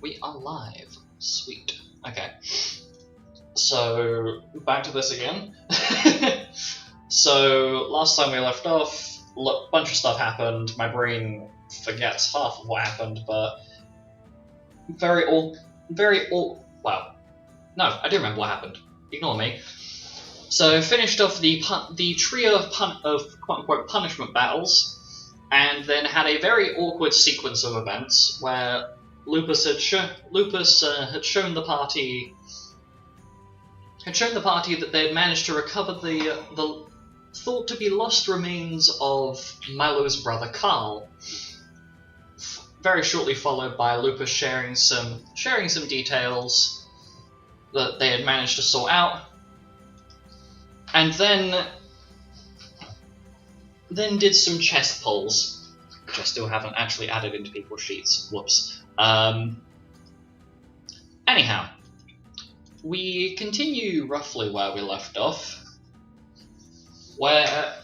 We are live. Sweet. Okay. So, back to this again. So, last time we left off, a bunch of stuff happened. My brain forgets half of what happened, but wow. No, I do remember what happened. Ignore me. So, finished off the trio of quote-unquote punishment battles, and then had a very awkward sequence of events where Lupus had shown the party that they had managed to recover the thought to be lost remains of Milo's brother Carl. Very shortly followed by Lupus sharing some details that they had managed to sort out, and then did some chest pulls, which I still haven't actually added into people's sheets. Whoops. Anyhow, we continue roughly where we left off, where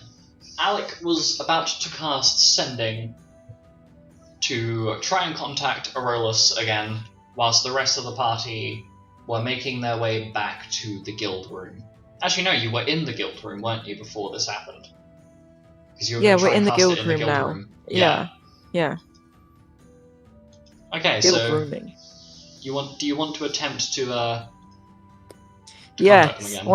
Alec was about to cast Sending to try and contact Aurelus again, whilst the rest of the party were making their way back to the guild room. Actually, no, you were in the guild room, weren't you, before this happened? Yeah, we're in the guild room now. Yeah. Okay, guild so rooming. Do you want to attempt to contact him Yes, again?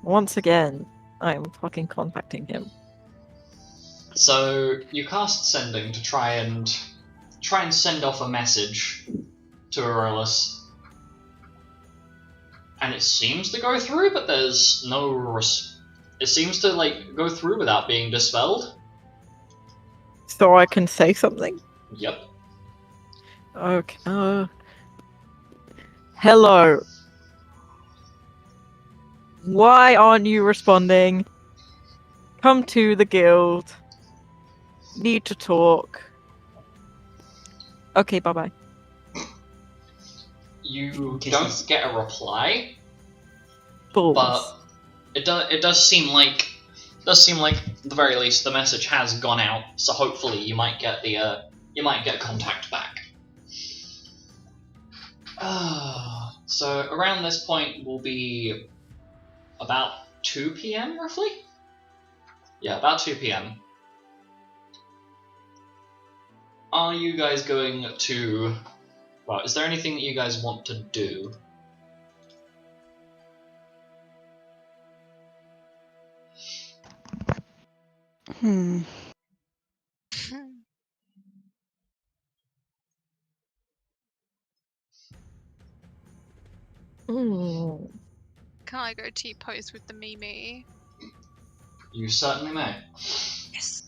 once again, I am fucking contacting him. So you cast Sending to try and send off a message to Aurelus, and it seems to go through, but there's no it seems to go through without being dispelled. So I can say something? Yep. Okay. Hello. Why aren't you responding? Come to the guild. Need to talk. Okay, bye-bye. You don't get a reply. Balls. But it does seem like at the very least the message has gone out, so hopefully you might get contact back. So around this point will be about 2 p.m. roughly? Yeah, about 2 p.m. Are you guys going to... Well, is there anything that you guys want to do? Can I go T-pose with the Mimi? You certainly may. Yes.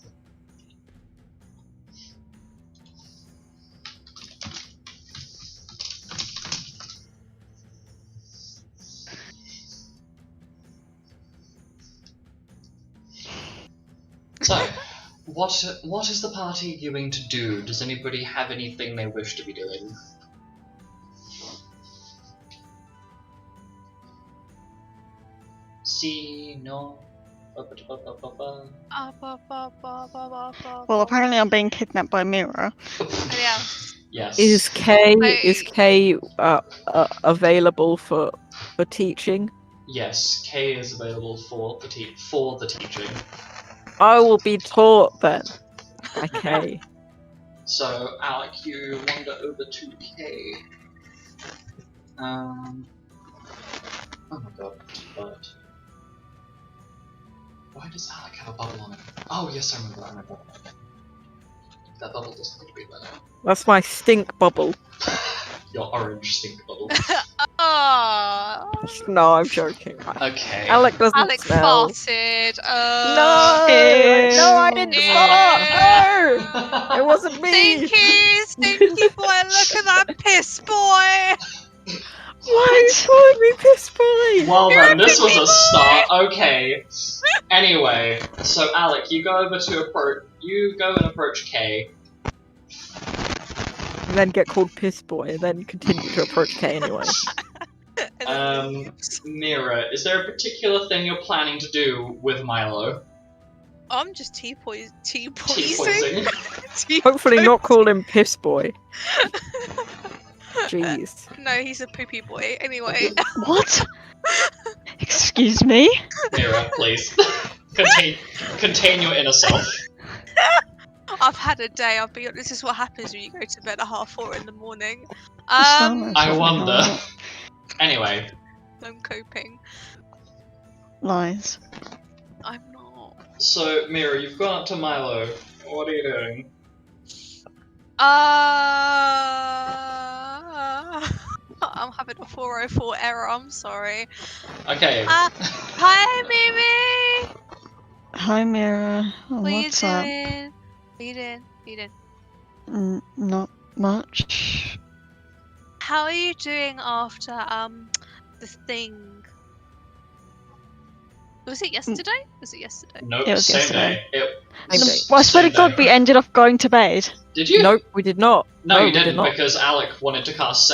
So, what is the party going to do? Does anybody have anything they wish to be doing? See, no. Well, apparently I'm being kidnapped by Mira. Yeah. Yes. Is Kay available for teaching? Yes, Kay is available for the teaching. I will be taught then. Okay. So, Alec, you wander over to Kay. Oh my god, but... Why does Alec have a bubble on it? Oh, yes, I remember. That bubble doesn't look good right now. That's my stink bubble. Your orange stink bubble. Oh. No, I'm joking. Okay. Alec doesn't Alec smell. farted. No, I didn't fart. No, it wasn't me. Stinky boy, look at that piss boy. Why are you calling me piss boy? Well then, this was a start. Okay. Anyway, so Alec, you go and approach Kay. And then get called piss boy, and then continue to approach Kay anyway. Mira, is there a particular thing you're planning to do with Milo? I'm just T-poising. T-poising. Hopefully not call him piss boy. Jeez. No, he's a poopy boy. Anyway. What? Excuse me? Mira, please. Contain your inner self. I've had a day. I'll be honest. This is what happens when you go to bed at 4:30 in the morning. I wonder. Anyway. I'm coping. Lies. I'm not. So, Mira, you've gone up to Milo. What are you doing? I'm having a 404 error. I'm sorry. Okay. Hi, Mimi. Hi, Mira. Oh, What what's you up? doing? What you doing? What you doing? Not much. How are you doing after the thing? Was it yesterday? Was it yesterday? Nope, It was same yesterday. day. Same day. Well, I swear to Same God, day. we ended up going to bed. Did you? Nope, we did not. No, you we did didn't, not. because Alec wanted to cast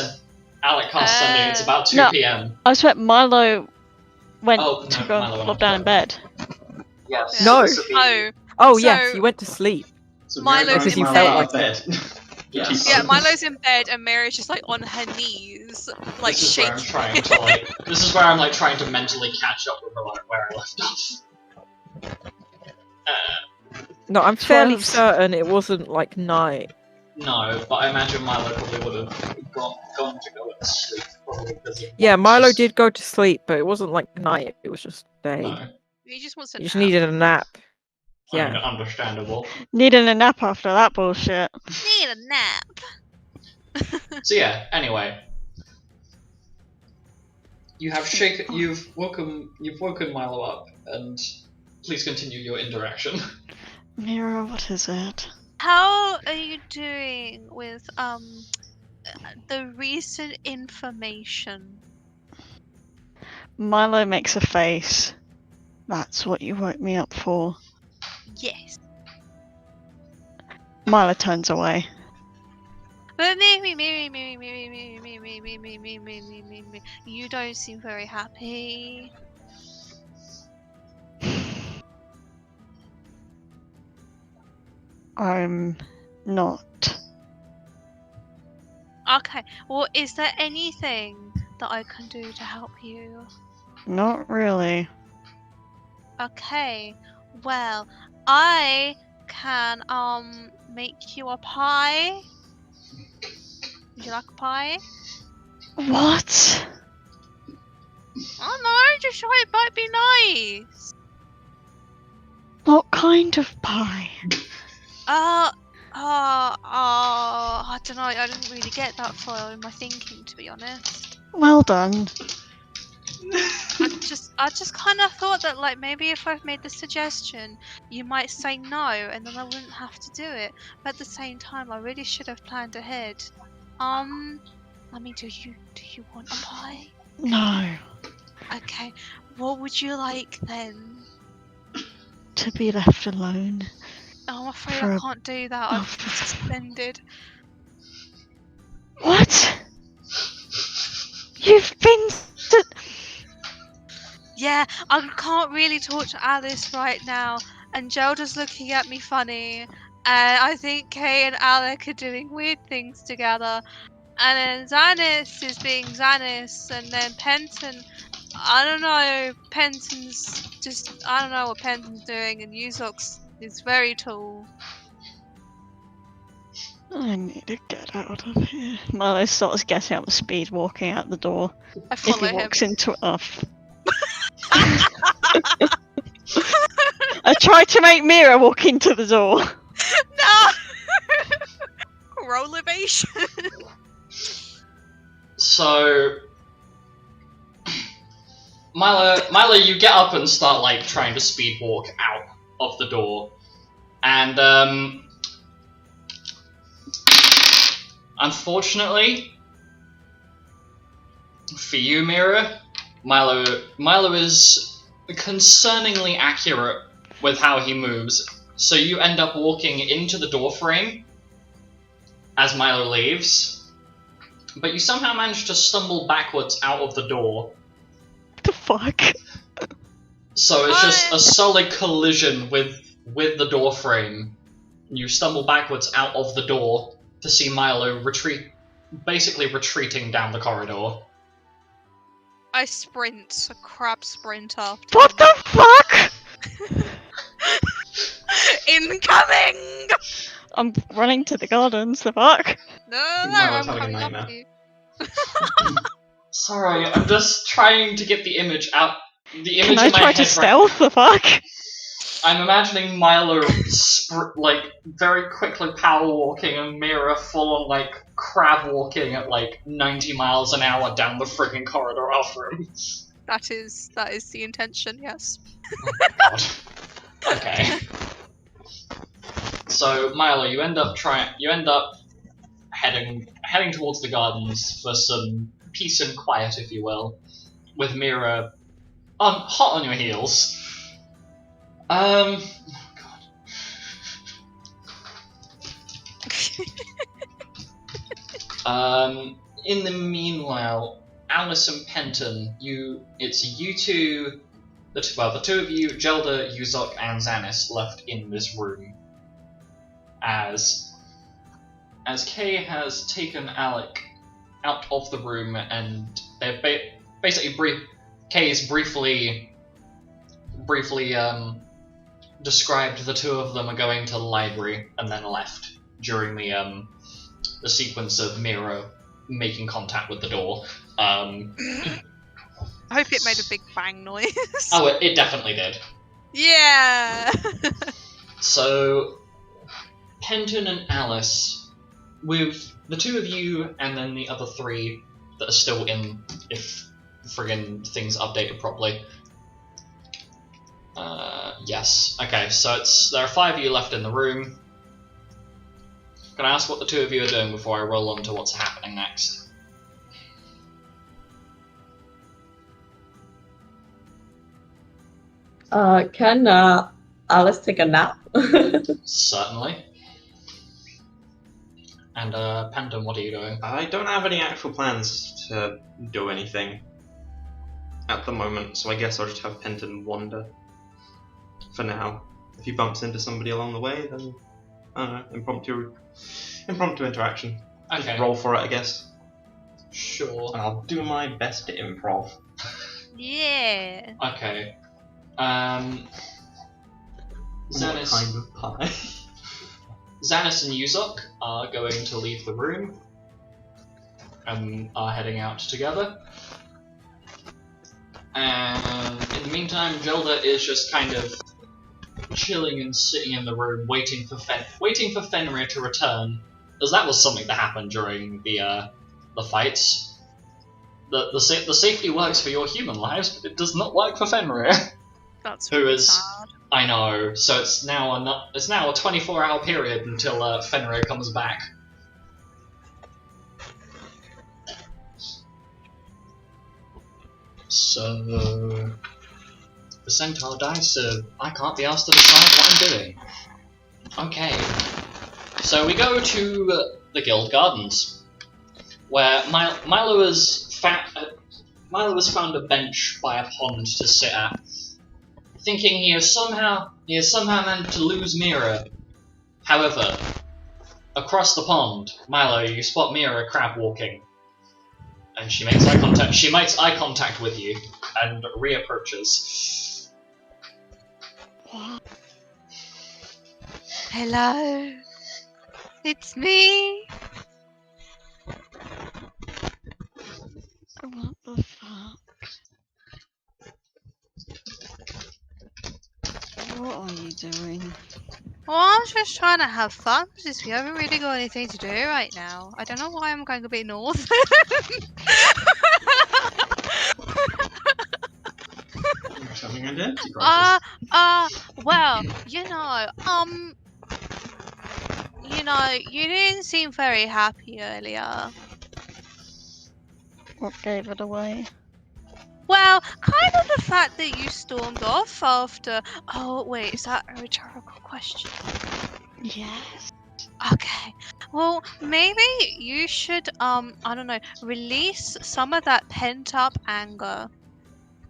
Alec cast Sending. It's about 2 No. p.m. I swear Milo went Oh, to no, go Milo and went flop to down in bed. Yes. No. this would be- Oh, Oh So- yes, you went to sleep. So Milo's Mira Because goes you to felt Milo like out bed. Yes. yeah. Milo's in bed and Mary's just like on her knees, like This is where I'm shaking. trying to this is where I'm like trying to mentally catch up with her, like where I left off. No, I'm fairly 12. certain it wasn't like night. No, but I imagine Milo probably would have gone to go to sleep, probably because of Yeah, Milo just- did go to sleep, but it wasn't like night. It was just day. No, He just wants a You just nap. needed a nap. Yeah. understandable. Needing a nap after that bullshit. Need a nap. So yeah, anyway. You've woken Milo up, and please continue your interaction. Mira, what is it? How are you doing with the recent information? Milo makes a face. That's what you woke me up for. Yes. Milo turns away. But Mary, you don't seem very happy. I'm not. Okay, well, is there anything that I can do to help you? Not really. Okay, well, I can make you a pie. Would you like a pie? What? Oh no, just try it might be nice. What kind of pie? I don't know. I didn't really get that far in my thinking, to be honest. Well done. I just kind of thought that, like, maybe if I've made the suggestion, you might say no, and then I wouldn't have to do it. But at the same time, I really should have planned ahead. I mean, do you want a pie? No. Okay, what would you like then? To be left alone. Oh, I'm afraid For I a- can't do that. I've been suspended. What? You've been. Yeah, I can't really talk to Alice right now, and Zelda's looking at me funny, and I think Kay and Alec are doing weird things together, and then Xanis is being Xanis, and then Penton, I don't know, Penton's just, I don't know what Penton's doing, and Yuzox is very tall. I need to get out of here. Milo starts getting up the speed, walking out the door. I If follow he him. walks into it off. I tried to make Mira walk into the door. No! Roll evasion. So, Milo, you get up and start like trying to speed walk out of the door, and unfortunately for you, Mira, Milo is concerningly accurate with how he moves. So you end up walking into the door frame as Milo leaves, but you somehow manage to stumble backwards out of the door. What the fuck? So it's just a solid collision with the door frame. You stumble backwards out of the door to see Milo retreat basically retreating down the corridor. I sprint, a crab sprint after. What the fuck? Incoming! I'm running to the gardens, the fuck? No, I I'm was having a coming nightmare. after you. Sorry, I'm just trying to get the image out. The image Can I in my try head to right- stealth, the fuck? I'm imagining Milo like very quickly power walking and Mira full on like crab walking at like 90 miles an hour down the frigging corridor after him. That is the intention, yes. Oh my god. Okay. So Milo, you end up heading towards the gardens for some peace and quiet, if you will, with Mira hot on your heels. Oh god. In the meanwhile, Alice and Penton, it's you two, the two of you, Jelda, Yuzok, and Xanis left in this room. As Kay has taken Alec out of the room, and they've Kay's briefly described the two of them are going to the library and then left during the sequence of Mira making contact with the door. I hope it made a big bang noise. Oh, it definitely did. Yeah! So, Penton and Alice, with the two of you and then the other three that are still in, if friggin' things updated properly. Yes. Okay, so there are 5 of you left in the room. Can I ask what the two of you are doing before I roll on to what's happening next? Can Alice take a nap? Certainly. And Penton, what are you doing? I don't have any actual plans to do anything at the moment, so I guess I'll just have Penton wander for now. If he bumps into somebody along the way, then I don't know, impromptu interaction. Okay. Just roll for it, I guess. Sure. And I'll do my best to improv. Yeah! Okay. What Xanis, kind of pie? Xanis and Yuzok are going to leave the room and are heading out together. And in the meantime, Jelda is just kind of chilling and sitting in the room, waiting for Fenrir to return, as that was something that happened during the fights. The safety works for your human lives, but it does not work for Fenrir. That's Who really is- sad. I know. So it's now a 24-hour period until Fenrir comes back. So the centaur dies, so I can't be asked to decide what I'm doing. Okay. So we go to the Guild Gardens, where Milo has found a bench by a pond to sit at, thinking he has somehow managed to lose Mira. However, across the pond, Milo, you spot Mira crab walking, and she makes eye contact. She makes eye contact with you and reapproaches. What? Hello? It's me! What the fuck? What are you doing? Well, I'm just trying to have fun since we haven't really got anything to do right now. I don't know why I'm going a bit north. Having an identity crisis. Well, you didn't seem very happy earlier. What gave it away? Well, kind of the fact that you stormed off after. Oh, wait, is that a rhetorical question? Yes. Okay. Well, maybe you should, I don't know, release some of that pent up anger.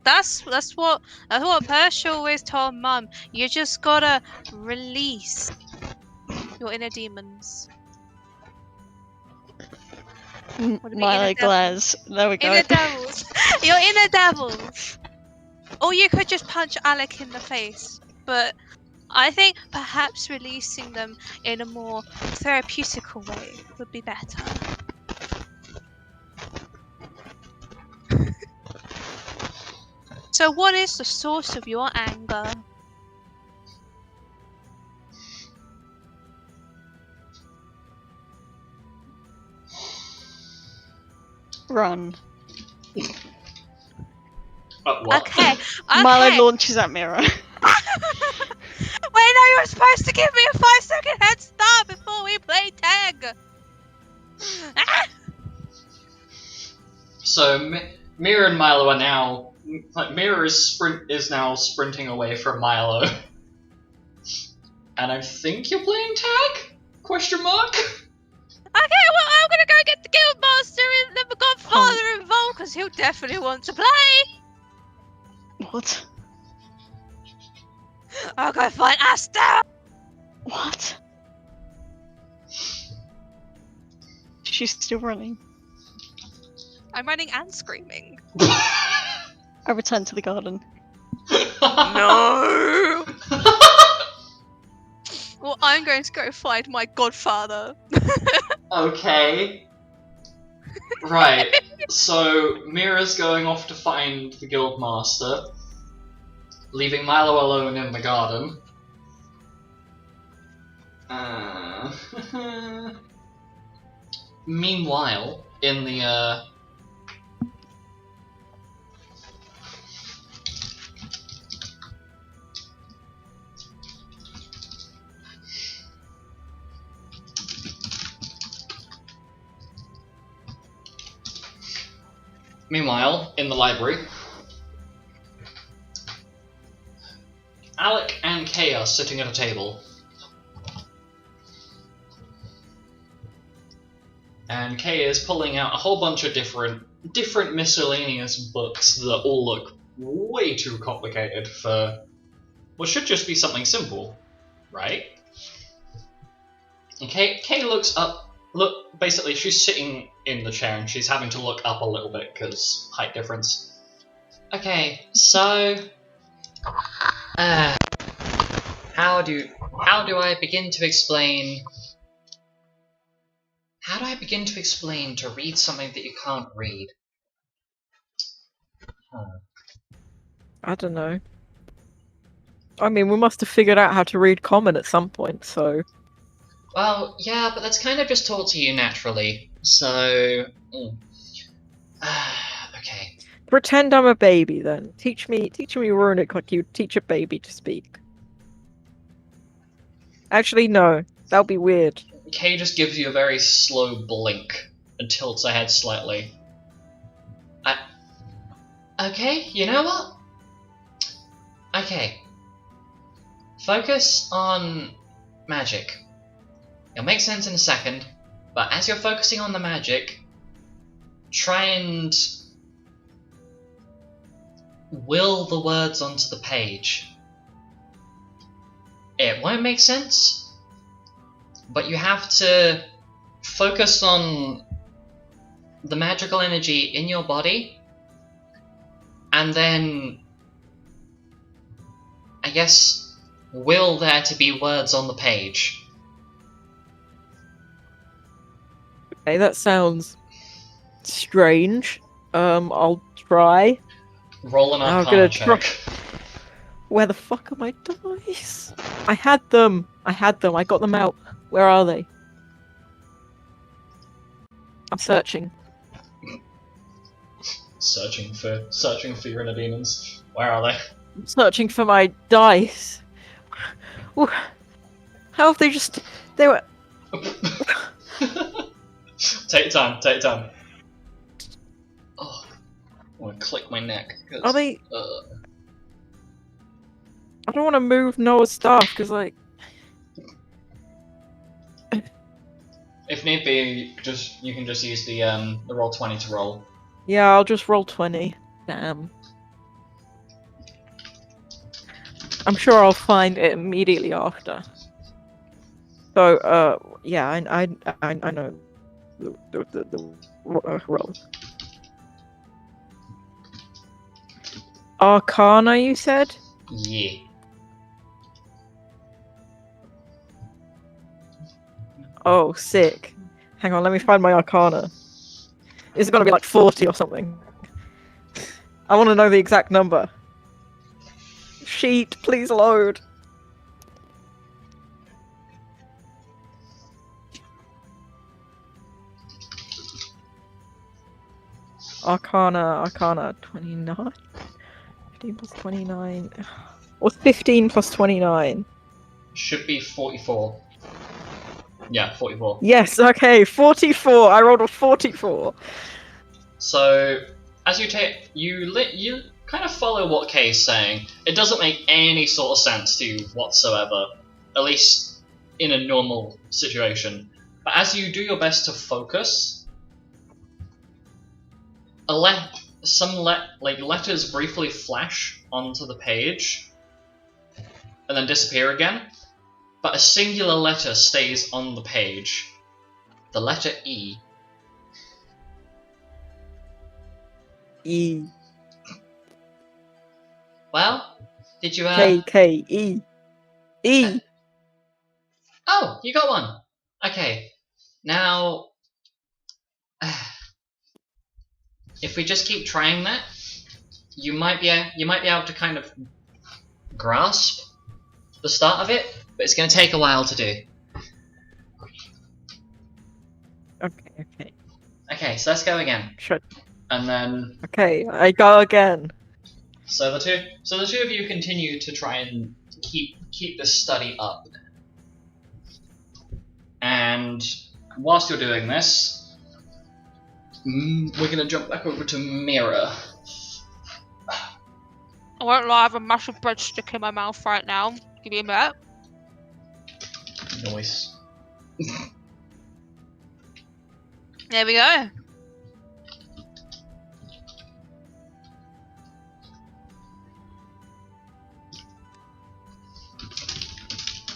That's what Persia always told Mum. You just gotta release your inner demons. What do we Milo inner devils? glares. There we go. Inner devils. You're inner devils. Or you could just punch Alec in the face. But I think perhaps releasing them in a more therapeutical way would be better. So what is the source of your anger? Run. What? Okay. Milo Okay. launches at Mira. Wait, no, you were supposed to give me a 5-second head start before we play tag. Ah! So Mira and Milo are now Mira is now sprinting away from Milo, and I think you're playing tag? Question mark. Okay, well, I'm gonna go get the guildmaster and the godfather involved because he'll definitely want to play. What? I'll go find Asta. What? She's still running. I'm running and screaming. I return to the garden. No. Well, I'm going to go find my godfather. Okay. Right. So Mira's going off to find the guildmaster, leaving Milo alone in the garden. Meanwhile, in the library, Alec and Kay are sitting at a table. And Kay is pulling out a whole bunch of different miscellaneous books that all look way too complicated for what should just be something simple, right? And Kay looks up. Basically, she's sitting in the chair and she's having to look up a little bit because height difference. Okay, so how do I begin to explain? How do I begin to explain to read something that you can't read? I don't know. I mean, we must have figured out how to read common at some point, so... Well, yeah, but that's kind of just taught to you naturally, so... okay. Pretend I'm a baby, then. Teach me Runic like you teach a baby to speak. Actually, no. That would be weird. Kay just gives you a very slow blink and tilts her head slightly. Okay, you know what? Okay. Focus on magic. It'll make sense in a second, but as you're focusing on the magic, try and will the words onto the page. It won't make sense, but you have to focus on the magical energy in your body, and then, I guess, will there to be words on the page. Okay, that sounds strange. I'll try. Roll an I'm Arcana gonna check. Where the fuck are my dice? I had them. I got them out. Where are they? I'm searching. Searching for your inner demons. Where are they? I'm searching for my dice. Ooh. How have they just... They were... Take your time. Oh, I want to click my neck. Are they... I don't want to move Noah's stuff, because, like... If need be, you can just use the roll 20 to roll. Yeah, I'll just roll 20. Damn. I'm sure I'll find it immediately after. So, yeah, I know. roll. Arcana, you said? Yeah. Oh, sick. Hang on, let me find my Arcana. It's gonna be like 40 or something. I want to know the exact number. Sheet, please load. Arcana, 29? 15 plus 29. What's 15 plus 29? Should be 44. Yeah, 44. Yes, okay, 44. I rolled a 44. So, as you take, you kind of follow what Kay's saying. It doesn't make any sort of sense to you whatsoever, at least in a normal situation. But as you do your best to focus, letters briefly flash onto the page, and then disappear again. But a singular letter stays on the page. The letter E. E. Well, did you K, E. E. Oh, you got one. Okay. Now, if we just keep trying that, you might be able to kind of grasp the start of it, but it's going to take a while to do. Okay. Okay, so let's go again. Sure. And then, Okay, I go again. so the two of you continue to try and keep this study up. And whilst you're doing this, we're going to jump back over to Mira. I won't lie, I have a massive breadstick in my mouth right now. Give me a minute. Noise. There we go.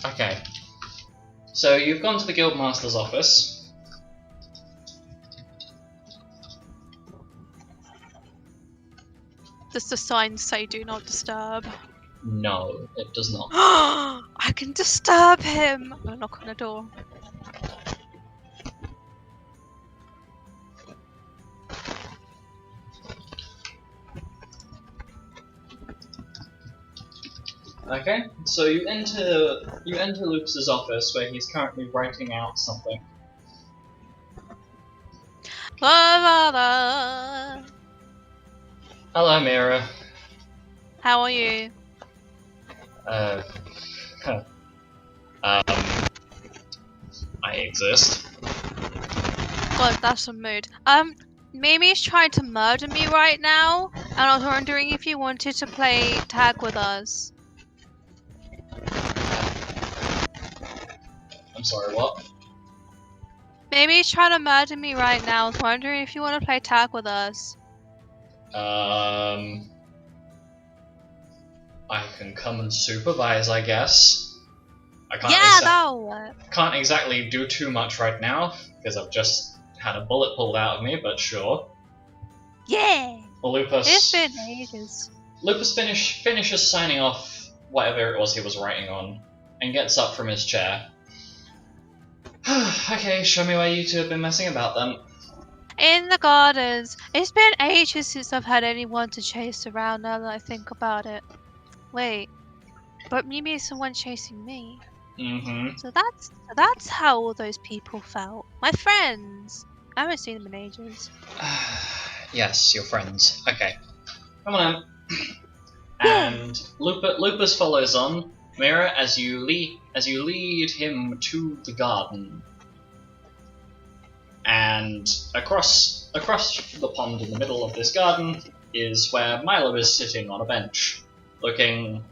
Okay. So you've gone to the Guildmaster's office. Does the sign say do not disturb? No, it does not. I can disturb him! I'm gonna knock on the door. Okay, so you enter Lucas's office where he's currently writing out something. La la la. Hello, Mira. How are you? Huh. I exist. God, that's a mood. Mimi's trying to murder me right now, and I was wondering if you wanted to play tag with us. I'm sorry, what? Mimi's trying to murder me right now. I was wondering if you want to play tag with us. I can come and supervise, I guess. I That'll work. can't exactly do too much right now, because I've just had a bullet pulled out of me, but sure. Yeah! Lupus... It's been ages. Lupus finishes signing off whatever it was he was writing on, and gets up from his chair. Okay, show me where you two have been messing about then. In the gardens. It's been ages since I've had anyone to chase around now that I think about it. Wait. But Mimi is the one chasing me. Mm-hmm. So that's how all those people felt. My friends. I haven't seen them in ages. Yes, your friends. Okay. Come on in. And Lupus follows on, Mira, as you lead him to the garden. And across the pond in the middle of this garden is where Milo is sitting on a bench, looking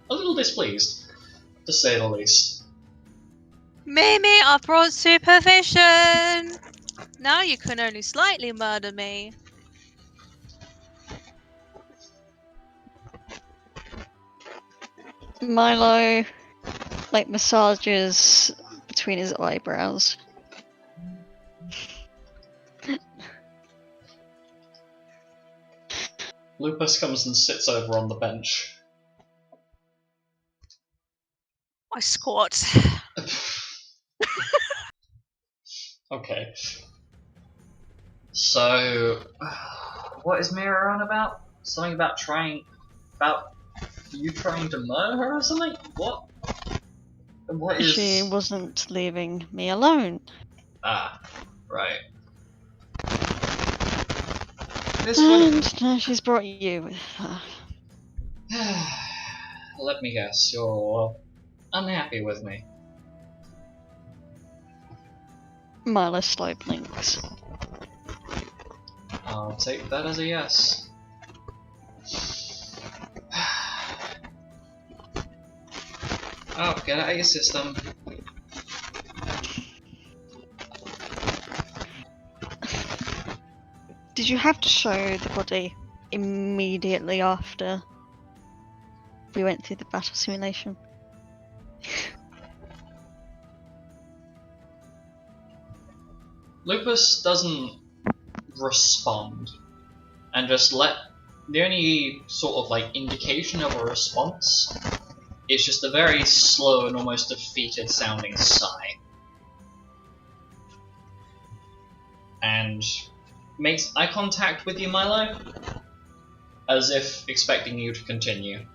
a little displeased, to say the least. Mimi, I brought supervision! Now you can only slightly murder me. Milo, like, massages between his eyebrows. Lupus comes and sits over on the bench. I squat. Okay. So, what is Mira on about? Something about you trying to murder her or something? What? What is... She wasn't leaving me alone. Ah, right. This would... And now she's brought you with her. Let me guess, you're unhappy with me. Milo slow blinks. I'll take that as a yes. Oh, get out of your system. Did you have to show the body immediately after we went through the battle simulation? Lupus doesn't respond, and just the only sort of like indication of a response is just a very slow and almost defeated sounding sigh. And makes eye contact with you, Milo, as if expecting you to continue.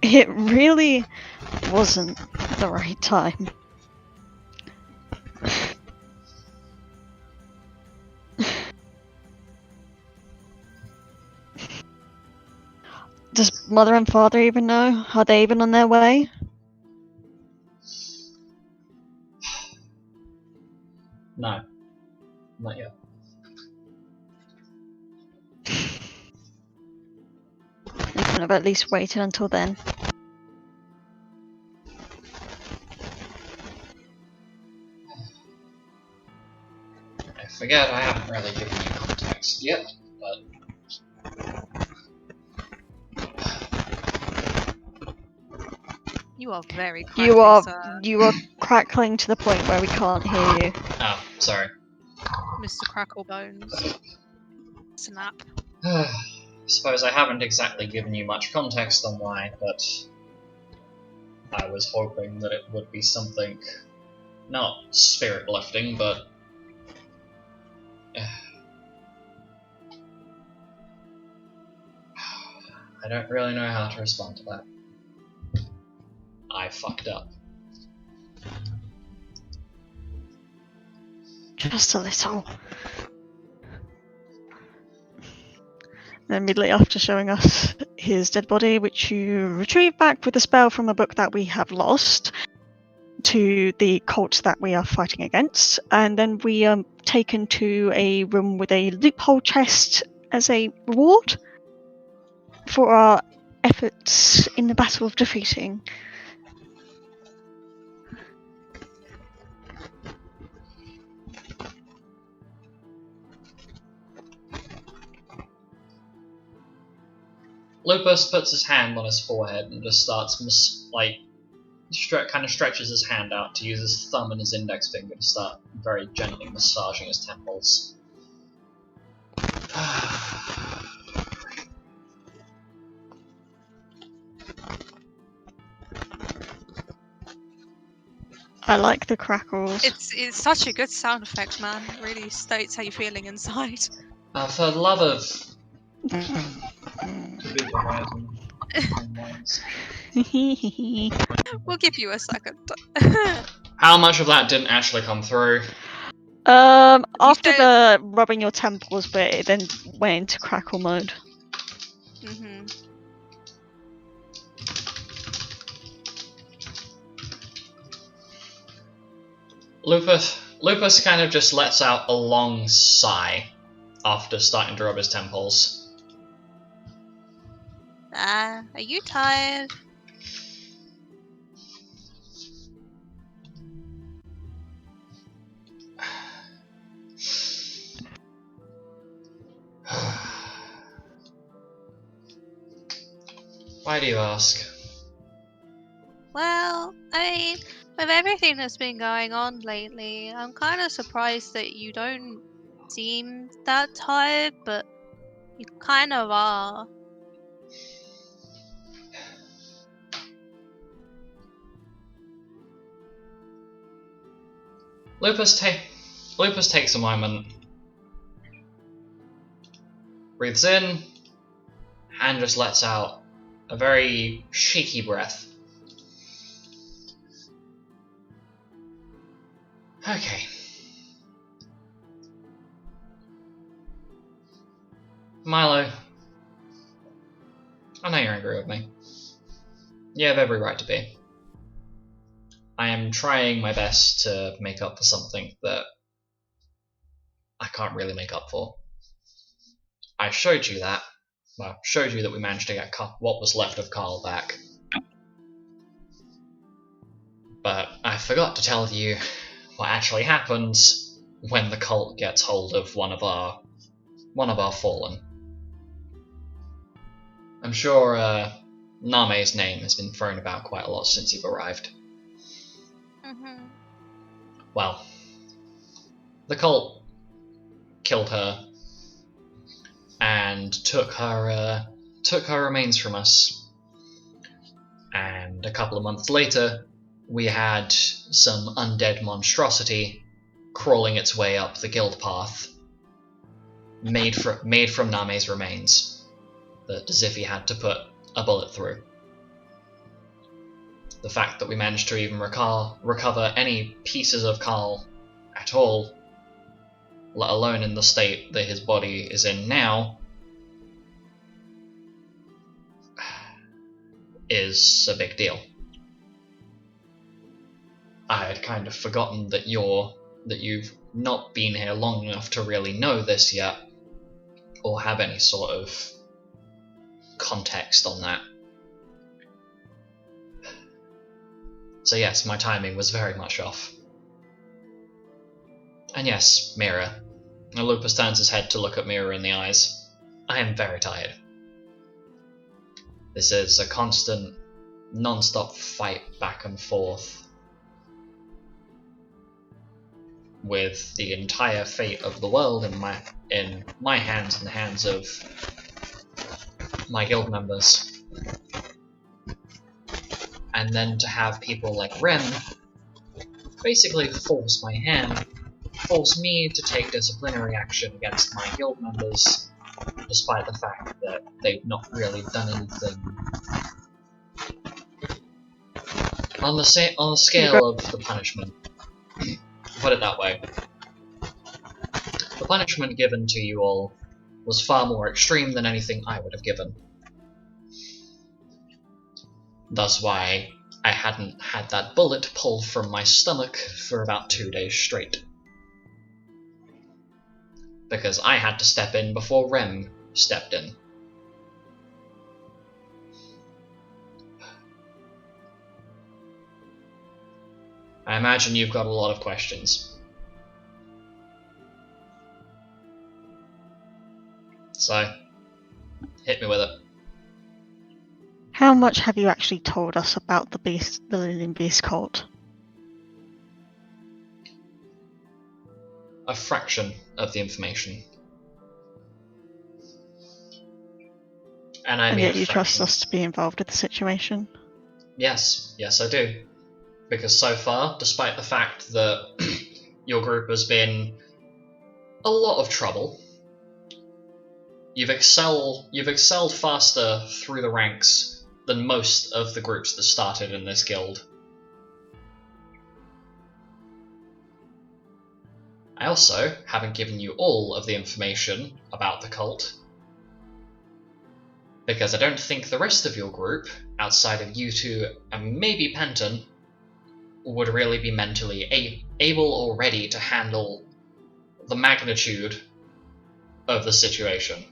It really wasn't the right time. Does mother and father even know? Are they even on their way? No. Not yet. You could have at least waited until then. I forget I haven't really given you context yet, but... You are very crackly, sir. You are crackling to the point where we can't hear you. Oh, sorry. Mr. Cracklebones. Snap. I suppose I haven't exactly given you much context on why, but I was hoping that it would be something not spirit lifting, but I don't really know how to respond to that. I fucked up. Just a little. And immediately after showing us his dead body, which you retrieve back with a spell from a book that we have lost, to the cult that we are fighting against, and then we are taken to a room with a loophole chest as a reward for our efforts in the battle of defeating. Lupus puts his hand on his forehead and just starts kind of stretches his hand out to use his thumb and his index finger to start very gently massaging his temples. I like the crackles. It's such a good sound effect, man. It really states how you're feeling inside. For the love of... We'll give you a second. How much of that didn't actually come through? After said- the rubbing your temples bit, it then went into crackle mode. Mm-hmm. Lupus kind of just lets out a long sigh after starting to rub his temples. Are you tired? Why do you ask? Well, I mean, with everything that's been going on lately, I'm kind of surprised that you don't seem that tired, but You kind of are. Lupus takes a moment, breathes in, and just lets out a very shaky breath. Okay. Milo, I know you're angry with me. You have every right to be. I am trying my best to make up for something that I can't really make up for. I showed you that. Well, showed you that we managed to get what was left of Carl back. But I forgot to tell you what actually happens when the cult gets hold of one of our fallen. I'm sure Name's name has been thrown about quite a lot since you've arrived. Mm-hmm. Well, the cult killed her and took her remains from us. And a couple of months later, we had some undead monstrosity crawling its way up the guild path, made from Name's remains, that Ziffy had to put a bullet through. The fact that we managed to even recover any pieces of Carl at all, let alone in the state that his body is in now, is a big deal. I had kind of forgotten that you've not been here long enough to really know this yet, or have any sort of context on that. So yes, my timing was very much off. And yes, Mira. Lupus turns his head to look at Mira in the eyes. I am very tired. This is a constant, non-stop fight back and forth, with the entire fate of the world in my hands and the hands of my guild members. And then to have people like Rem basically force me to take disciplinary action against my guild members, despite the fact that they've not really done anything. On the scale of the punishment, put it that way, the punishment given to you all was far more extreme than anything I would have given. Thus why I hadn't had that bullet pulled from my stomach for about 2 days straight. Because I had to step in before Rem stepped in. I imagine you've got a lot of questions. So, hit me with it. How much have you actually told us about the Lunannon Beast cult? A fraction of the information. And yet you trust us to be involved with the situation? Yes, I do. Because so far, despite the fact that your group has been a lot of trouble, you've excelled faster through the ranks than most of the groups that started in this guild. I also haven't given you all of the information about the cult, because I don't think the rest of your group, outside of you two and maybe Penton, would really be mentally able or ready to handle the magnitude of the situation.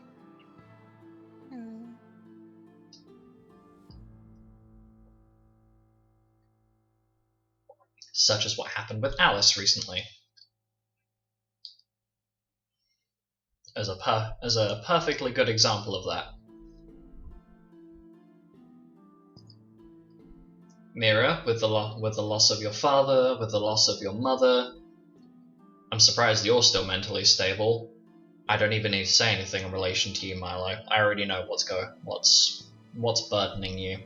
Such as what happened with Alice recently. As a perfectly good example of that. Mira, with the loss of your father, with the loss of your mother, I'm surprised you're still mentally stable. I don't even need to say anything in relation to you, Milo. I already know what's burdening you.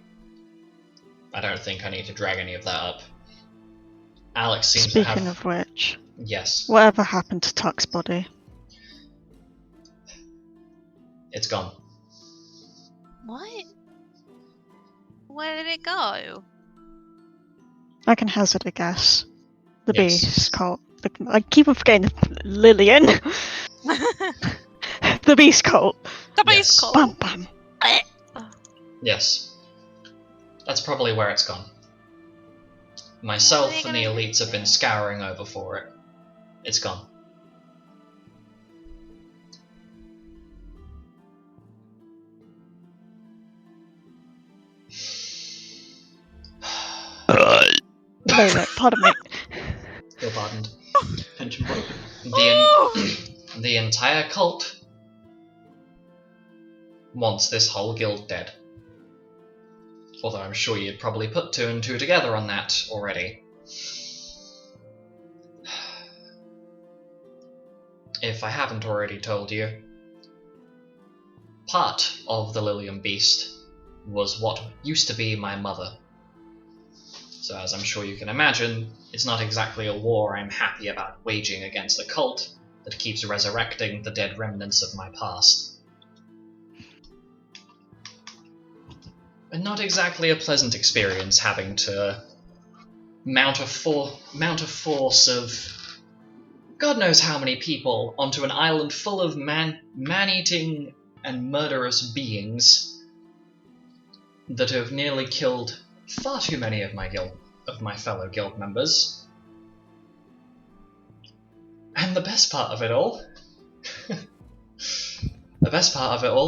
I don't think I need to drag any of that up. Alex seems to have... Speaking of which, Yes, whatever happened to Tuck's body? it's gone. What? Where did it go? I can hazard a guess. The Yes. beast cult. I keep on forgetting Lillian. The beast cult. The Yes. beast cult. Bam bam. Yes. That's probably where it's gone. Myself What are and you the gonna elites have been scouring over for it. It's gone. No, pardon me. You're pardoned. Pension broken. The entire cult wants this whole guild dead. Although I'm sure you'd probably put 2 and 2 together on that already. If I haven't already told you, part of the Lilium Beast was what used to be my mother. So as I'm sure you can imagine, it's not exactly a war I'm happy about waging against a cult that keeps resurrecting the dead remnants of my past. And not exactly a pleasant experience having to mount a force of God knows how many people onto an island full of man-eating and murderous beings that have nearly killed far too many of my fellow guild members. And the best part of it all,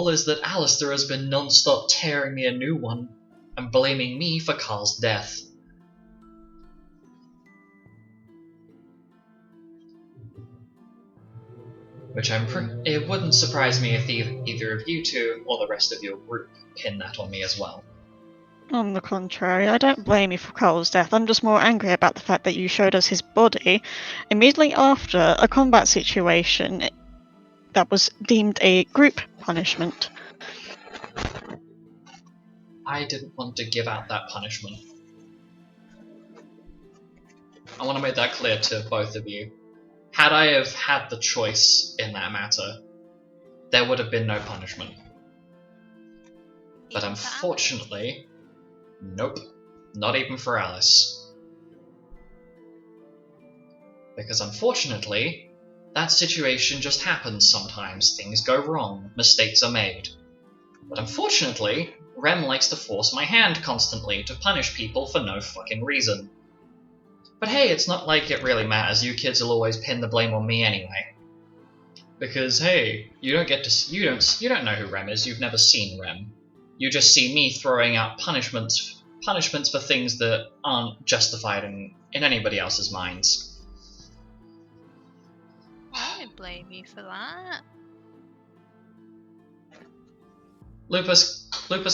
is that Alistair has been non-stop tearing me a new one and blaming me for Carl's death. Which it wouldn't surprise me if either of you two or the rest of your group pin that on me as well. On the contrary, I don't blame you for Carl's death. I'm just more angry about the fact that you showed us his body immediately after a combat situation that was deemed a group punishment. I didn't want to give out that punishment. I want to make that clear to both of you. Had I have had the choice in that matter, there would have been no punishment. But unfortunately, nope, not even for Alice. Because unfortunately, that situation just happens sometimes. Things go wrong, mistakes are made. But unfortunately, Rem likes to force my hand constantly to punish people for no fucking reason. But hey, it's not like it really matters. You kids will always pin the blame on me anyway. Because hey, you don't know who Rem is. You've never seen Rem. You just see me throwing out punishments for things that aren't justified in anybody else's minds. I don't blame you for that. Lupus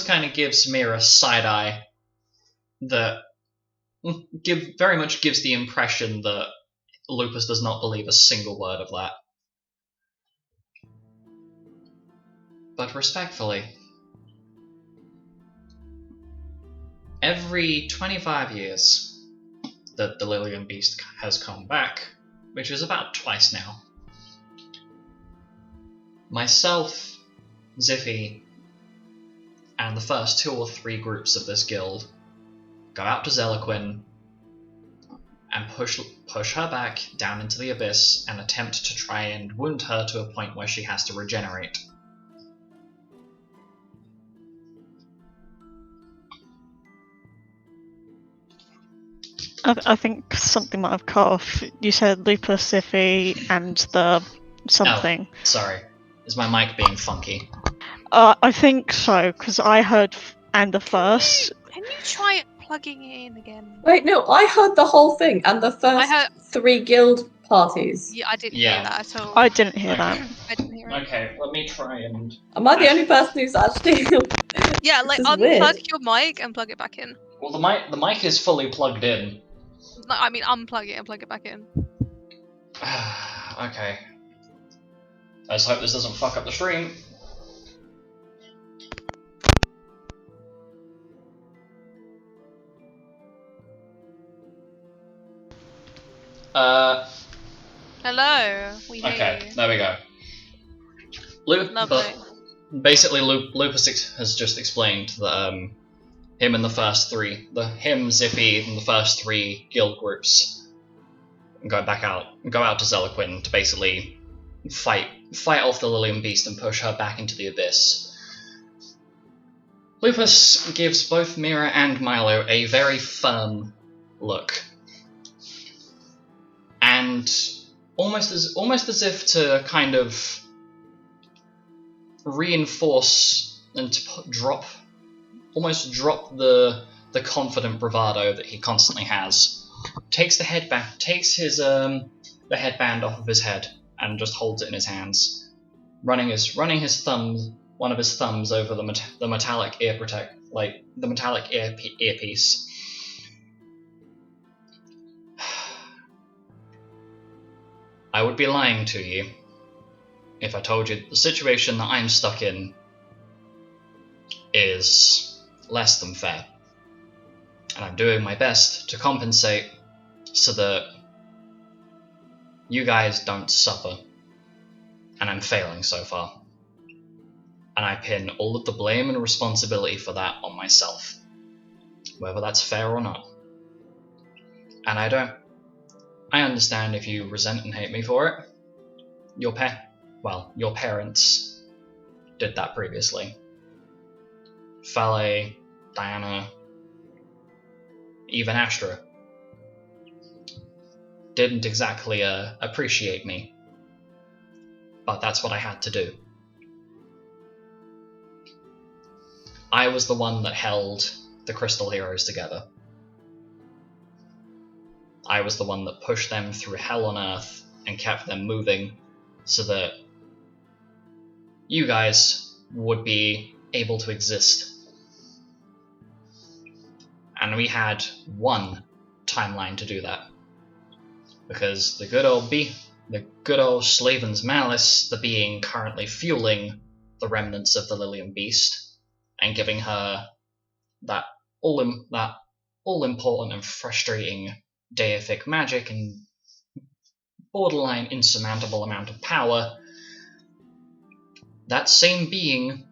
kind of gives Mira a side eye that very much gives the impression that Lupus does not believe a single word of that. But respectfully, every 25 years that the Lilium Beast has come back, which is about twice now, myself, Ziffy, and the first 2 or 3 groups of this guild go out to Zeliquin and push her back down into the abyss and attempt to try and wound her to a point where she has to regenerate. I think something might have cut off. You said Lupus, Iffy, and the something. Oh, sorry. Is my mic being funky? I think so, because I heard and the first. Can you try plugging it in again? Wait, no, I heard the whole thing and the first I heard- 3 guild parties. Yeah, I didn't Yeah. hear that at all. I didn't hear that. I didn't hear it. Okay, let me try and... Am I the only person who's actually... Yeah, like This is unplug weird. your mic and plug it back in. Well, the mic is fully plugged in. No, I mean unplug it and plug it back in. Okay. I just hope this doesn't fuck up the stream. Hello, we hear Okay, you. there we go. Lovely. Basically, Lupus has just explained that him and the first three, him, Zippy, and the first three guild groups go out to Zeliquin to basically fight off the Lilium Beast and push her back into the abyss. Lupus gives both Mira and Milo a very firm look, and almost as if to kind of reinforce and to drop the confident bravado that he constantly has. Takes the headband off of his head and just holds it in his hands, running his thumb, one of his thumbs over the metallic earpiece. I would be lying to you if I told you the situation that I'm stuck in is less than fair. And I'm doing my best to compensate so that you guys don't suffer. And I'm failing so far. And I pin all of the blame and responsibility for that on myself, whether that's fair or not. And I understand if you resent and hate me for it. Your parents did that previously. Fale, Diana, even Astra didn't exactly appreciate me, but that's what I had to do. I was the one that held the Crystal Heroes together. I was the one that pushed them through hell on earth and kept them moving so that you guys would be able to exist. And we had one timeline to do that. Because the good old Slaven's Malice, the being currently fueling the remnants of the Lilium Beast, and giving her that all-important and frustrating deific magic and borderline insurmountable amount of power, that same being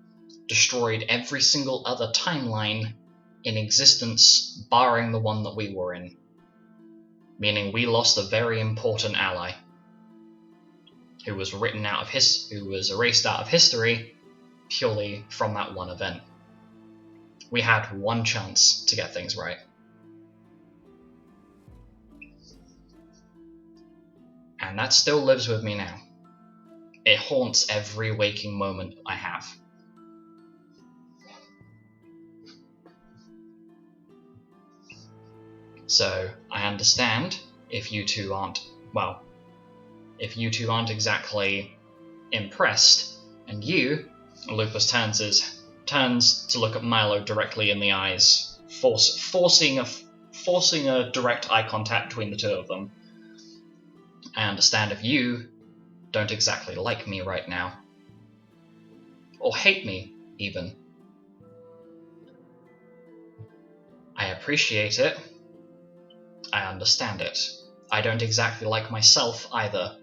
destroyed every single other timeline in existence, barring the one that we were in. Meaning we lost a very important ally, who was erased out of history purely from that one event. We had one chance to get things right. And that still lives with me now. It haunts every waking moment I have. So, I understand if you two aren't exactly impressed, and you, Lupus turns to look at Milo directly in the eyes, forcing a direct eye contact between the two of them. I understand if you don't exactly like me right now, or hate me, even. I appreciate it. I understand it. I don't exactly like myself either.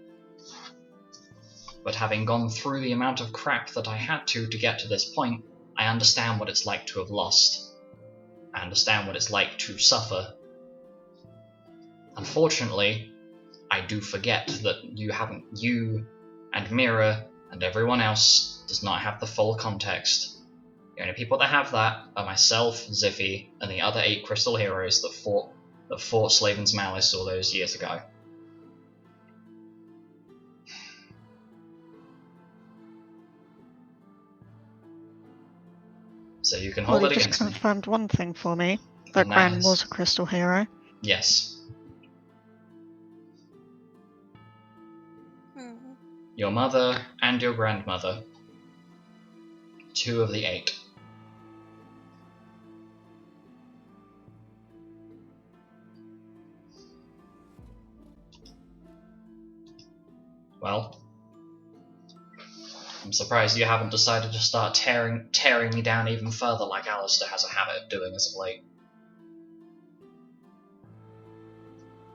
But having gone through the amount of crap that I had to get to this point, I understand what it's like to have lost. I understand what it's like to suffer. Unfortunately, I do forget that you and Mira and everyone else does not have the full context. The only people that have that are myself, Ziffy, and the other 8 Crystal Heroes that fought Slaven's Malice all those years ago. So you can hold Well, it you just against me. confirmed one thing for me, that And that Gran is- was a crystal hero. Yes. Hmm. Your mother and your grandmother. 2 of the 8. Well, I'm surprised you haven't decided to start tearing me down even further like Alistair has a habit of doing as of late.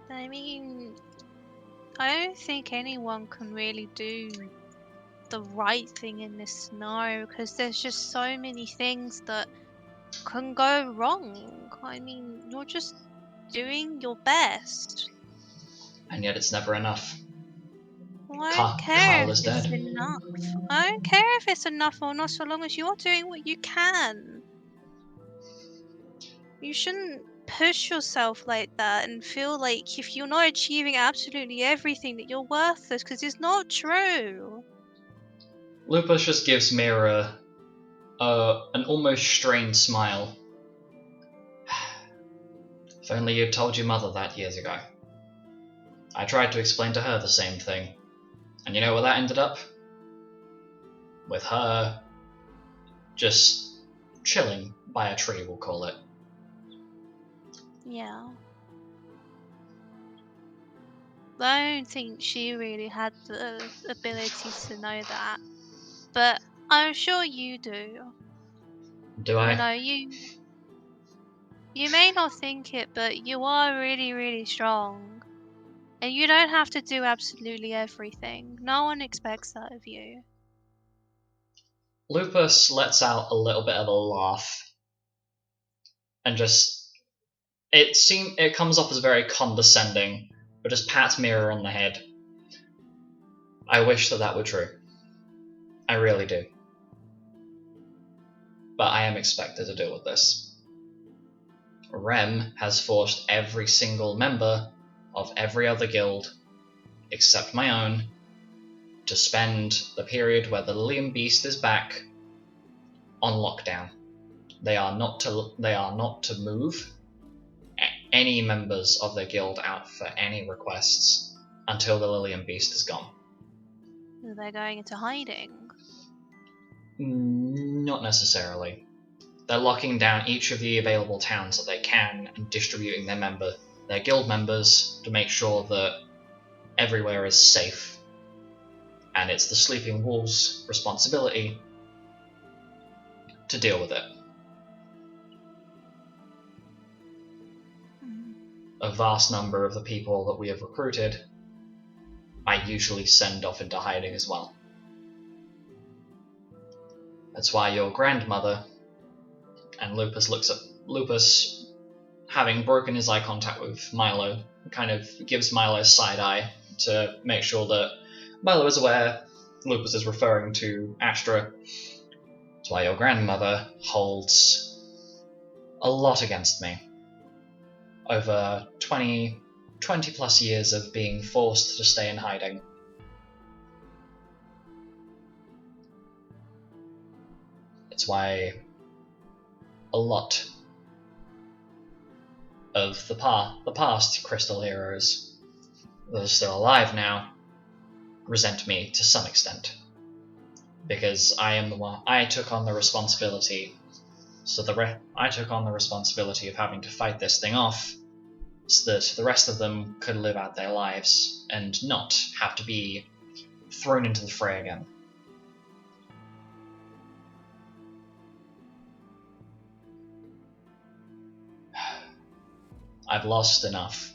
I mean, I don't think anyone can really do the right thing in this scenario because there's just so many things that can go wrong. I mean, you're just doing your best. And yet it's never enough. Well, I don't care Carl if is it's dead. enough. I don't care if it's enough or not, so long as you're doing what you can. You shouldn't push yourself like that and feel like if you're not achieving absolutely everything that you're worthless, because it's not true. Lupus just gives Mira an almost strained smile. If only you'd told your mother that years ago. I tried to explain to her the same thing. And you know where that ended up? With her just chilling by a tree, we'll call it. Yeah. I don't think she really had the ability to know that. But I'm sure you do. Do I? You know, you may not think it, but you are really, really strong. And you don't have to do absolutely everything. No one expects that of you. Lupus lets out a little bit of a laugh. And just... It comes off as very condescending, but just pats Mira on the head. I wish that were true. I really do. But I am expected to deal with this. Rem has forced every single member of every other guild, except my own, to spend the period where the Lilium Beast is back on lockdown. They are not to move any members of their guild out for any requests until the Lilium Beast is gone. They're going into hiding. Not necessarily. They're locking down each of the available towns that they can and distributing their guild members to make sure that everywhere is safe. And it's the Sleeping Wolves' responsibility to deal with it. A vast number of the people that we have recruited, I usually send off into hiding as well. That's why your grandmother, and Lupus, having broken his eye contact with Milo, kind of gives Milo a side eye to make sure that Milo is aware Lupus is referring to Astra. That's why your grandmother holds a lot against me. Over 20 plus years of being forced to stay in hiding. It's why a lot of the past Crystal heroes that are still alive now resent me to some extent. Because I am the one, I took on the responsibility, I took on the responsibility of having to fight this thing off so that the rest of them could live out their lives and not have to be thrown into the fray again. I've lost enough.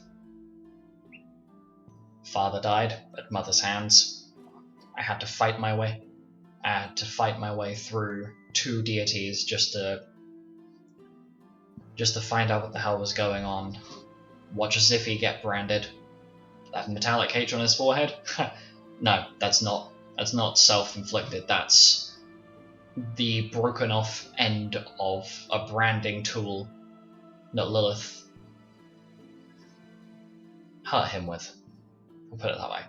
Father died at mother's hands. I had to fight my way. I had to fight my way through 2 deities just to find out what the hell was going on. Watch Ziffy get branded. That metallic H on his forehead? No, that's not self-inflicted. That's the broken off end of a branding tool that Lilith hurt him with. I'll put it that way.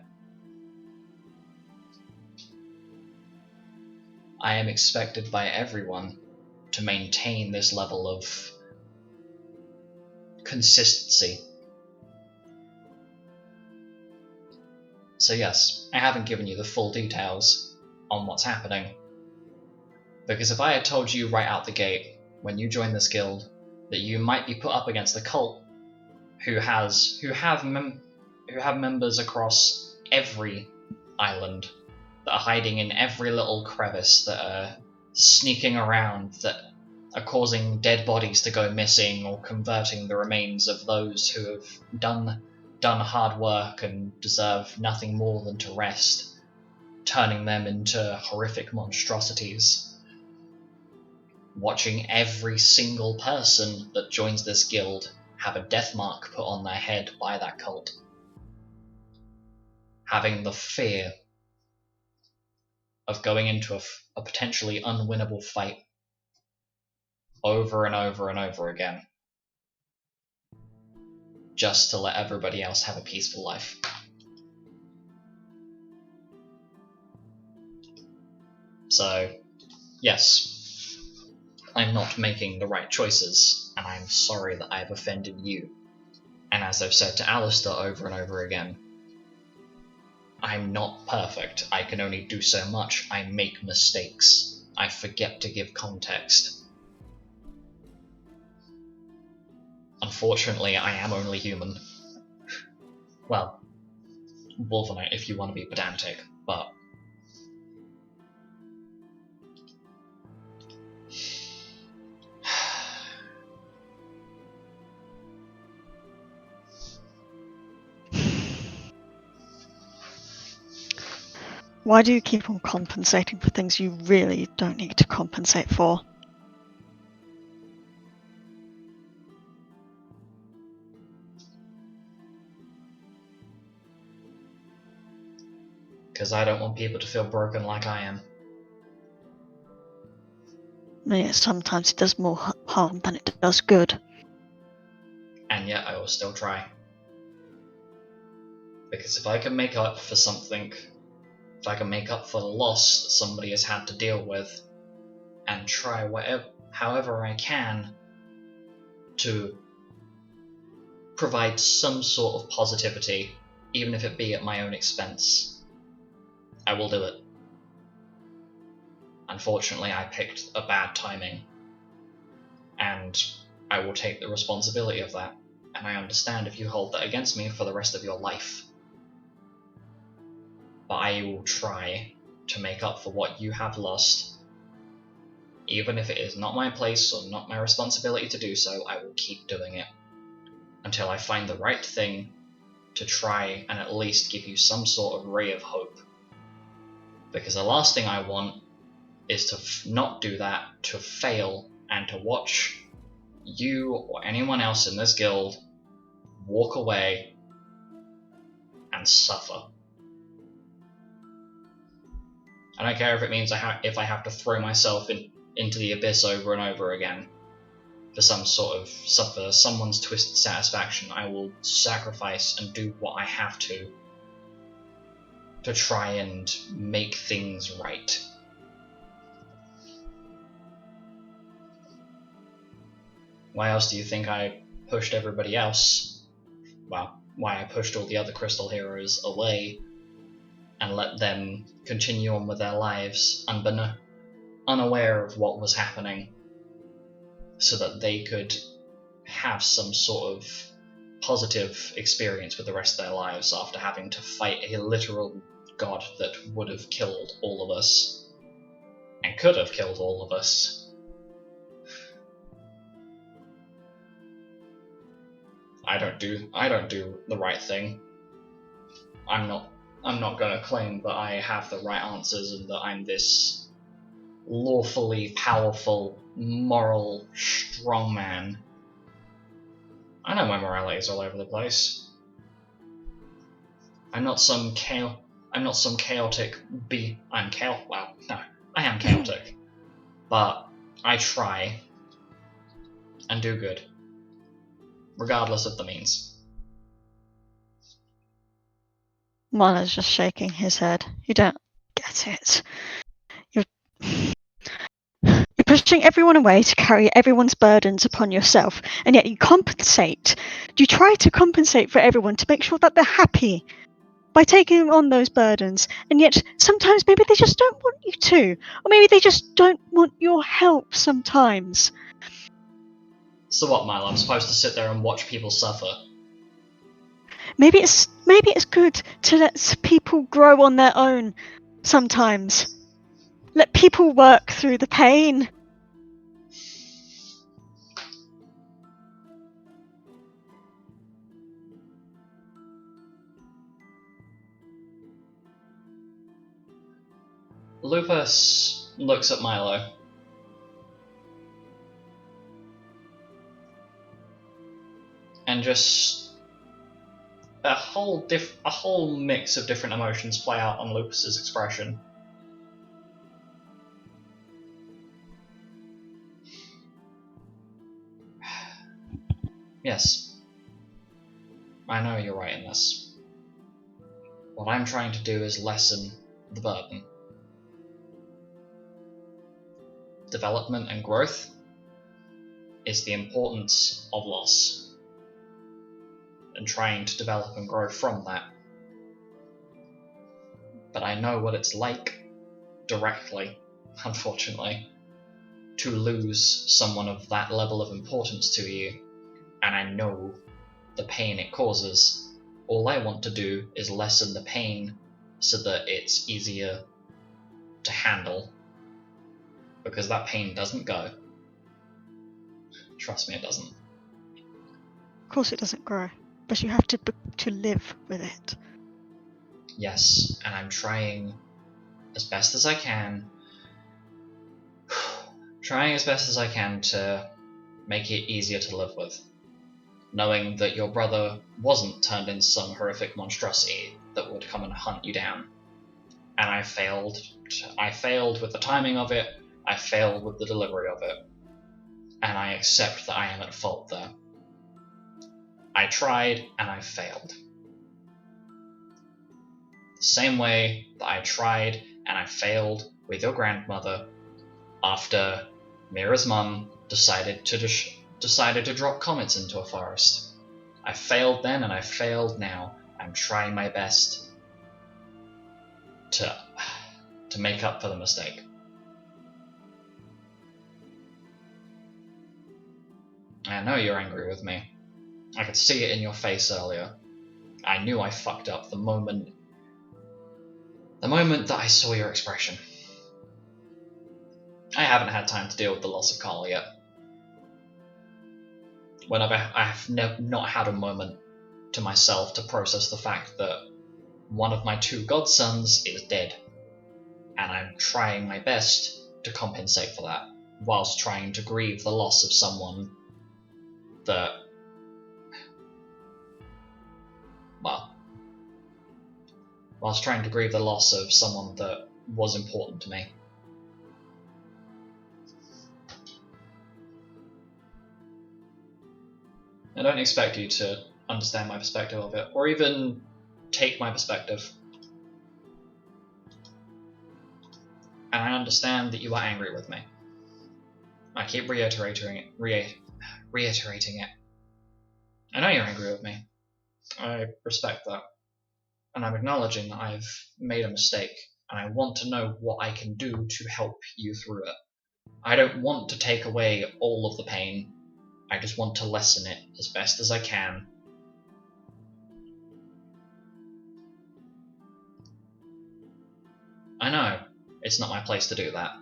I am expected by everyone to maintain this level of consistency. So yes, I haven't given you the full details on what's happening. Because if I had told you right out the gate, when you join this guild, that you might be put up against a cult who have members across every island that are hiding in every little crevice, that are sneaking around, that are causing dead bodies to go missing, or converting the remains of those who have done hard work and deserve nothing more than to rest, turning them into horrific monstrosities. Watching every single person that joins this guild have a death mark put on their head by that cult. Having the fear of going into a potentially unwinnable fight over and over and over again, just to let everybody else have a peaceful life. So, yes, I'm not making the right choices, and I'm sorry that I've offended you. And as I've said to Alistair over and over again, I'm not perfect. I can only do so much. I make mistakes. I forget to give context. Unfortunately, I am only human. Well, Wolvenite if you want to be pedantic, but... Why do you keep on compensating for things you really don't need to compensate for? Because I don't want people to feel broken like I am. Yeah, sometimes it does more harm than it does good. And yet I will still try. Because if I can make up for something, if I can make up for the loss that somebody has had to deal with, and try however I can to provide some sort of positivity, even if it be at my own expense, I will do it. Unfortunately, I picked a bad timing, and I will take the responsibility of that, and I understand if you hold that against me for the rest of your life. But I will try to make up for what you have lost. Even if it is not my place or not my responsibility to do so, I will keep doing it until I find the right thing to try and at least give you some sort of ray of hope. Because the last thing I want is to not do that, to fail, and to watch you or anyone else in this guild walk away and suffer. I don't care if it means if I have to throw myself into the abyss over and over again for for someone's twisted satisfaction. I will sacrifice and do what I have to try and make things right. Why else do you think I pushed everybody else? Well, why I pushed all the other Crystal Heroes away and let them continue on with their lives unaware of what was happening, so that they could have some sort of positive experience with the rest of their lives after having to fight a literal god that would have killed all of us, and could have killed all of us. I don't do the right thing. I'm not gonna claim that I have the right answers and that I'm this lawfully powerful, moral, strong man. I know my morality is all over the place. I'm not some chaotic I am chaotic. But I try and do good, regardless of the means. Milo's just shaking his head. You don't get it. You're pushing everyone away to carry everyone's burdens upon yourself, and yet you compensate. You try to compensate for everyone to make sure that they're happy by taking on those burdens, and yet sometimes maybe they just don't want you to, or maybe they just don't want your help sometimes. So what, Milo? I'm supposed to sit there and watch people suffer? Maybe it's good to let people grow on their own, sometimes. Let people work through the pain. Lupus looks at Milo. And just a whole mix of different emotions play out on Lupus's expression. Yes, I know you're right in this. What I'm trying to do is lessen the burden. Development and growth is the importance of loss, and trying to develop and grow from that. But I know what it's like, directly, unfortunately, to lose someone of that level of importance to you, and I know the pain it causes. All I want to do is lessen the pain so that it's easier to handle, because that pain doesn't go. Trust me, it doesn't. Of course it doesn't grow, but you have to live with it. Yes, and I'm trying as best as I can to make it easier to live with, knowing that your brother wasn't turned into some horrific monstrosity that would come and hunt you down. And I failed with the timing of it, I failed with the delivery of it, and I accept that I am at fault there. I tried and I failed. The same way that I tried and I failed with your grandmother after Mira's mum decided to drop comets into a forest. I failed then and I failed now. I'm trying my best to make up for the mistake. I know you're angry with me. I could see it in your face earlier. I knew I fucked up the moment that I saw your expression. I haven't had time to deal with the loss of Carl yet. I've not had a moment to myself to process the fact that one of my two godsons is dead, and I'm trying my best to compensate for that, whilst trying to grieve the loss of someone that, whilst trying to grieve the loss of someone that was important to me. I don't expect you to understand my perspective of it, or even take my perspective. And I understand that you are angry with me. I keep reiterating it. I know you're angry with me. I respect that. And I'm acknowledging that I've made a mistake, and I want to know what I can do to help you through it. I don't want to take away all of the pain. I just want to lessen it as best as I can. I know, it's not my place to do that.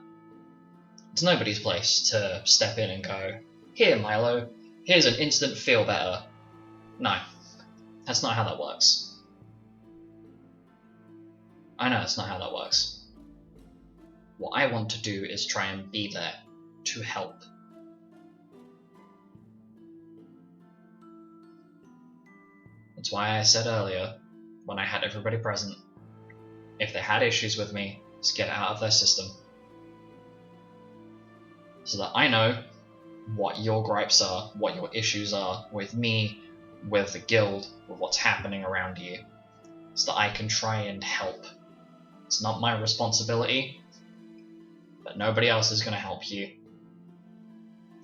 It's nobody's place to step in and go, "Here, Milo, here's an instant feel better." No, that's not how that works. I know that's not how that works. What I want to do is try and be there to help. That's why I said earlier, when I had everybody present, if they had issues with me, just get it out of their system. So that I know what your gripes are, what your issues are with me, with the guild, with what's happening around you, so that I can try and help. It's not my responsibility, but nobody else is going to help you.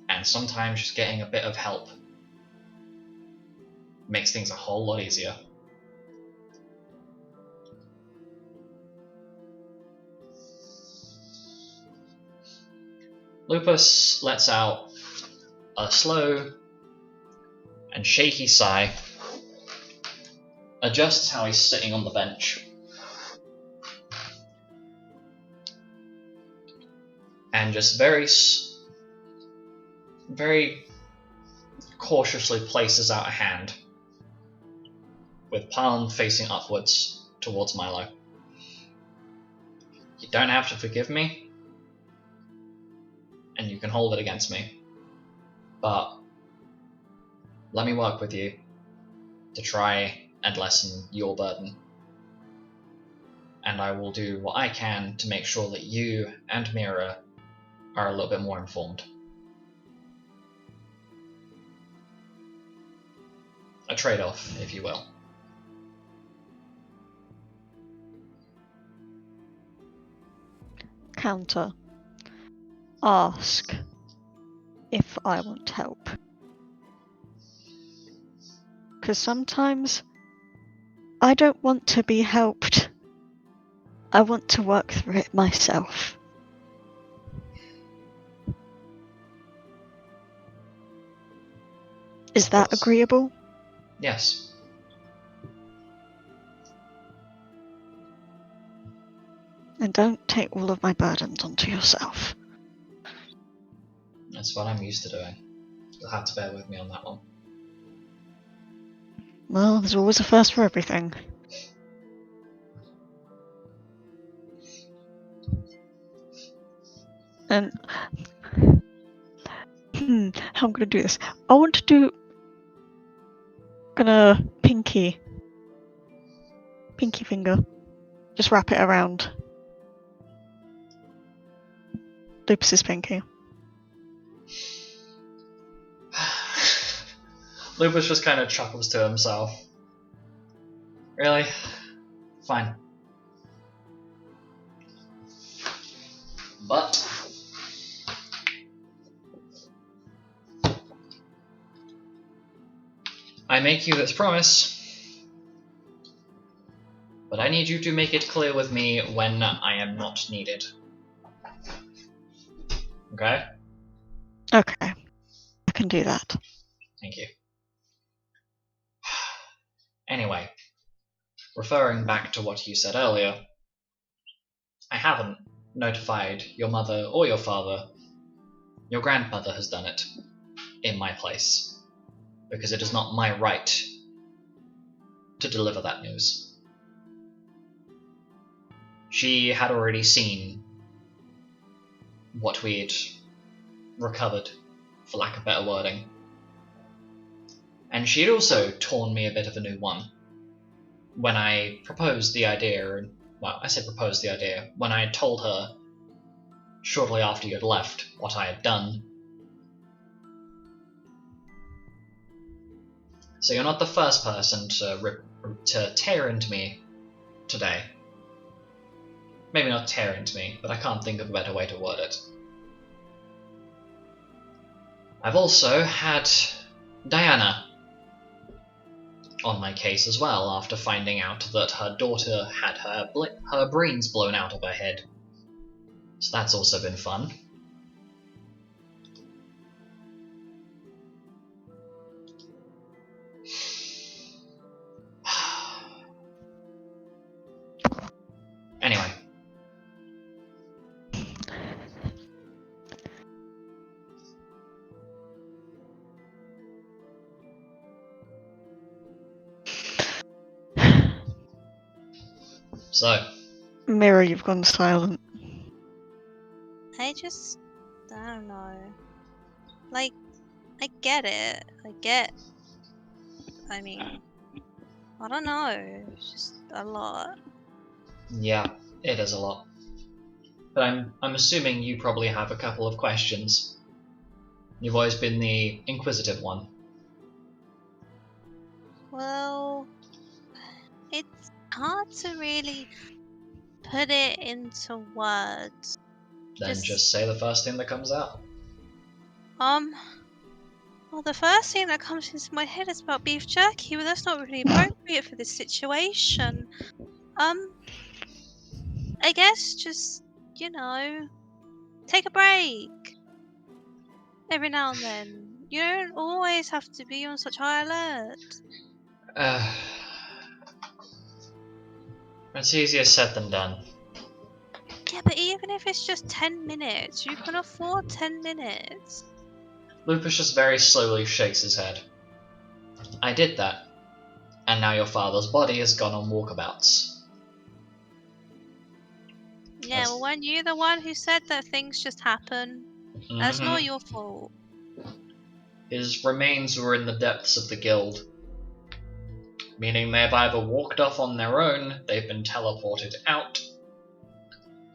And sometimes just getting a bit of help makes things a whole lot easier. Lupus lets out a slow and shaky sigh, adjusts how he's sitting on the bench, and just very cautiously places out a hand, with palm facing upwards towards Milo. You don't have to forgive me, and you can hold it against me, but let me work with you to try and lessen your burden. And I will do what I can to make sure that you and Mira are a little bit more informed. A trade-off, if you will. Counter. Ask if I want help. Because sometimes I don't want to be helped. I want to work through it myself. Is Of that course. agreeable? Yes. And don't take all of my burdens onto yourself. That's what I'm used to doing. You'll have to bear with me on that one. Well, there's always a first for everything. And how I'm gonna do this? I want to do gonna pinky finger. Just wrap it around Lupus's pinky. Lupus just kind of chuckles to himself. Really? Fine. But I make you this promise, but I need you to make it clear with me when I am not needed. Okay? Okay, I can do that. Thank you. Anyway, referring back to what you said earlier, I haven't notified your mother or your father. Your grandmother has done it in my place, because it is not my right to deliver that news. She had already seen what we'd recovered, for lack of better wording. And she had also torn me a bit of a new one. When I proposed the idea, well, I said proposed the idea, when I had told her, shortly after you had left, what I had done. So you're not the first person to tear into me today. Maybe not tear into me, but I can't think of a better way to word it. I've also had Diana on my case as well, after finding out that her daughter had her brains blown out of her head. So that's also been fun. Anyway. So, Mira, you've gone silent. I don't know. Like, I get it. I mean, I don't know. It's just a lot. yeah, it is a lot. But I'm assuming you probably have a couple of questions. You've always been the inquisitive one. Well, it's hard to really put it into words. Then just say the first thing that comes out. Well, the first thing that comes into my head is about beef jerky, but that's not really appropriate for this situation. I guess just, take a break. Every now and then. You don't always have to be on such high alert. It's easier said than done. Yeah, but even if it's just 10 minutes, you can afford 10 minutes. Lupus just very slowly shakes his head. I did that, and now your father's body has gone on walkabouts. Yeah, well, weren't you the one who said that things just happen? That's not your fault. His remains were in the depths of the guild, meaning they've either walked off on their own, they've been teleported out,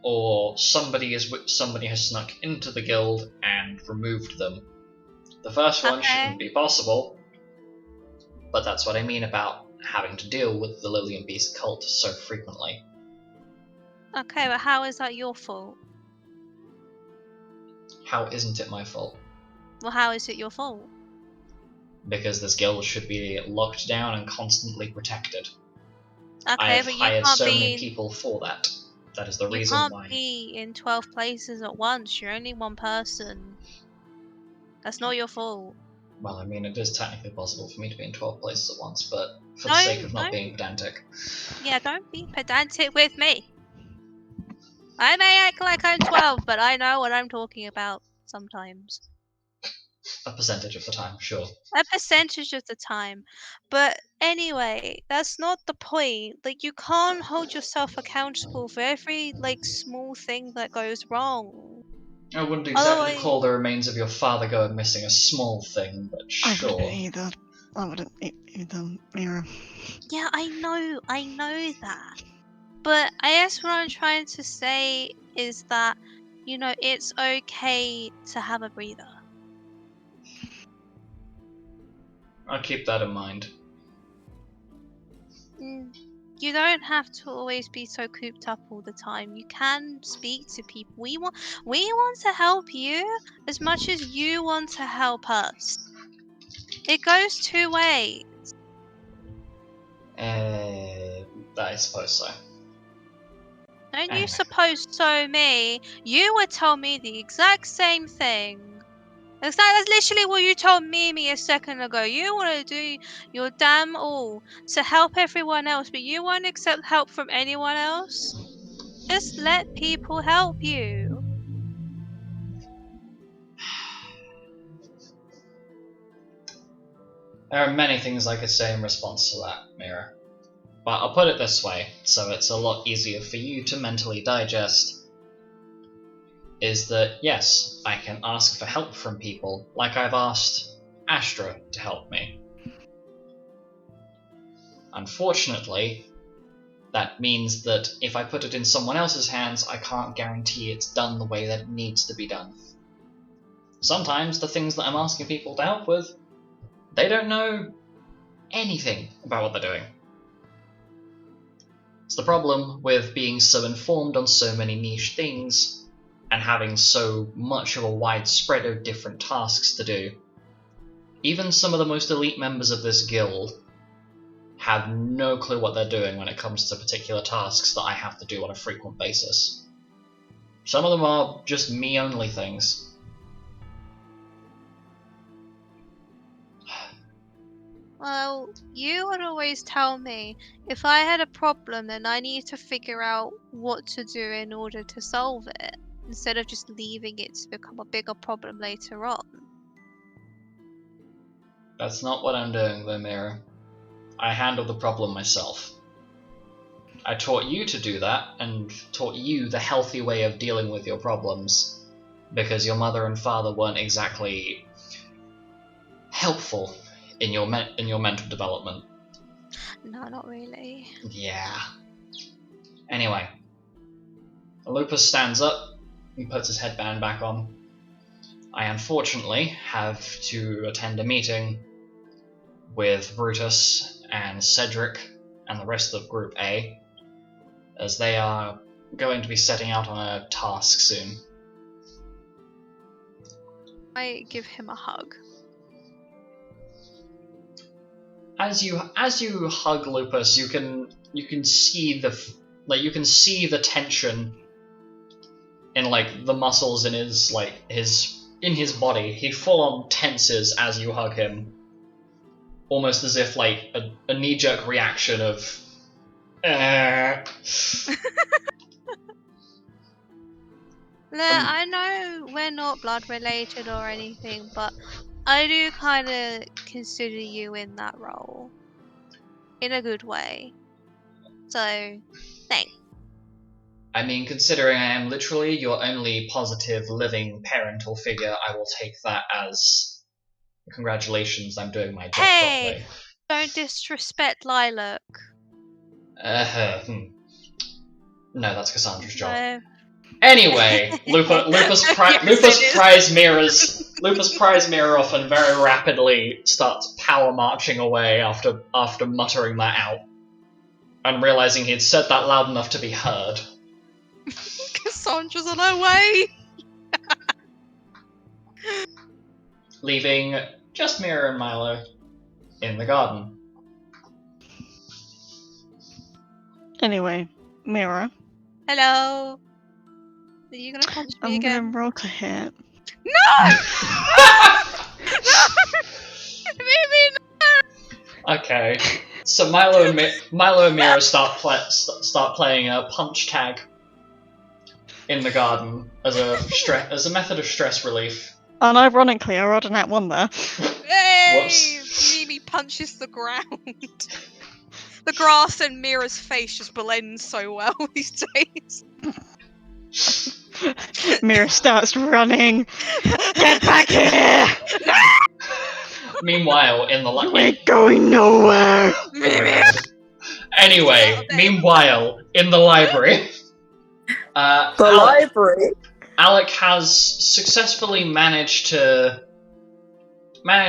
or somebody has snuck into the guild and removed them. The first one shouldn't be possible, but that's what I mean about having to deal with the Lillian Beast cult so frequently. Okay, but how is that your fault? How isn't it my fault? Well, how is it your fault? Because this guild should be locked down and constantly protected. I Okay, have but you hired can't so be. many people for that. That is the You reason can't why. be in 12 places at once. You're only one person. That's not your fault. Well, I mean, it is technically possible for me to be in 12 places at once, but for the sake of not being pedantic. Yeah, don't be pedantic with me. I may act like I'm 12, but I know what I'm talking about sometimes. A percentage of the time, sure. A percentage of the time. But anyway, that's not the point. Like, you can't hold yourself accountable for every, like, small thing that goes wrong. I wouldn't exactly Otherwise, call the remains of your father going missing a small thing, but I wouldn't sure. either. I wouldn't either, Mira. yeah, I know that. But I guess what I'm trying to say is that, you know, it's okay to have a breather. I'll keep that in mind. You don't have to always be so cooped up all the time. You can speak to people. We want to help you as much as you want to help us. It goes two ways. I suppose so. Don't Anyway. you suppose so me? You would tell me the exact same thing. That's literally what you told Mimi a second ago. You want to do your damn all to help everyone else, but you won't accept help from anyone else? Just let people help you. There are many things I could say in response to that, Mira. But I'll put it this way, so it's a lot easier for you to mentally digest. Is that, yes, I can ask for help from people, like I've asked Astra to help me. Unfortunately, that means that if I put it in someone else's hands, I can't guarantee it's done the way that it needs to be done. Sometimes the things that I'm asking people to help with, they don't know anything about what they're doing. It's the problem with being so informed on so many niche things and having so much of a wide spread of different tasks to do. Even some of the most elite members of this guild have no clue what they're doing when it comes to particular tasks that I have to do on a frequent basis. Some of them are just me-only things. Well, you would always tell me if I had a problem, then I need to figure out what to do in order to solve it, instead of just leaving it to become a bigger problem later on. That's not what I'm doing, though, Mira. I handle the problem myself. I taught you to do that, and taught you the healthy way of dealing with your problems, because your mother and father weren't exactly helpful in your mental development. No, not really. Yeah. Anyway, Lupus stands up and puts his headband back on. I unfortunately have to attend a meeting with Brutus and Cedric and the rest of Group A, as they are going to be setting out on a task soon. I give him a hug. As you hug Lupus, you can see the tension in like the muscles in his body. He full on tenses as you hug him, almost as if like a knee-jerk reaction of Look, I know we're not blood related or anything, but I do kind of consider you in that role. In a good way. So, thanks. I mean, considering I am literally your only positive living parental figure, I will take that as congratulations, I'm doing my job Hey! properly. Don't disrespect Lilac. No, that's Cassandra's job. No. Anyway, Lupus pries Mirror off and very rapidly starts power marching away after muttering that out and realizing he had said that loud enough to be heard. Cassandra's on her way! Leaving just Mirror and Milo in the garden. Anyway, Mira, Hello. Are you gonna punch me I'm again? gonna roll to hit. No! Maybe Okay, so Milo and Mira start playing a punch tag in the garden as a method of stress relief. And ironically, I rolled an at 1 there. Hey! Whoops. Mimi punches the ground. The grass and Mira's face just blend so well these days. Mira starts running. Get back here! Meanwhile, in the You ain't going nowhere! Anyway, meanwhile, in the library, library. Alec has successfully managed to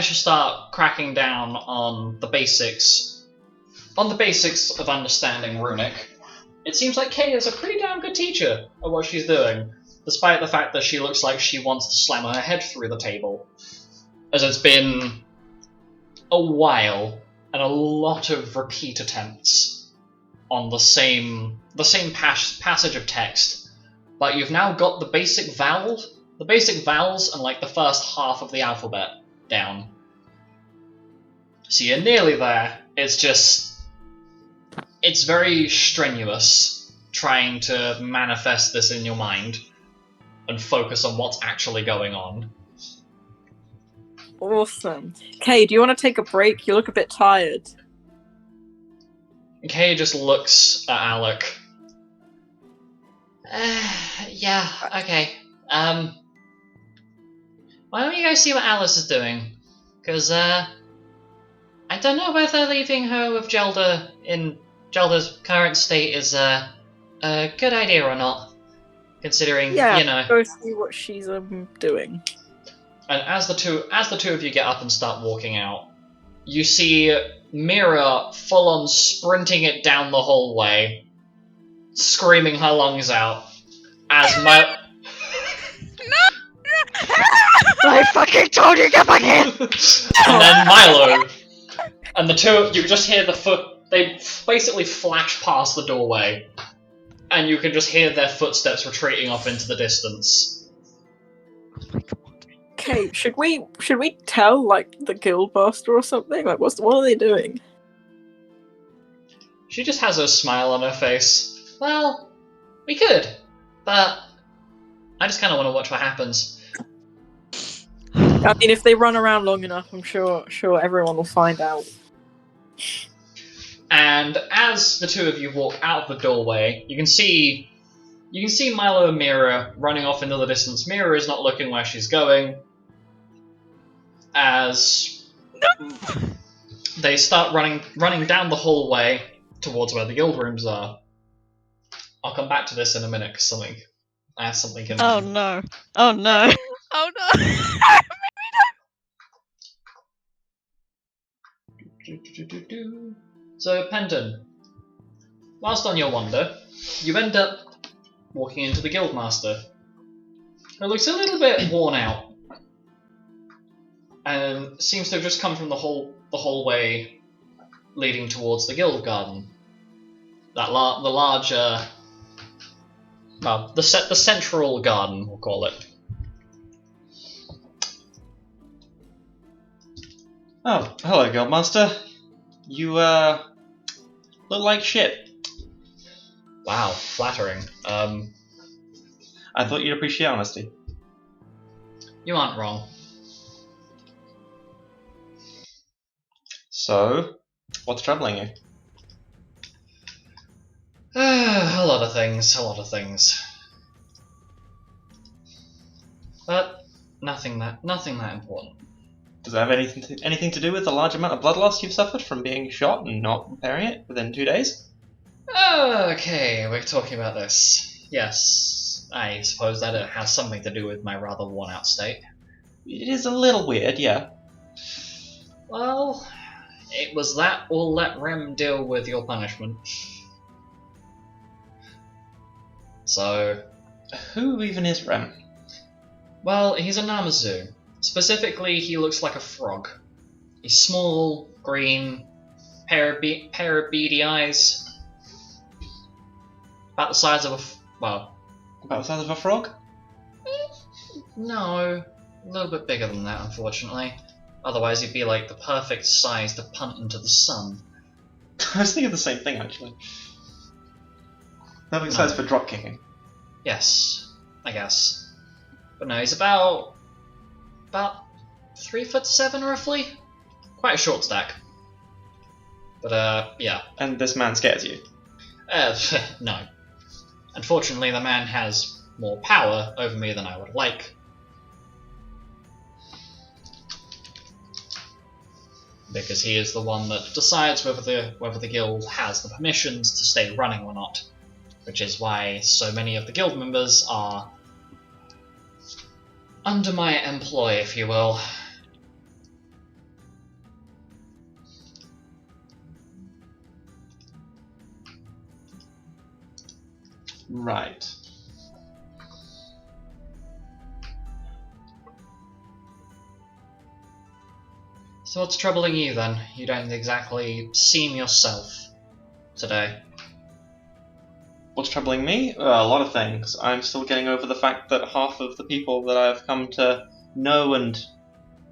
start cracking down on the basics of understanding Runic. It seems like Kay is a pretty damn good teacher at what she's doing, despite the fact that she looks like she wants to slam her head through the table, as it's been a while and a lot of repeat attempts on the same passage of text. But you've now got the basic vowels and like the first half of the alphabet down. So you're nearly there. It's very strenuous trying to manifest this in your mind and focus on what's actually going on. Awesome. Kay, do you want to take a break? You look a bit tired. Kay just looks at Alec. Yeah, okay. Why don't you go see what Alice is doing? Because, I don't know whether leaving her with Gelda in Gelda's current state is a good idea or not. Considering, go see what she's doing. And as the two of you get up and start walking out, you see Mira full on sprinting it down the hallway, screaming her lungs out as I fucking told you, get back here! And then Milo and the two, you just hear they basically flash past the doorway, and you can just hear their footsteps retreating off into the distance. Oh my god. Okay, should we tell like the guildmaster or something? Like, what are they doing? She just has a smile on her face. Well, we could, but I just kind of want to watch what happens. I mean, if they run around long enough, I'm sure everyone will find out. And as the two of you walk out of the doorway, you can see Milo and Mira running off into the distance. Mira is not looking where she's going. As they start running down the hallway towards where the guild rooms are. I'll come back to this in a minute because I have something in Oh mind. no. Oh no. Oh no! So, Penton, whilst on your wander, you end up walking into the Guildmaster, who looks a little bit worn out, and seems to have just come from the hallway leading towards the Guild Garden. The central garden, we'll call it. Oh, hello, Guildmaster. You, look like shit. Wow, flattering. I thought you'd appreciate honesty. You aren't wrong. So, what's troubling you? A lot of things, a lot of things. But nothing that important. Does it have anything to do with the large amount of blood loss you've suffered from being shot and not repairing it within 2 days? Okay, we're talking about this. Yes, I suppose that it has something to do with my rather worn-out state. It is a little weird, yeah. Well, it was that or let Rem deal with your punishment. So, Who even is Rem? well, he's a Namazu. Specifically, he looks like a frog. He's small, green, pair of beady eyes. About the size of About the size of a frog? no, a little bit bigger than that, unfortunately. Otherwise, he'd be like the perfect size to punt into the sun. I was thinking the same thing, actually. Perfect size for drop kicking. Yes, I guess. But no, he's about 3'7" roughly. Quite a short stack. But yeah. And this man scares you. No. Unfortunately, the man has more power over me than I would like. Because he is the one that decides whether the guild has the permissions to stay running or not. Which is why so many of the guild members are under my employ, if you will. Right. So what's troubling you then? You don't exactly seem yourself today. What's troubling me? A lot of things. I'm still getting over the fact that half of the people that I've come to know and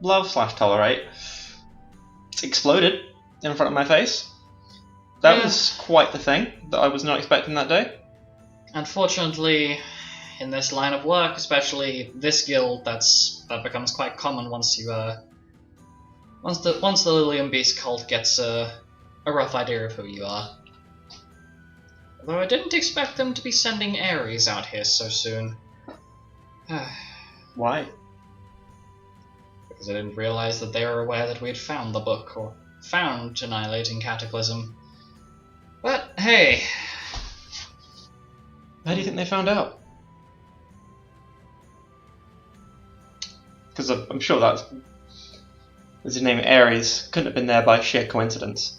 love/tolerate exploded in front of my face. That was quite the thing that I was not expecting that day. Unfortunately, in this line of work, especially this guild, that becomes quite common once the Lilium Beast cult gets a rough idea of who you are. Although I didn't expect them to be sending Ares out here so soon. Why? Because I didn't realize that they were aware that we had found the book, or found Annihilating Cataclysm. But hey. How do you think they found out? Because I'm sure that's his name Ares couldn't have been there by sheer coincidence.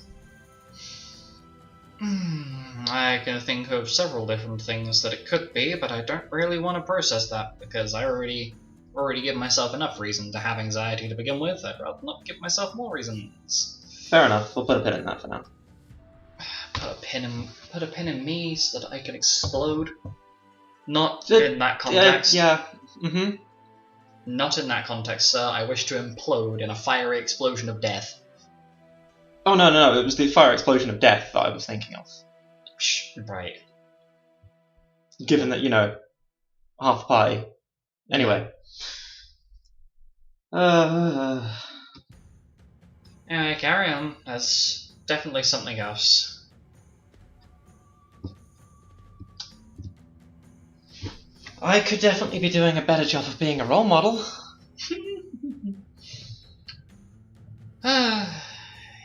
I can think of several different things that it could be, but I don't really want to process that because I already give myself enough reason to have anxiety to begin with. I'd rather not give myself more reasons. Fair enough. We'll put a pin in that for now. Put a pin in me so that I can explode. Not in that context. Yeah. Mm-hmm. Not in that context, sir. I wish to implode in a fiery explosion of death. Oh no! It was the fire explosion of death that I was thinking of. Right. Given that, half pie. Anyway. Anyway, carry on. There's definitely something else. I could definitely be doing a better job of being a role model.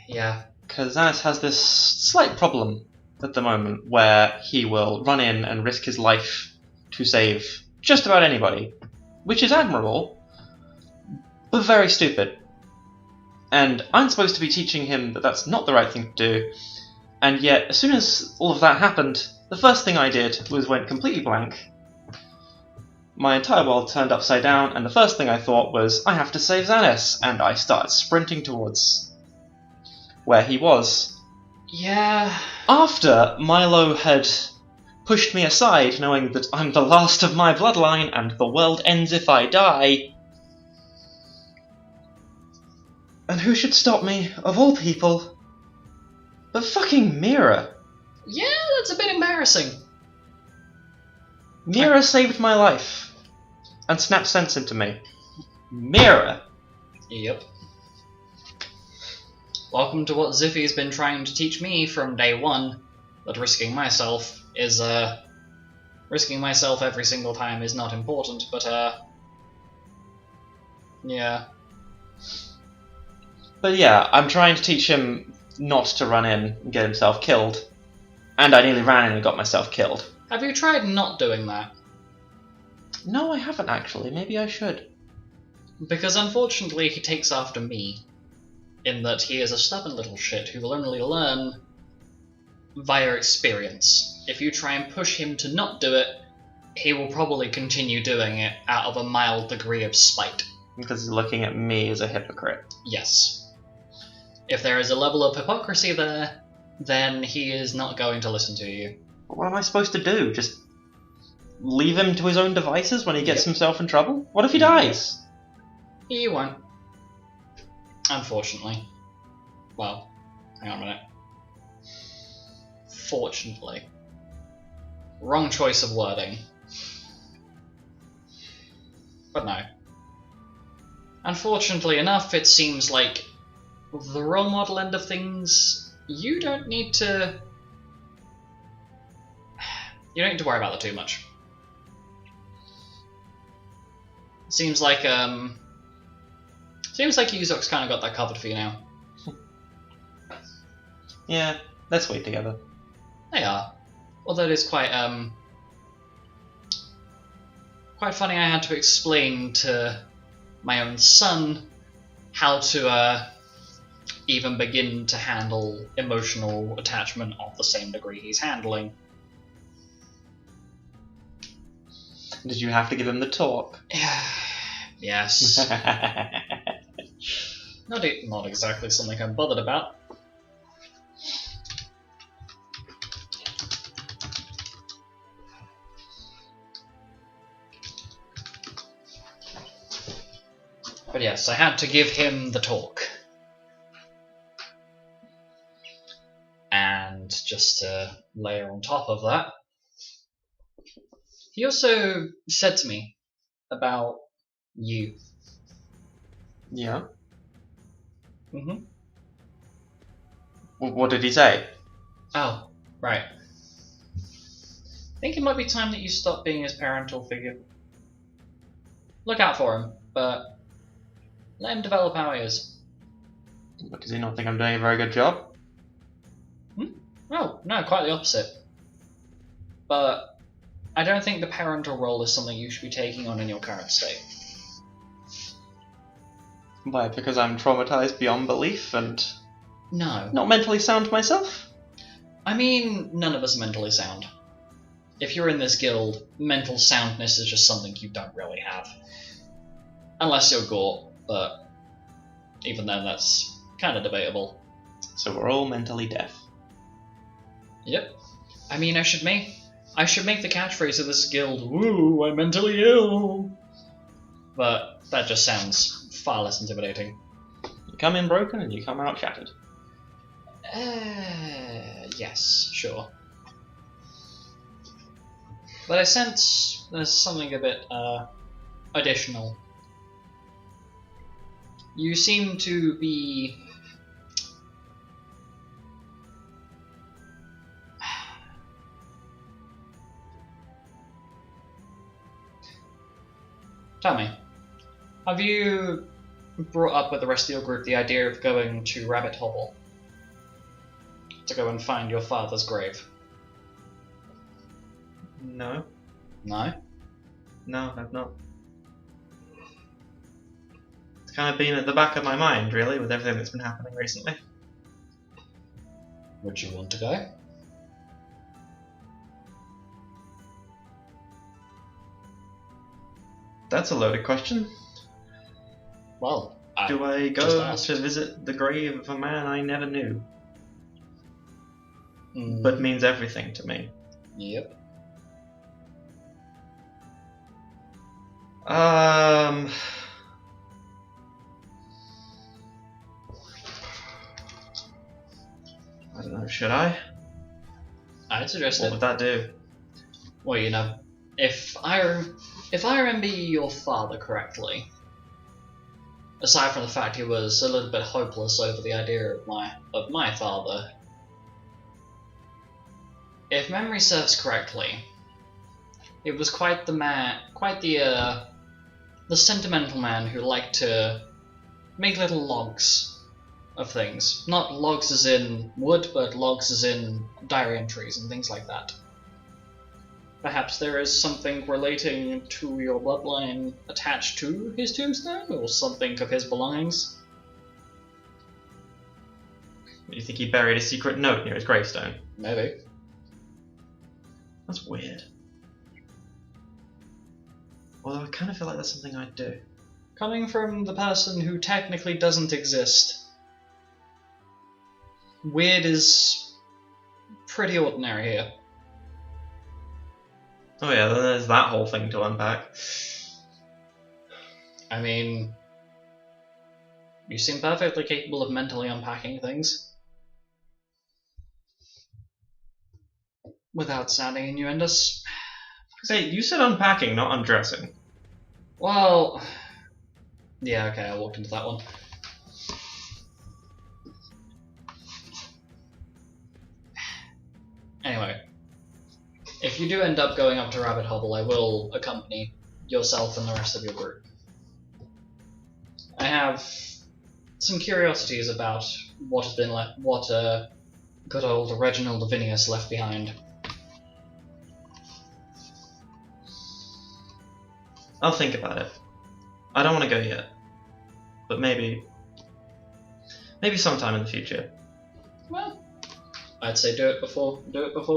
Yeah. Because Anis has this slight problem at the moment where he will run in and risk his life to save just about anybody, which is admirable, but very stupid. And I'm supposed to be teaching him that that's not the right thing to do, and yet as soon as all of that happened, the first thing I did was went completely blank. My entire world turned upside down, and the first thing I thought was, I have to save Xanis, and I started sprinting towards where he was. Yeah. After Milo had pushed me aside, knowing that I'm the last of my bloodline and the world ends if I die. And who should stop me, of all people, but fucking Mira? Yeah, that's a bit embarrassing. Mira saved my life and snapped sense into me. Mira. Yep. Welcome to what Ziffy's been trying to teach me from day one. That risking myself every single time is not important, but yeah. But yeah, I'm trying to teach him not to run in and get himself killed. And I nearly ran in and got myself killed. Have you tried not doing that? No, I haven't actually. Maybe I should. Because unfortunately he takes after me, in that he is a stubborn little shit who will only learn via experience. If you try and push him to not do it, he will probably continue doing it out of a mild degree of spite. Because he's looking at me as a hypocrite. Yes. If there is a level of hypocrisy there, then he is not going to listen to you. What am I supposed to do? Just leave him to his own devices when he gets himself in trouble? What if he dies? He won't. Unfortunately. Well, hang on a minute. Fortunately. Wrong choice of wording. But no. Unfortunately enough, it seems like the role model end of things, you don't need to worry about that too much. Seems like Uzok's kind of got that covered for you now. Yeah, let's wait together. They are. Although it is quite funny I had to explain to my own son how to even begin to handle emotional attachment of the same degree he's handling. Did you have to give him the talk? Yes. Not exactly something I'm bothered about. But yes, I had to give him the talk. And just to layer on top of that, he also said to me about you. Yeah? Mm-hmm. What did he say? Oh, right. I think it might be time that you stop being his parental figure. Look out for him, but let him develop how he is. But does he not think I'm doing a very good job? Oh, no, quite the opposite. But I don't think the parental role is something you should be taking on in your current state. Why, because I'm traumatized beyond belief and No. not mentally sound myself? I mean, none of us are mentally sound. If you're in this guild, mental soundness is just something you don't really have. Unless you're Gort, but even then that's kind of debatable. So we're all mentally deaf. Yep. I mean, I should make the catchphrase of this guild, "Woo, I'm mentally ill." But that just sounds far less intimidating. You come in broken and you come out shattered. Yes, sure. But I sense there's something a bit additional. You seem to be Tell me, have you brought up with the rest of your group the idea of going to Rabbit Hobble to go and find your father's grave? No. No? No, I've not. It's kind of been at the back of my mind, really, with everything that's been happening recently. Would you want to go? That's a loaded question. Well, Do I just go asked. to visit the grave of a man I never knew, Mm, but means everything to me? Yep. I don't know, should I? I'd suggest What it. would that do? Well, you know, If I remember your father correctly, aside from the fact he was a little bit hopeless over the idea of my father, if memory serves correctly, it was quite the sentimental man who liked to make little logs of things. Not logs as in wood, but logs as in diary entries and things like that. Perhaps there is something relating to your bloodline attached to his tombstone, or something of his belongings. You think he buried a secret note near his gravestone? Maybe. That's weird. Although I kind of feel like that's something I'd do. Coming from the person who technically doesn't exist, weird is pretty ordinary here. Oh yeah, then there's that whole thing to unpack. I mean, you seem perfectly capable of mentally unpacking things. Without sounding innuendous. Hey, you said unpacking, not undressing. Well, yeah, okay, I walked into that one. Anyway, if you do end up going up to Rabbit Hobble, I will accompany yourself and the rest of your group. I have some curiosities about what has been left, what good old Reginald Lavinius left behind. I'll think about it. I don't want to go yet, but maybe sometime in the future. Well, I'd say do it before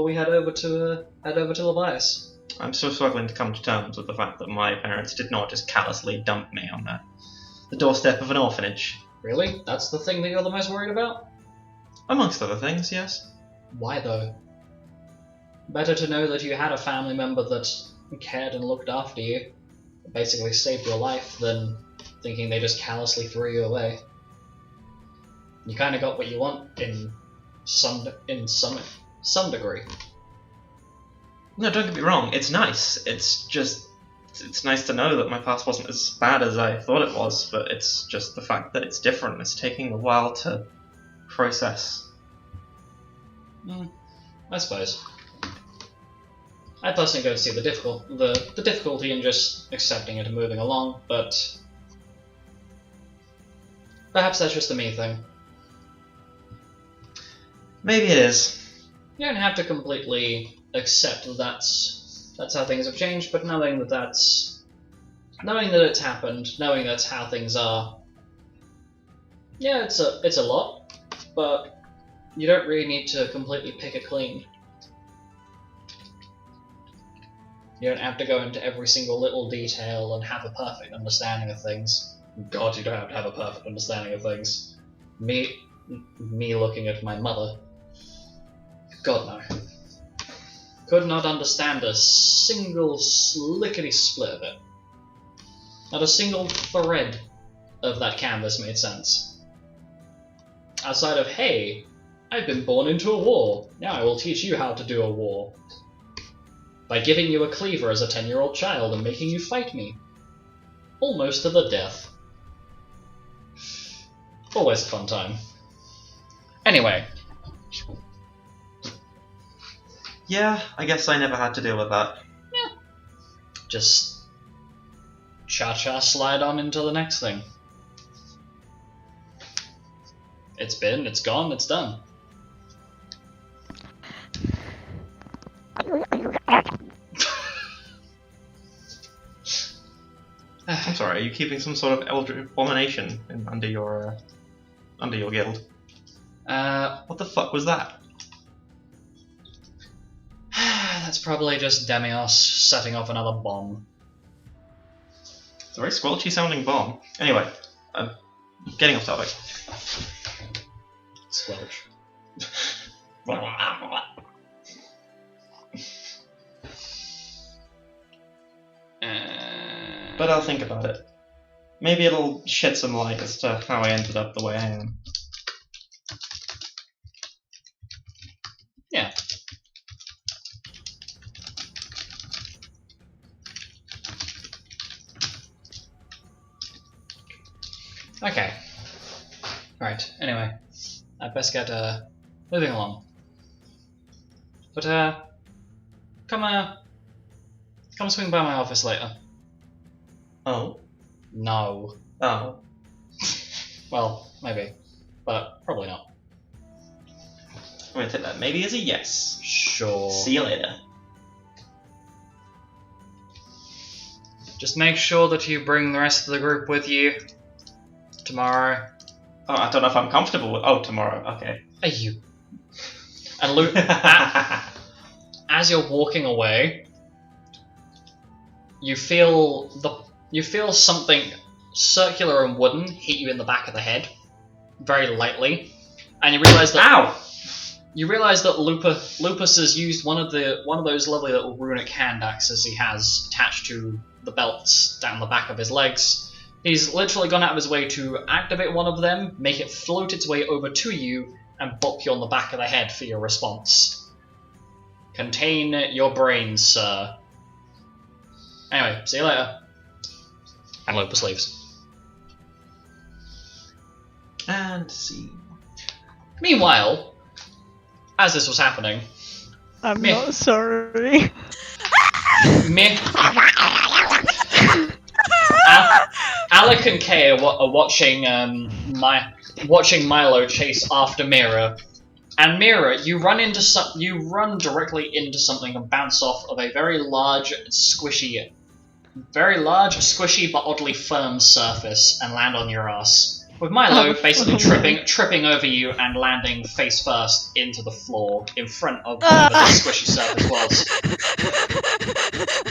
we head over to Levias. I'm still struggling to come to terms with the fact that my parents did not just callously dump me on the doorstep of an orphanage. Really? That's the thing that you're the most worried about? Amongst other things, yes. Why though? Better to know that you had a family member that cared and looked after you, basically saved your life, than thinking they just callously threw you away. You kind of got what you want in some degree. No, don't get me wrong, it's nice. It's nice to know that my past wasn't as bad as I thought it was, but it's just the fact that it's different. It's taking a while to process. I suppose. I personally don't see the difficulty in just accepting it and moving along, but perhaps that's just a me thing. Maybe it is. You don't have to completely accept that that's how things have changed, but knowing that it's happened, knowing that's how things are, yeah, it's a lot, but you don't really need to completely pick it clean. You don't have to go into every single little detail and have a perfect understanding of things. God, you don't have to have a perfect understanding of things. Me looking at my mother, God no. Could not understand a single lickety-split of it. Not a single thread of that canvas made sense. Outside of, hey, I've been born into a war. Now I will teach you how to do a war. By giving you a cleaver as a 10-year-old child and making you fight me. Almost to the death. Always a fun time. Anyway. Yeah, I guess I never had to deal with that. Yeah. Just cha-cha slide on into the next thing. It's been, it's gone, it's done. I'm sorry, are you keeping some sort of eldritch abomination under your guild? What the fuck was that? That's probably just Demios setting off another bomb. It's a very squelchy sounding bomb. Anyway, getting off topic. Squelch. But I'll think about it. Maybe it'll shed some light as to how I ended up the way I am. Yeah. Okay. Right, anyway. I'd best get moving along. But come swing by my office later. Oh. No. Oh. Well, maybe. But probably not. I'm gonna take that maybe as a yes. Sure. See you later. Just make sure that you bring the rest of the group with you tomorrow. Oh, I don't know if I'm comfortable with. Oh, tomorrow. Okay. Are you? And Luke, as you're walking away, you feel something circular and wooden hit you in the back of the head, very lightly, and you realise that. Ow! You realise that Lupus has used one of those lovely little runic hand axes he has attached to the belts down the back of his legs. He's literally gone out of his way to activate one of them, make it float its way over to you, and bop you on the back of the head for your response. Contain your brains, sir. Anyway, see you later. And Lupus leaves. And see. Meanwhile, as this was happening, I'm Me. not sorry. Alec and Kay are watching Milo chase after Mira, and Mira, you run directly into something and bounce off of a very large, squishy but oddly firm surface and land on your ass. With Milo basically tripping over you and landing face first into the floor in front of whatever the squishy surface was.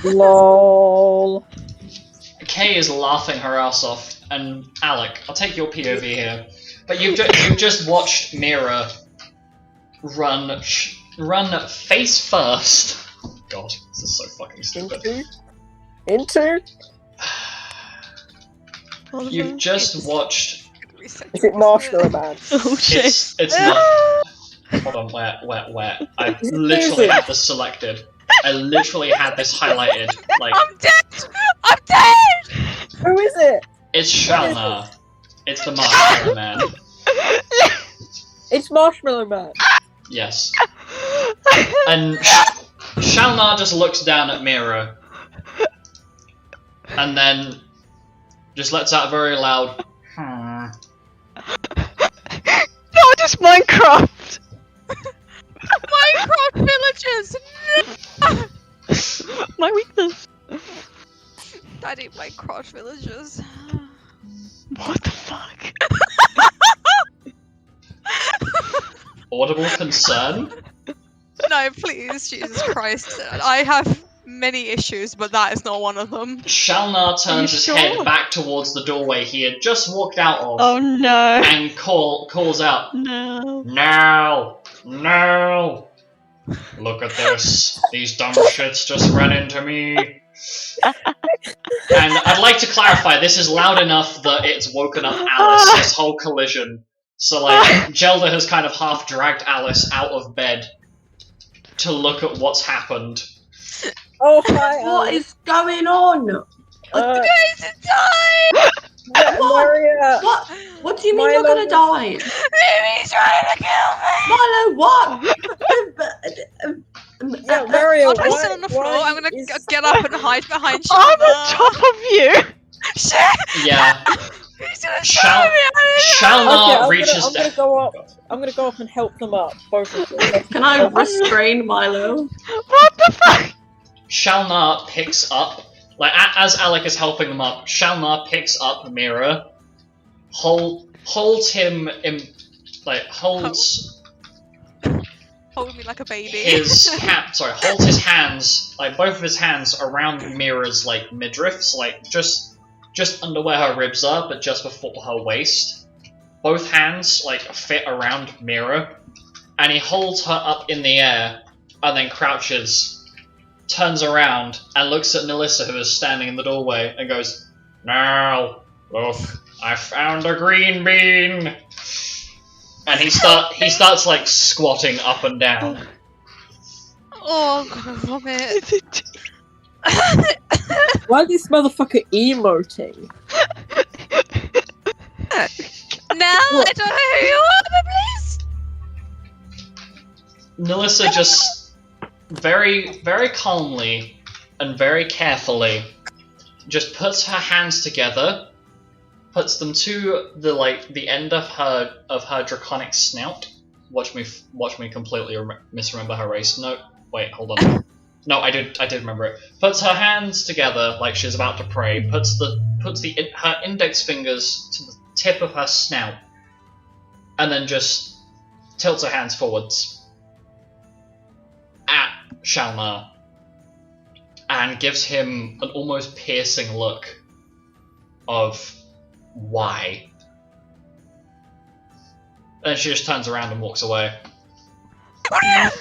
LOL. Kay is laughing her ass off, and Alec, I'll take your POV here, but you've just watched Mira run face first. Oh God, this is so fucking stupid. Into? You've just watched. Is it Marshmallow Man? Oh shit. It's not. Hold on, where? I literally had this selected. I literally had this highlighted. Like, I'm dead! I'm dead! Who is it? it's Shalna. It's the Marshmallow Man. It's Marshmallow Man. Yes. And Shalna just looks down at Mira. And then just lets out a very loud. No, just Minecraft! Minecraft villagers! My weakness. I need Minecraft villagers. What the fuck? Audible concern? No, please, Jesus Christ. I have many issues, but that is not one of them. Shalnar turns his sure? head back towards the doorway he had just walked out of Oh no. and calls out, No. "No! No! Look at this. These dumb shits just ran into me." And I'd like to clarify, this is loud enough that it's woken up Alice, this whole collision. So, like, Gelda has kind of half dragged Alice out of bed to look at what's happened. Oh, hi, What is going on? Guys, it's time! Maria. What do you mean Milo. you're gonna die? Mimi's trying to kill me! Milo, what? Yeah, Maria, I'll just sit on the floor. I'm gonna get up and hide behind I'm on Shalna. top of you! Shit! Yeah. He's gonna Shall- throw me out of Shalnar Okay, reaches I'm gonna down. go up. I'm gonna go up and help them up, both of them. Can I restrain Milo? What the fuck? Shalnar picks up, like, as Alec is helping them up, Shalnar picks up Mira, holds him in, like, holds Hold me like a baby. holds his hands, like, both of his hands around Mira's, like, midriffs, like, just under where her ribs are, but just before her waist. Both hands, like, fit around Mira, and he holds her up in the air, and then crouches, turns around, and looks at Melissa, who is standing in the doorway, and goes, "Now, look, I found a green bean!" And he starts, like, squatting up and down. Oh, I'm gonna vomit. Is it? Why is this motherfucker emoting? Now I don't know who you are, but please. Nilissa just very, very calmly and very carefully just puts her hands together, puts them to the end of her draconic snout. Watch me completely misremember her race. No, wait, hold on. No, I did remember it. Puts her hands together like she's about to pray. Puts her index fingers to the tip of her snout, and then just tilts her hands forwards at Shalnar and gives him an almost piercing look of why. And she just turns around and walks away. Not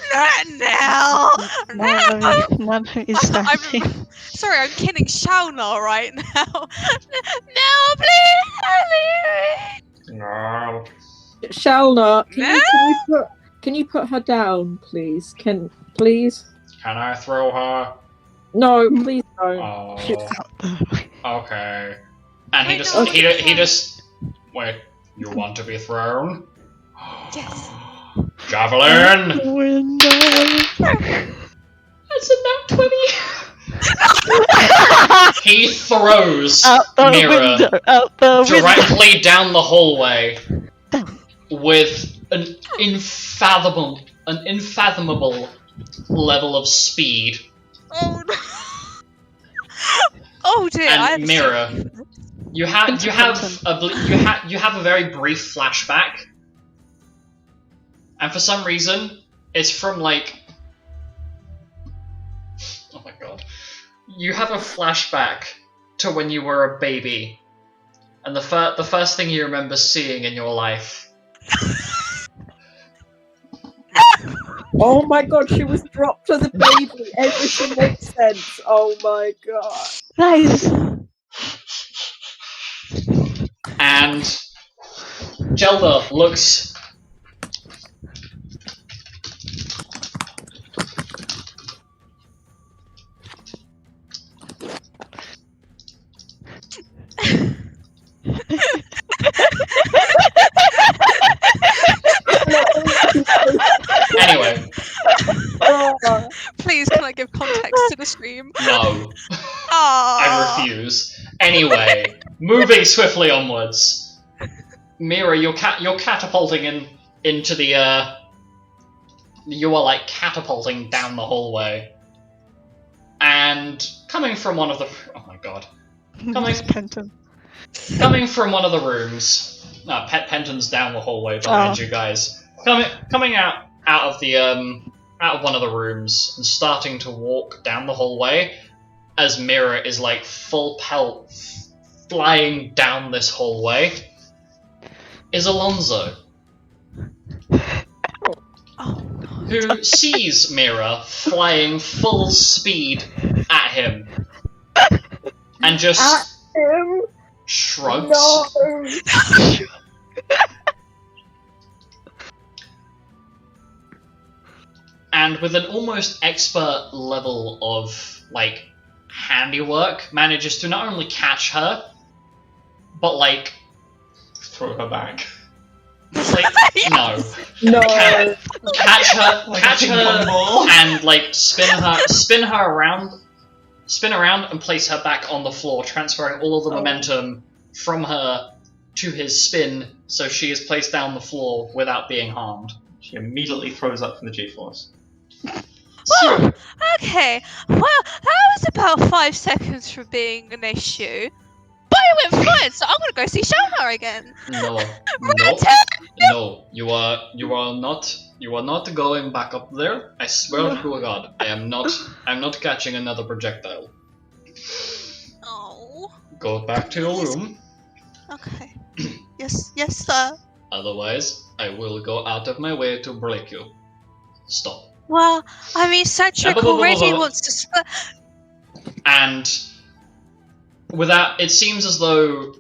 now. Milo is standing. Sorry, I'm kidding Shalnar right now. No, please, No. Shalnar, No. can you put her down, please? Please? Can I throw her? No, please don't. Oh, okay. And Wait, he just wait. You want to be thrown? Yes. Javelin. Window. That's a nat 20. He throws Out the Mira window. Out the window. directly down the hallway Damn. with an unfathomable level of speed. Oh no. Oh dear. I And have Mira, you have a very brief flashback, and for some reason, it's from like, oh my god, you have a flashback to when you were a baby, and the first thing you remember seeing in your life. Oh my god, she was dropped as a baby. Everything makes sense. Oh my god. Nice. And Jelda looks. Anyway, Oh, Please, can I give context to the stream? no. Aww. I refuse. Anyway, moving swiftly onwards. Mira, you're catapulting into the you are like catapulting down the hallway. And coming from one of the Penton. coming from one of the rooms. No, Penton's down the hallway behind you guys. Coming out of one of the rooms and starting to walk down the hallway as Mira is like full pelt flying down this hallway is Alonso, who sees Mira flying full speed at him and just him? shrugs. No. And with an almost expert level of like handiwork, manages to not only catch her, but like Throw her back. like no, No. catch her, Ball. and like spin her around, and place her back on the floor, transferring all of the momentum from her to his spin, so she is placed down the floor without being harmed. She immediately throws up from the G-force. Well, okay. Well, that was about 5 seconds from being an issue. But it went fine, so I'm gonna go see Shalnar again. No, you are not going back up there. I swear to God, I'm not catching another projectile. Oh. Go back to your room. Okay. Yes, sir. Otherwise, I will go out of my way to break you. Stop. Well, I mean, Cedric already wants to split. And without, it seems as though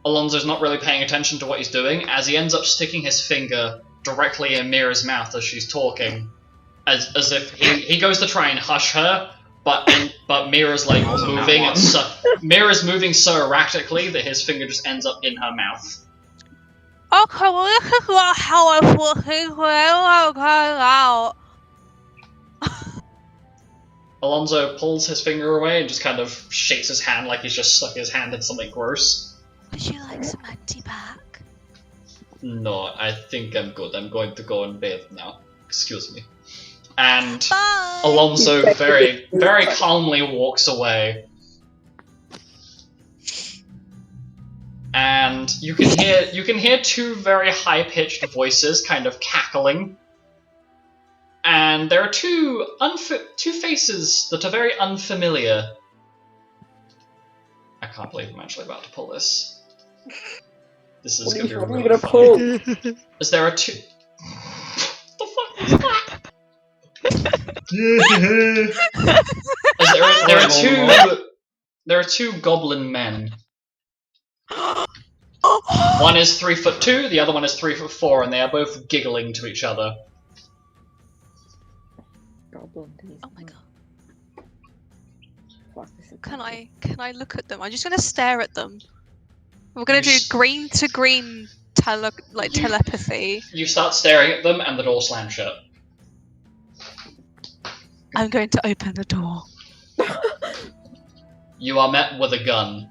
Alonso's not really paying attention to what he's doing, as he ends up sticking his finger directly in Mira's mouth as she's talking, as if he goes to try and hush her, but Mira's like moving, and Mira's moving so erratically that his finger just ends up in her mouth. Okay, well, this is not how I thought things were out. Alonso pulls his finger away and just kind of shakes his hand like he's just stuck his hand in something gross. Would you like some anti-bac? No, I think I'm good. I'm going to go and bathe now. Excuse me. And Bye! Alonso very, very calmly walks away. And you can hear two very high-pitched voices kind of cackling. And there are two faces that are very unfamiliar. I can't believe I'm actually about to pull this. This is going to be really gonna funny. pull? Is there are two... the fuck was that? There are two goblin men. One is 3'2", the other one is 3'4", and they are both giggling to each other. Goblin days. Oh my god. Fuck, this is Can I look at them? I'm just gonna stare at them. We're gonna do green to green telepathy. You start staring at them, and the door slams shut. I'm going to open the door. You are met with a gun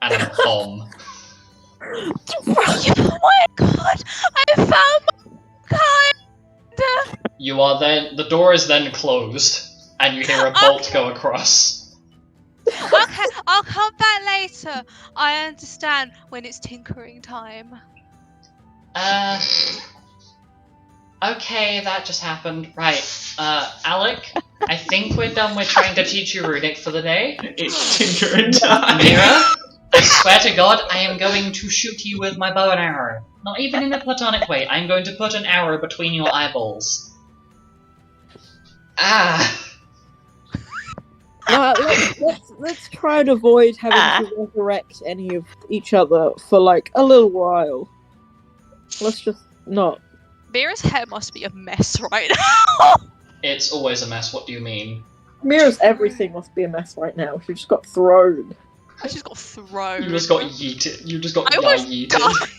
and a bomb. Oh my god! I found my kind! You are then. The door is then closed, and you hear a bolt go across. Okay, I'll come back later. I understand when it's tinkering time. Okay, that just happened. Right, Alec, I think we're done with trying to teach you runic for the day. It's tinkering time. Mira, I swear to God, I am going to shoot you with my bow and arrow. Not even in a platonic way. I'm going to put an arrow between your eyeballs. Ah. Let's try and avoid having to resurrect any of each other for like a little while. Let's just not. Mira's hair must be a mess right now. It's always a mess. What do you mean? Mira's everything must be a mess right now. She just got thrown. I just got thrown. You just got yeeted. You just got I almost yeeted. died.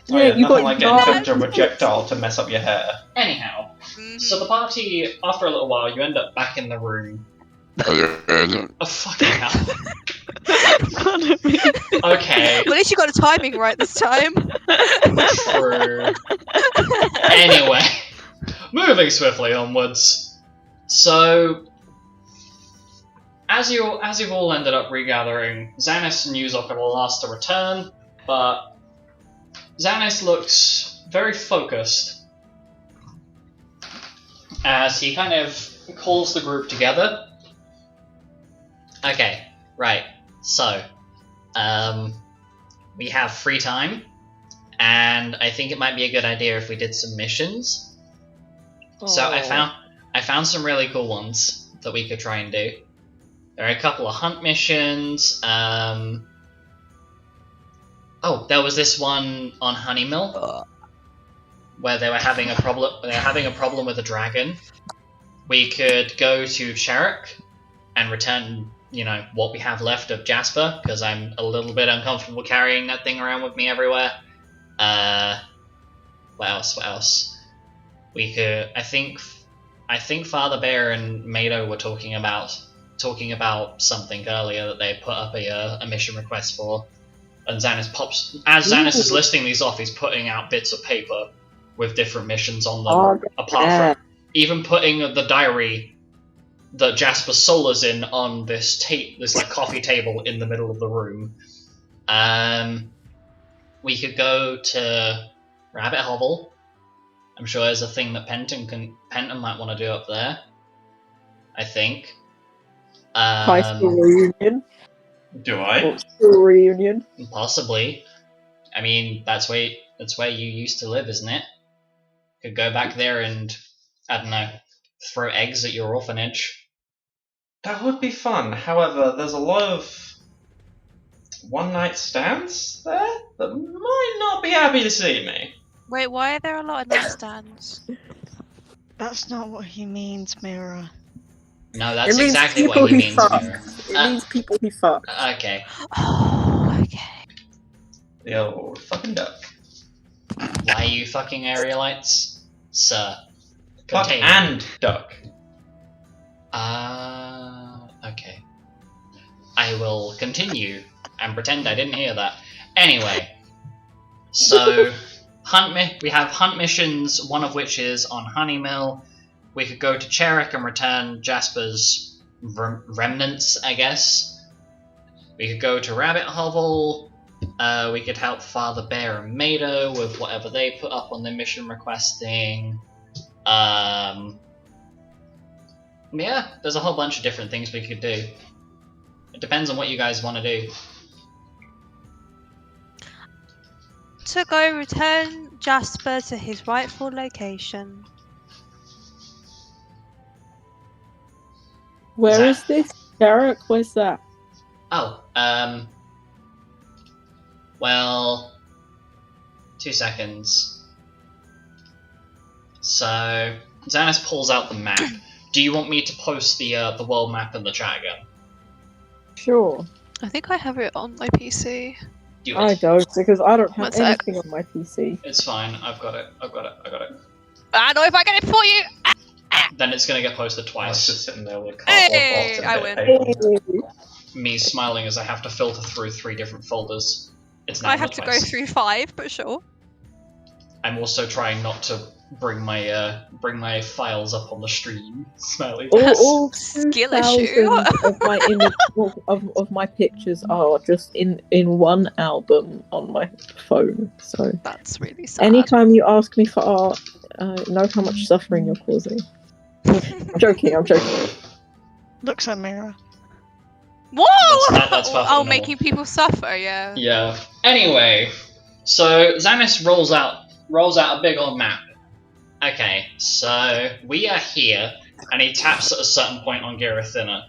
Yeah, you nothing got like getting sent a projectile to mess up your hair. Anyhow, Mhm. so the party, after a little while, you end up back in the room. Oh, fucking hell. Okay, Well, at least you got the timing right this time. true. Anyway, moving swiftly onwards. So, as you've all ended up regathering, Xanis and Yuzok are the last to return, but Xanis looks very focused as he kind of calls the group together. Okay, right. So, we have free time, and I think it might be a good idea if we did some missions. So I found some really cool ones that we could try and do. There are a couple of hunt missions. Oh, there was this one on Honeymill where they were having a problem. They were having a problem with a dragon. We could go to Sherrick and return, what we have left of Jasper, because I'm a little bit uncomfortable carrying that thing around with me everywhere. What else? We could. I think Father Bear and Mado were talking about something earlier that they put up a mission request for. And Xanis is listing these off, he's putting out bits of paper with different missions on them, apart from even putting the diary that Jasper Solar's in on this coffee table in the middle of the room. We could go to Rabbit Hovel. I'm sure there's a thing that Penton might want to do up there. I think. High school reunion. Do I? Or school reunion. Possibly. I mean, that's where you used to live, isn't it? Could go back there and, I don't know, throw eggs at your orphanage. That would be fun. However, there's a lot of one-night stands there that might not be happy to see me. Wait, why are there a lot of nightstands? That's not what he means, Mira. No, that's It means exactly people what he he means, fucks. Mira. It means people he fucks. Okay. Oh, okay. The old fucking duck. Why are you fucking aerialites? Sir. Fuck Continue. and duck. Okay. I will continue and pretend I didn't hear that. Anyway, so we have hunt missions, one of which is on Honeymill. We could go to Cherrick and return Jasper's remnants, I guess. We could go to Rabbit Hovel. We could help Father Bear and Mado with whatever they put up on their mission requesting. Yeah, there's a whole bunch of different things we could do. It depends on what you guys want to do. To go return Jasper to his rightful location. Where is this? Derek, where's that? Oh, well, 2 seconds. So, Xanis pulls out the map. Do you want me to post the world map in the chat again? Sure. I think I have it on my PC. Do I it. don't, because I don't have One sec. anything on my PC. It's fine. I've got it. I know if I get it for you! Then it's gonna get posted I was twice. just sitting there with a cardboard Hey, box and I a win. bit of paper. Me smiling as I have to filter through 3 different folders. It's now I have to go twice. through 5, but sure. I'm also trying not to bring my files up on the stream. Smiley. All Skill 2,000 issue. of my of my pictures are just in one album on my phone. So That's really sad. anytime you ask me for art, know how much suffering you're causing. I'm joking. Looks a mirror. Whoa! That's Oh, fucking making people suffer, yeah. Yeah. Anyway, so Xanis rolls out a big old map. Okay, so we are here, and he taps at a certain point on Girathina.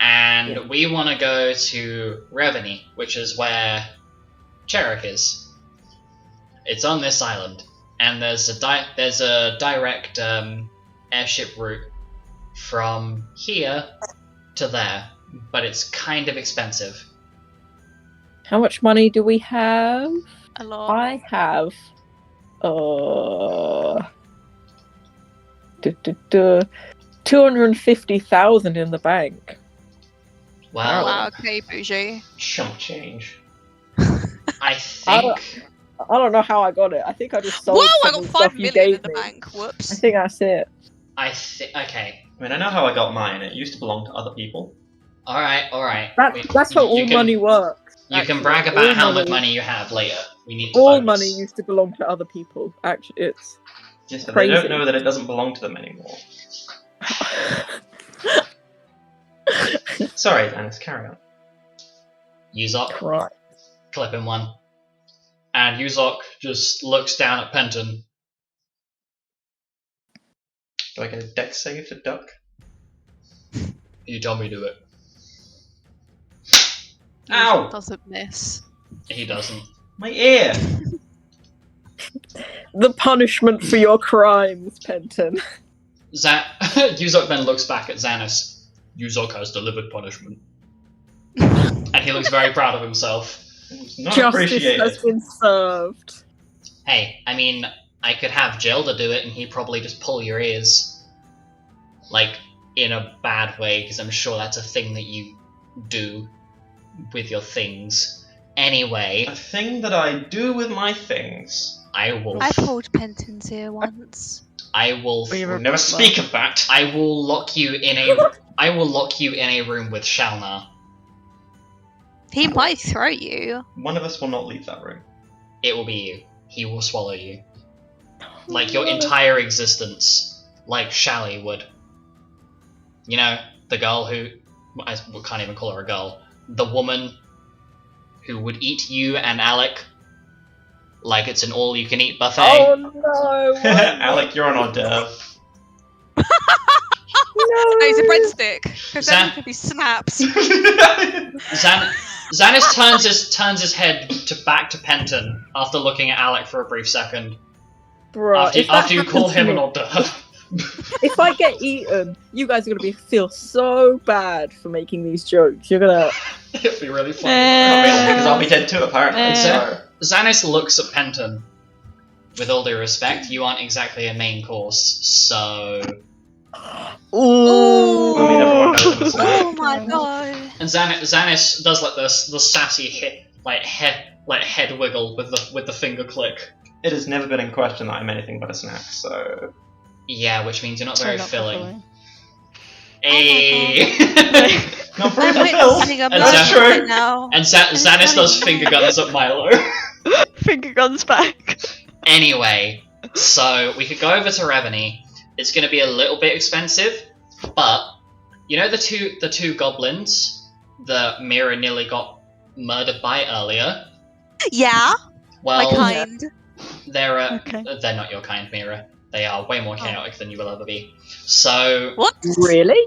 And we want to go to Reveny, which is where Cherrick is. It's on this island, and there's a direct airship route from here to there, but it's kind of expensive. How much money do we have? A lot. I have 250,000 in the bank. Well, Wow, okay, bougie. Chump change. I think I don't know how I got it. I think I just sold Whoa, I some got of the 5 stuff you million gave in the me. bank. I Whoops. think that's it. okay. I mean, I know how I got mine. It used to belong to other people. All right. That's how all you can- money works. You can actually. brag about All how much money you have later. We need to All focus. money used to belong to other people. Actually, it's Yes, but Crazy. they don't know that it doesn't belong to them anymore. Sorry, Dennis, carry on. Yuzok, right. clip in one. And Yuzok just looks down at Penton. Do I get a dex save to duck? You tell me to it. Ow! Doesn't miss. He doesn't. My ear! The punishment for your crimes, Penton. Yuzok then looks back at Xanis. Yuzok has delivered punishment. And he looks very proud of himself. It's not Justice appreciated. has been served. Hey, I mean, I could have Jelda do it and he'd probably just pull your ears. Like, in a bad way, because I'm sure that's a thing that you do with your things. Anyway, A thing that I do with my things. I will. I pulled Penton's ear once. I will. We We'll never speak of that. I will lock you in a. I will lock you in a room with Shalna. He might throw you. One of us will not leave that room. It will be you. He will swallow you. Like your entire existence. Like Shally would. You know, the girl who. I can't even call her a girl. The woman who would eat you and Alec like it's an all-you-can-eat buffet. Oh no! Alec, you're an hors d'oeuvre. No! Oh, he's a breadstick. Because then Zan- he could be snaps. Xanis turns his head back to Penton after looking at Alec for a brief second. Bruh, if that After you call happens to him me- an hors d'oeuvre. If I get eaten, you guys are gonna feel so bad for making these jokes. You're gonna. It'd be really funny. Because I'll be dead too, apparently. So Xanis looks at Penton with all due respect, you aren't exactly a main course, so... Ooh. I mean, everyone knows I'm a snack. Oh my god. And Xanis does like the sassy head wiggle with the finger click. It has never been in question that I'm anything but a snack, so... Yeah, which means you're not very Not filling. Oh Hey! Not I'm very Phil. witnessing a And murder that's right now. And Xanis does finger guns at Milo. Finger guns back. Anyway, so we could go over to Reveny. It's going to be a little bit expensive, but you know the two goblins that Mira nearly got murdered by earlier? Yeah, my Well, kind. they're Okay. they're not your kind, Mira. They are way more chaotic than you will ever be. So, What? Really?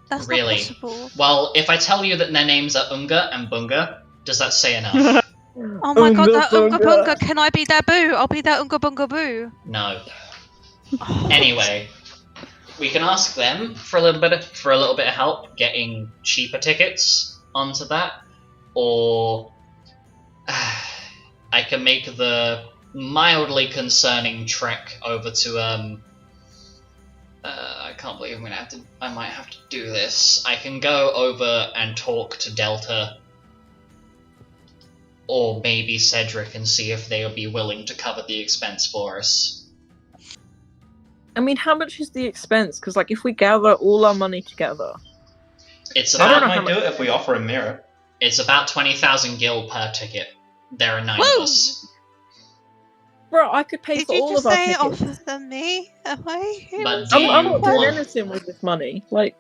That's Really? not possible. well, if I tell you that their names are Unga and Bunga, does that say enough? Oh my god, that Unga Bunga. Bunga, can I be their boo? I'll be their Unga Bunga boo. No. Oh. Anyway, we can ask them for a little bit of help getting cheaper tickets onto that, or I can make the mildly concerning trek over to I can't believe I might have to do this. I can go over and talk to Delta or maybe Cedric and see if they'll be willing to cover the expense for us. I mean, how much is the expense? Because, like, if we gather all our money together, It's I don't about know how might do it if we offer a mirror. It's about 20,000 gil per ticket. There are 9 Woo! of us. bro, I could pay Did for you all just of our say tickets. offer them me? Am I? But do I'm you not doing want- anything with this money. Like,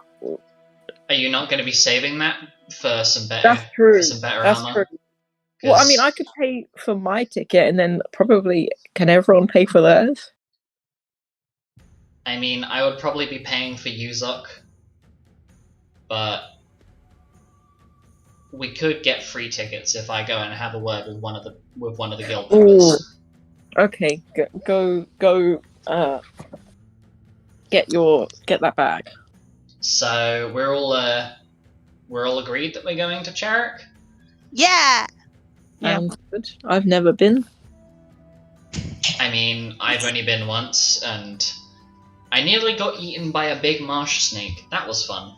Are you not going to be saving that for some better? that's true. For some better That's armor? true. Well, I 'Cause- mean, I could pay for my ticket, and then probably can everyone pay for theirs? I mean, I would probably be paying for Yuzok, but we could get free tickets if I go and have a word with one of the guild members. Okay, go. Get that bag. So we're all agreed that we're going to Charik. Yeah. Yeah. Sounds good. I've never been. I mean, I've only been once, and I nearly got eaten by a big marsh snake. That was fun.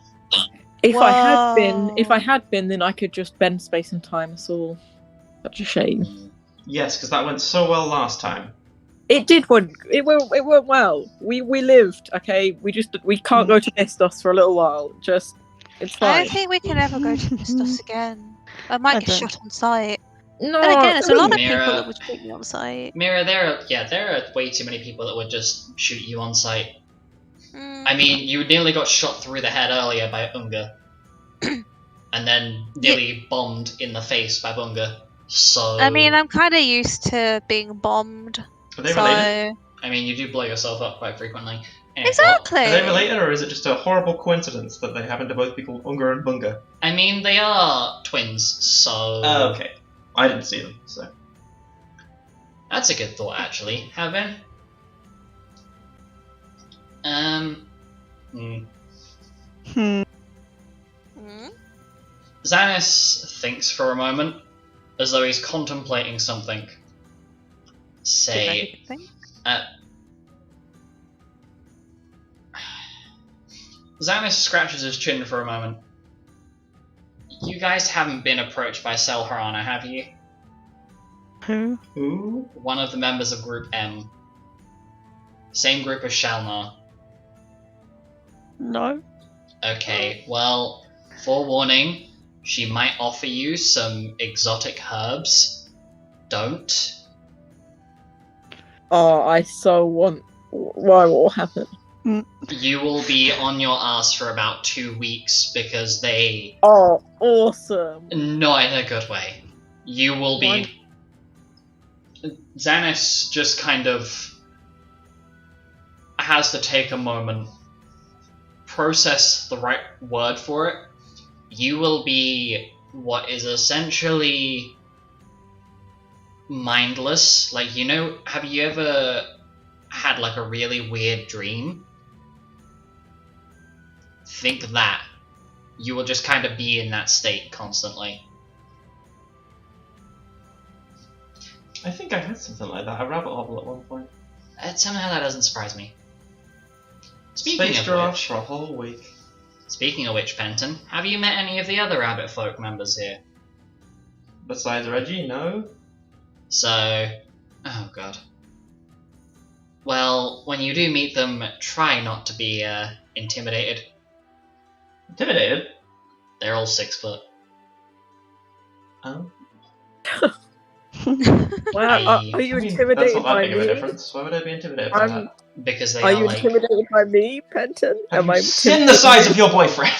If I Whoa. had been, then I could just bend space and time us all. Such a shame. Yes, because that went so well last time. It did. It went well. We lived. Okay. We can't go to Nestos for a little while. It's I fine. don't think we can ever go to Mistos again. I might I get don't. shot on sight. No. And again, there's a lot of Mira. people that would shoot me on sight. Mira, there are way too many people that would just shoot you on sight. Mm. I mean, you nearly got shot through the head earlier by Unga. And then nearly bombed in the face by Bunga. So... I mean, I'm kind of used to being bombed. Are they So related? I mean, you do blow yourself up quite frequently. Anyway, exactly. Are they related, or is it just a horrible coincidence that they happen to both be called Unga and Bunga? I mean, they are twins, so... Oh, okay. I didn't see them, so... That's a good thought, actually. Have been. Hmm. Mm. Xanis thinks for a moment, as though he's contemplating something. Say, Xanis scratches his chin for a moment. You guys haven't been approached by Selharana, have you? Who? Who? One of the members of Group M. Same group as Shalnar. No. Okay, well, forewarning, she might offer you some exotic herbs. Don't. Oh, I so want. Why? What will happen? You will be on your ass for about 2 weeks because they... Oh, awesome! Not in a good way. You will be... Xanis just kind of has to take a moment, process the right word for it. You will be what is essentially mindless. Like, you know, have you ever had like a really weird dream? Think that. You will just kind of be in that state constantly. I think I had something like that. A rabbit hobble at one point. Somehow that doesn't surprise me. Speaking Space of giraffes which, for a whole week. Penton, have you met any of the other rabbit folk members here? Besides Reggie, no. So, oh god. Well, when you do meet them, try not to be intimidated. Intimidated? They're all 6 foot. Oh. Wow, are you I mean, that's intimidated not that by big of a me? difference. Why would I be intimidated by that? Because they Are are you like... intimidated by me, Penton? Have Am you I seen the size of your boyfriend?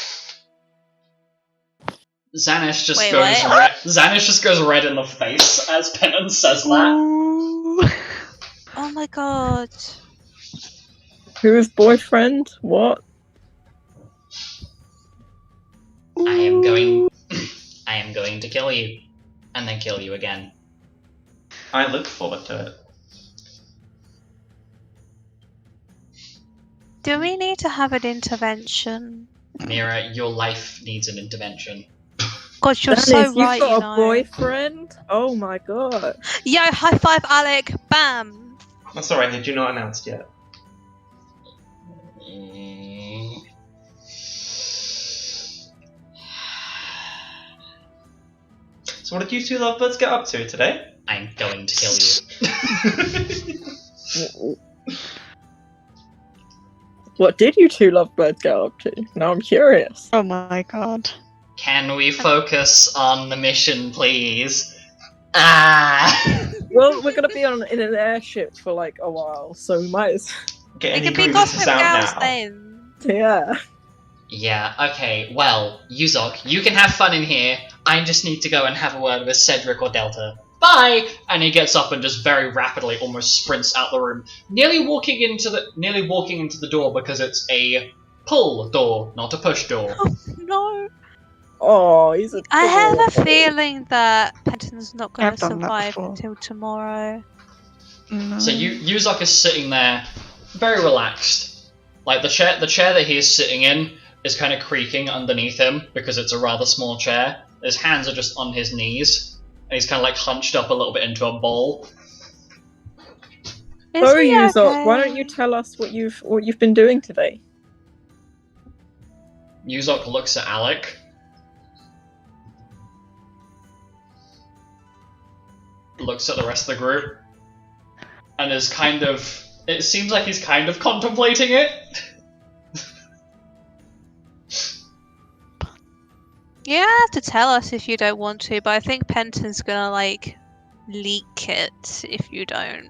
Xanish just Wait, goes what? red. Xanish just goes red in the face as Penton says that. Ooh. Oh my god. Whose boyfriend? What? I am going to kill you, and then kill you again. I look forward to it. Do we need to have an intervention? Mira, your life needs an intervention. God, you're Dennis, so you've right, got you a know. boyfriend? Oh my god. Yo, high five, Alec. Bam. That's alright, had you not announced yet? Mm. So what did you two lovebirds get up to today? I'm going to kill you. What did you two lovebirds get up to? Now I'm curious. Oh my god. Can we focus on the mission, please? Ah! Well, we're gonna be in an airship for like a while, so we might as Get We any can be grievances gossip out gals now. then. yeah. Yeah, okay, well, Yuzok, you can have fun in here. I just need to go and have a word with Cedric or Delta. Bye! And he gets up and just very rapidly almost sprints out the room, nearly walking into the door because it's a pull door, not a push door. No. Oh, he's a I have a adorable. feeling that Penton's not going I've to done that survive before. until tomorrow. No. So Yuzok is sitting there, very relaxed. Like the chair that he is sitting in is kind of creaking underneath him because it's a rather small chair. His hands are just on his knees, and he's kind of like hunched up a little bit into a ball. Is So he Yuzok, okay? why don't you tell us what you've been doing today? Yuzok looks at Alec. Looks at the rest of the group. And is kind of... It seems like he's kind of contemplating it. You don't have to tell us if you don't want to, but I think Penton's gonna like leak it if you don't.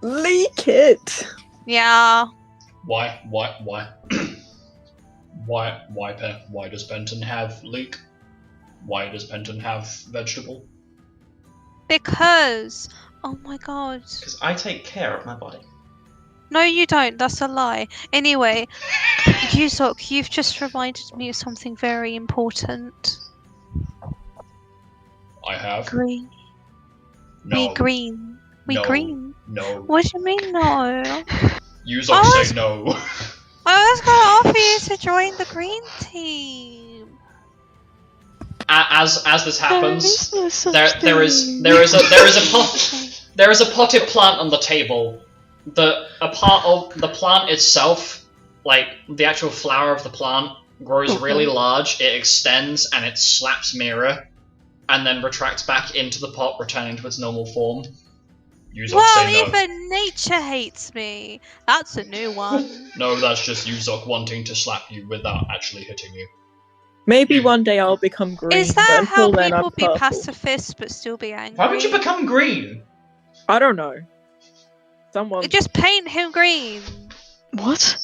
Leak it! Yeah. Why does Penton have leek? Why does Penton have vegetable? Because oh my god. Because I take care of my body. No you don't, that's a lie. Anyway, Yuzok, you've just reminded me of something very important. I have. Green. No. We green. We No. green. No. What do you mean no? Yuzok Oh, say no. I was gonna offer you to join the green team. As this happens, There is no there such is thing. there is a potted plant on the table. A part of the plant itself, like the actual flower of the plant, grows really large. It extends and it slaps Mira, and then retracts back into the pot, returning to its normal form. Yuzok Well, say no. even nature hates me. That's a new one. No, that's just Yuzok wanting to slap you without actually hitting you. Maybe one day I'll become green. Is but that how until then, I'm people be purple. pacifists but still be angry? Why would you become green? I don't know. Someone. Just paint him green. What?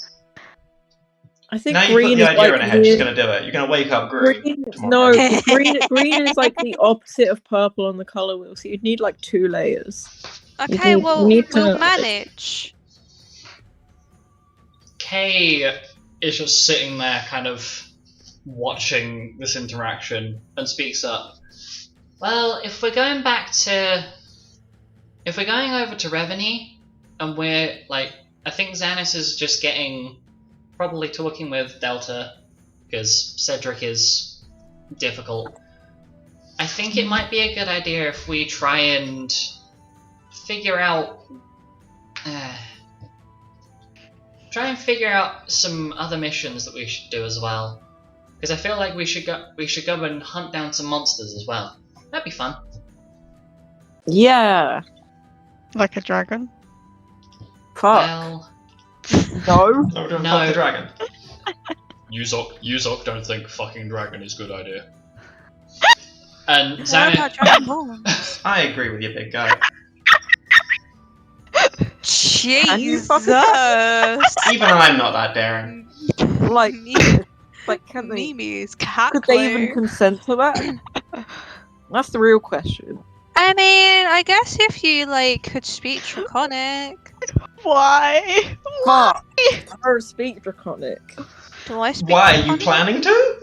I think Now you green put the is idea like in her head, she's weird- gonna do it. You're gonna wake up green. Green, tomorrow. no, green is like the opposite of purple on the color wheel. So you'd need like 2 layers. Okay, need- well, you need we'll to- manage. Kay is just sitting there, kind of watching this interaction, and speaks up. Well, if we're going over to Revenue, and we're like, I think Xanis is just probably talking with Delta, because Cedric is difficult. I think it might be a good idea if we try and figure out. Try and figure out some other missions that we should do as well. Because I feel like we should go and hunt down some monsters as well. That'd be fun. Yeah. Like a dragon. Fuck. Well, No. No, don't No. fuck the dragon. Yuzok don't think fucking dragon is a good idea. And What Xanet, about Dragonborn? I agree with you, big guy. you fucking- Jesus! Even I'm not that daring. Like, Mimi- like, can they? Mimi's Could they even cackling. consent to that? That's the real question. I mean, I guess if you like could speak Draconic. Why? Fuck. I don't speak Draconic. Do I speak Why, are you Draconic? planning to?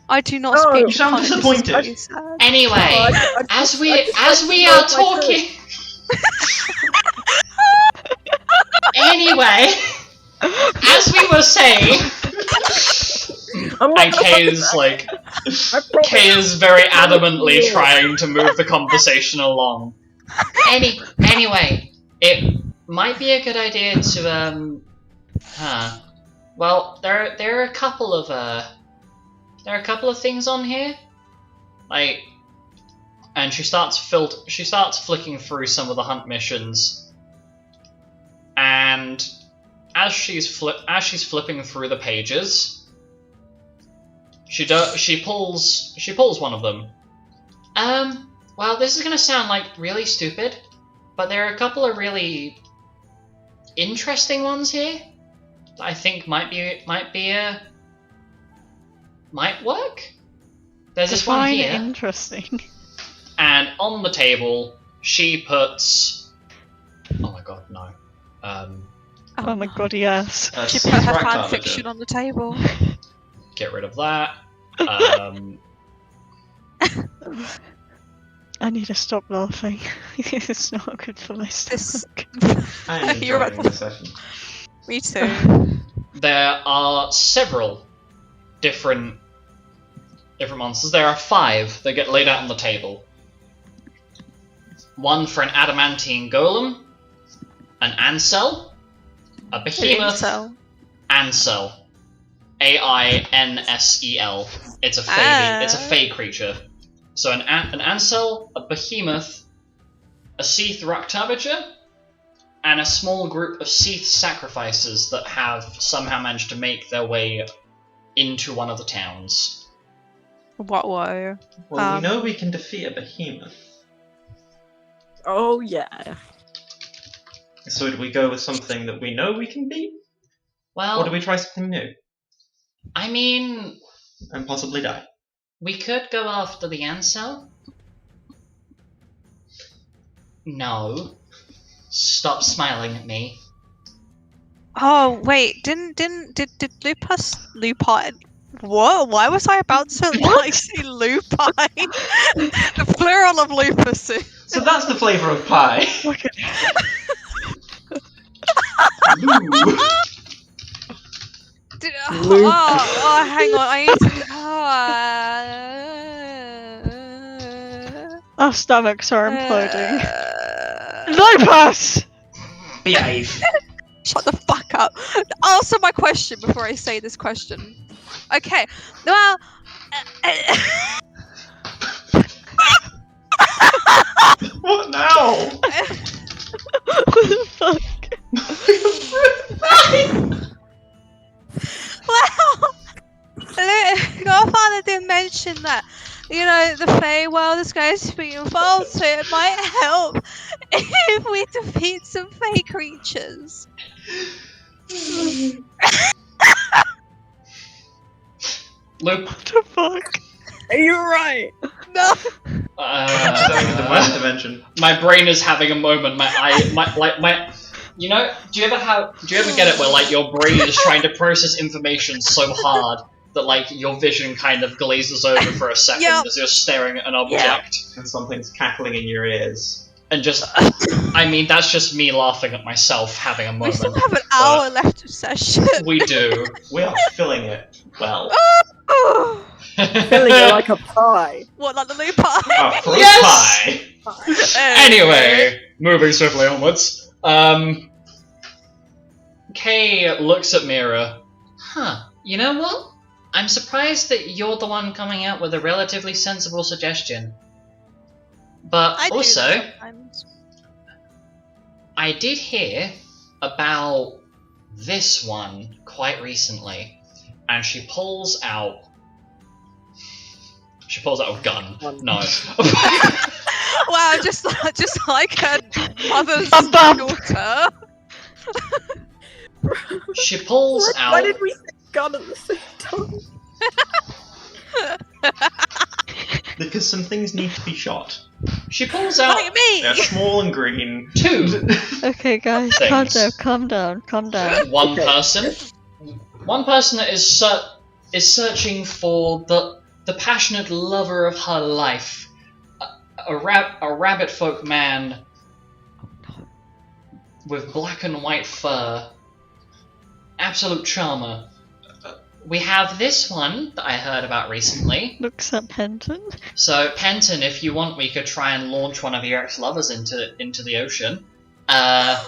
I do not No. speak You sound Draconic, this is disappointed. what you said. anyway, I as just we like to are know if I talking. Anyway, as we were saying, I'm not and gonna Kay fucking- is like, I promise. Kay is very adamantly Yeah. trying to move the conversation along. Anyway, it might be a good idea to well, there are a couple of things on here, like, and she starts flicking through some of the hunt missions, and as she's flipping through the pages, she pulls one of them. Well, this is gonna sound like really stupid, but there are a couple of really interesting ones here that I think might work. There's this one Define here, interesting. and on the table she puts. Oh my god, no. Oh my god, yes. She Sith put her Ragnar fan legend. fiction on the table. Get rid of that. I need to stop laughing. It's not good for my This- stomach. I'm You're enjoying right. the session. Me too. There are several different monsters. There are 5 that get laid out on the table. One for an adamantine golem, an Ansel, a behemoth, Incel. Ansel, Ainsel. It's a fey. It's a fey creature. So an Ansel, a behemoth, a Seath Ruktavager, and a small group of Seath sacrifices that have somehow managed to make their way into one of the towns. What were? Well, we know we can defeat a behemoth. Oh yeah. So do we go with something that we know we can beat? Well, Or do we try something new I mean, and possibly die? we could go after the Ansel. No. Stop smiling at me. Oh wait, did Lupine? What? Why was I about to like say lupine? The plural of lupus. So that's the flavour of pie. Look at Ooh. Oh, hang on. I need to. our stomachs are imploding. Uh, Lopus! Behave. Shut the fuck up. Answer my question before I say this question. Okay. Well. What now? What the fuck? Well, Godfather did mention that, you know, the Feywild is going to be involved, so it might help if we defeat some Fey creatures. Luke, What the fuck? Are you right? No. The worst dimension. my brain is having a moment. You know, do you ever get it where like your brain is trying to process information so hard that like your vision kind of glazes over for a second Yep. as you're staring at an object, And something's cackling in your ears. and just, I mean, that's just me laughing at myself having a We moment. still have an hour left of session. We do. We are filling it well. Oh, Filling it like a pie. what, like the Lupine? Oh, fruit Yes! pie! Anyway, moving swiftly onwards. Kay looks at Mira. Huh, you know what? I'm surprised that you're the one coming out with a relatively sensible suggestion. But I do also, that sometimes. I did hear about this one quite recently. And she pulls out a gun. No. Wow, just like her mother's Bum, bum. daughter. She pulls Why out... did we say gun at the same time? Because some things need to be shot. She pulls out Like me. They're small and green. 2. Okay, guys, Things. calm down. One person that is searching for the passionate lover of her life, a rabbit folk man with black and white fur, absolute charmer. We have this one that I heard about recently. Looks at Penton. So Penton, if you want, we could try and launch one of your ex-lovers into the ocean. That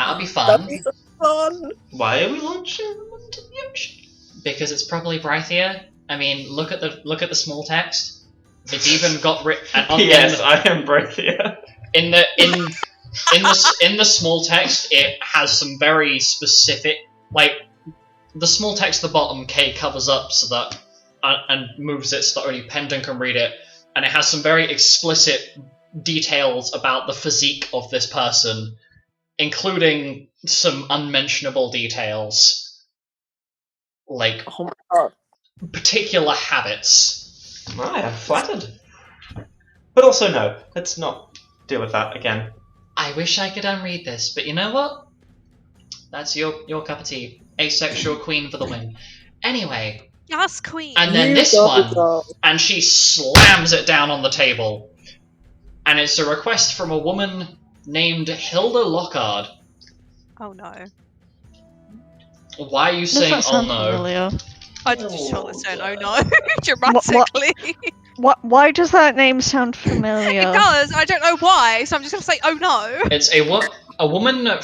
would be fun. That'd be so fun. Why are we launching them into the ocean? Because it's probably Brythia. I mean, look at the small text. It's even got Yes, I am Brythia. in the small text. It has some very specific, like the small text at the bottom. Kay covers up so that and moves it so that only Penton can read it, and it has some very explicit details about the physique of this person, including some unmentionable details, like Oh my god. particular habits. I am flattered. But also, no, let's not deal with that again. I wish I could unread this, but you know what? That's your cup of tea. Asexual queen for the win. Anyway, Yes, queen. and then You this got one, it all. and she slams it down on the table. And it's a request from a woman named Hilda Lockhart. Oh no. Why are you Does saying, that oh sound no? familiar? I just shot the saying oh no dramatically. Why does that name sound familiar? It does. I don't know why, so I'm just gonna say oh no. It's a woman, a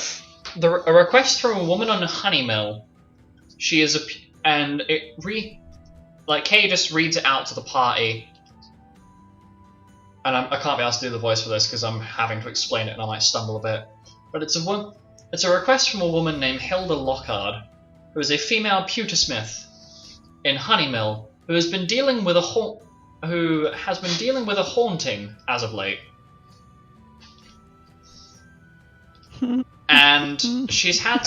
request from a woman on Honeymill. She is Kay just reads it out to the party. And I can't be asked to do the voice for this because I'm having to explain it and I might stumble a bit. But it's a request from a woman named Hilda Lockhart, who is a female pewtersmith in Honeymill, who has been dealing with a haunting as of late. And she's had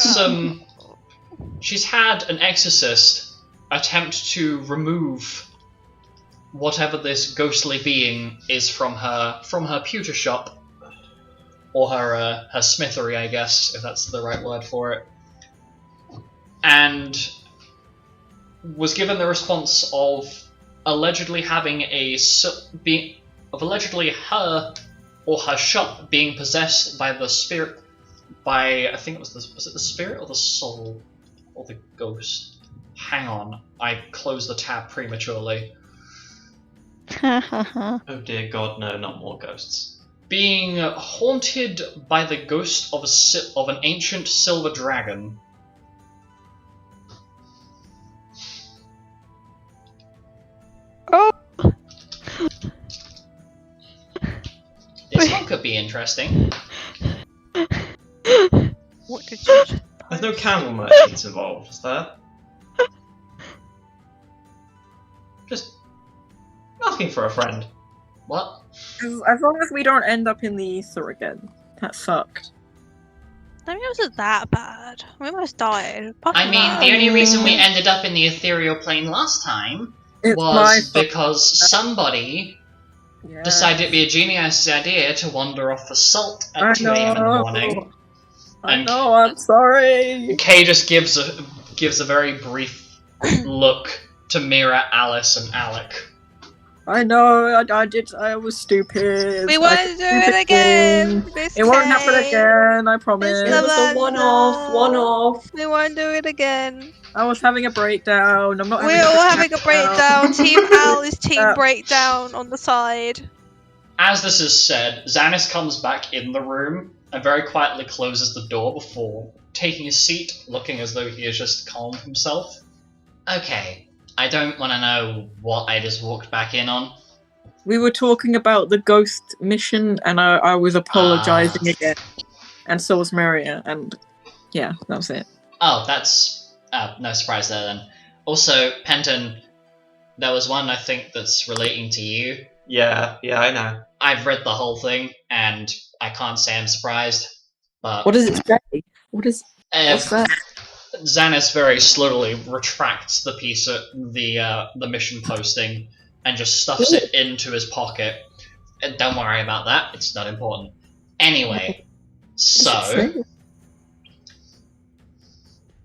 an exorcist attempt to remove whatever this ghostly being is from her pewter shop, or her smithery, I guess, if that's the right word for it, and was given the response of allegedly having allegedly her or her shop being possessed by the spirit, I think it was it the spirit or the soul or the ghost? Hang on, I closed the tab prematurely. Oh dear God, no, not more ghosts. Being haunted by the ghost of an ancient silver dragon. Oh, This one could be interesting. What did you There's no candle merchants involved, is there? Just asking for a friend. What? As long as we don't end up in the ether again. That sucked. I mean, it wasn't that bad. We almost died. I mean, the only reason we ended up in the ethereal plane last time It's was fault. because somebody Yeah. decided it'd be a genius idea to wander off for salt at 2 a.m. in the morning. I And- know, I'm sorry. Kay just gives a very brief look to Mira, Alice, and Alec. I know, I was stupid. We I won't did do it stupid again. things. This It won't happen Kay. again, I promise. It's It was a one-off, one-off. We won't do it again. I was having a breakdown. I'm not We're having all a having a breakdown. Team Al is team Uh, breakdown on the side. As this is said, Xanis comes back in the room and very quietly closes the door before taking a seat, looking as though he has just calmed himself. Okay, I don't want to know what I just walked back in on. We were talking about the ghost mission, and I was apologizing again. And so was Maria, and yeah, that was it. Oh, that's no surprise there then. Also, Penton, there was one I think that's relating to you. Yeah, I know. I've read the whole thing, and I can't say I'm surprised. But What does it say? What's that? Xanis very slowly retracts the piece of the mission posting and just stuffs it into his pocket. Don't worry about that; it's not important. Anyway, so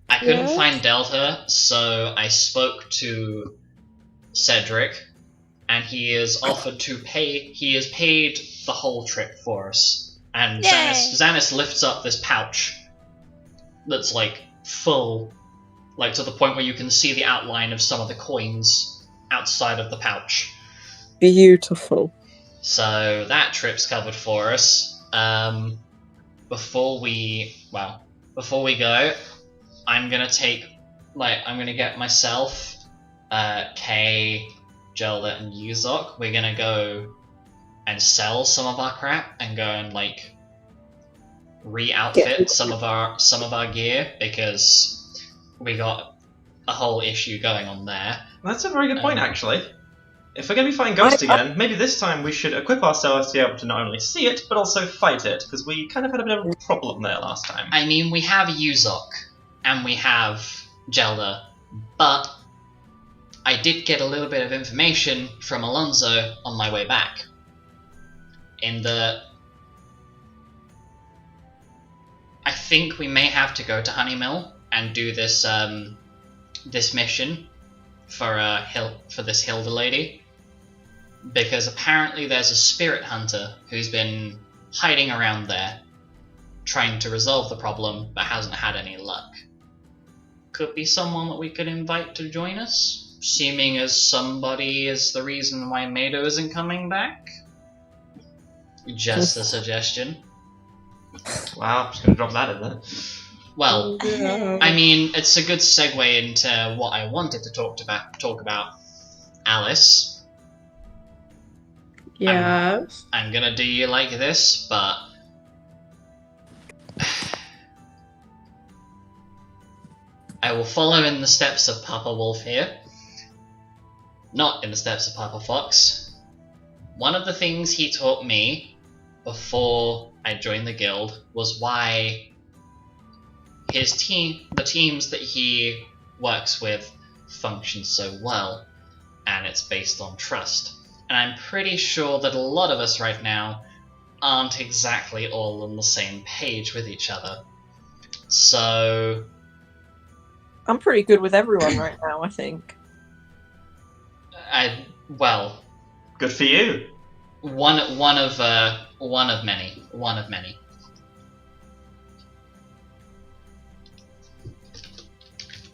I couldn't find Delta, so I spoke to Cedric, and he is offered to pay. He has paid the whole trip for us. And Xanis lifts up this pouch that's like full, like to the point where you can see the outline of some of the coins outside of the pouch. Beautiful. So that trip's covered for us. Before we go, I'm gonna get myself, Kay, Gelda, and Yuzok. We're gonna go and sell some of our crap and go and like re-outfit some of our gear, because we got a whole issue going on there. That's a very good point, actually. If we're going to be fighting ghosts again, maybe this time we should equip ourselves to be able to not only see it, but also fight it, because we kind of had a bit of a problem there last time. I mean, we have Yuzok, and we have Gelda, but I did get a little bit of information from Alonso on my way back. I think we may have to go to Honeymill and do this this mission for this Hilda lady, because apparently there's a spirit hunter who's been hiding around there, trying to resolve the problem, but hasn't had any luck. Could be someone that we could invite to join us, seeming as somebody is the reason why Mado isn't coming back. Just a suggestion. Wow, I'm just going to drop that in there. Well, I mean, it's a good segue into what I wanted to talk about. Alice. Yes. I'm gonna do you like this, but I will follow in the steps of Papa Wolf here. Not in the steps of Papa Fox. One of the things he taught me before I joined the guild was why the teams that he works with function so well, and it's based on trust. And I'm pretty sure that a lot of us right now aren't exactly all on the same page with each other. So I'm pretty good with everyone right now, I think. Good for you. One of many.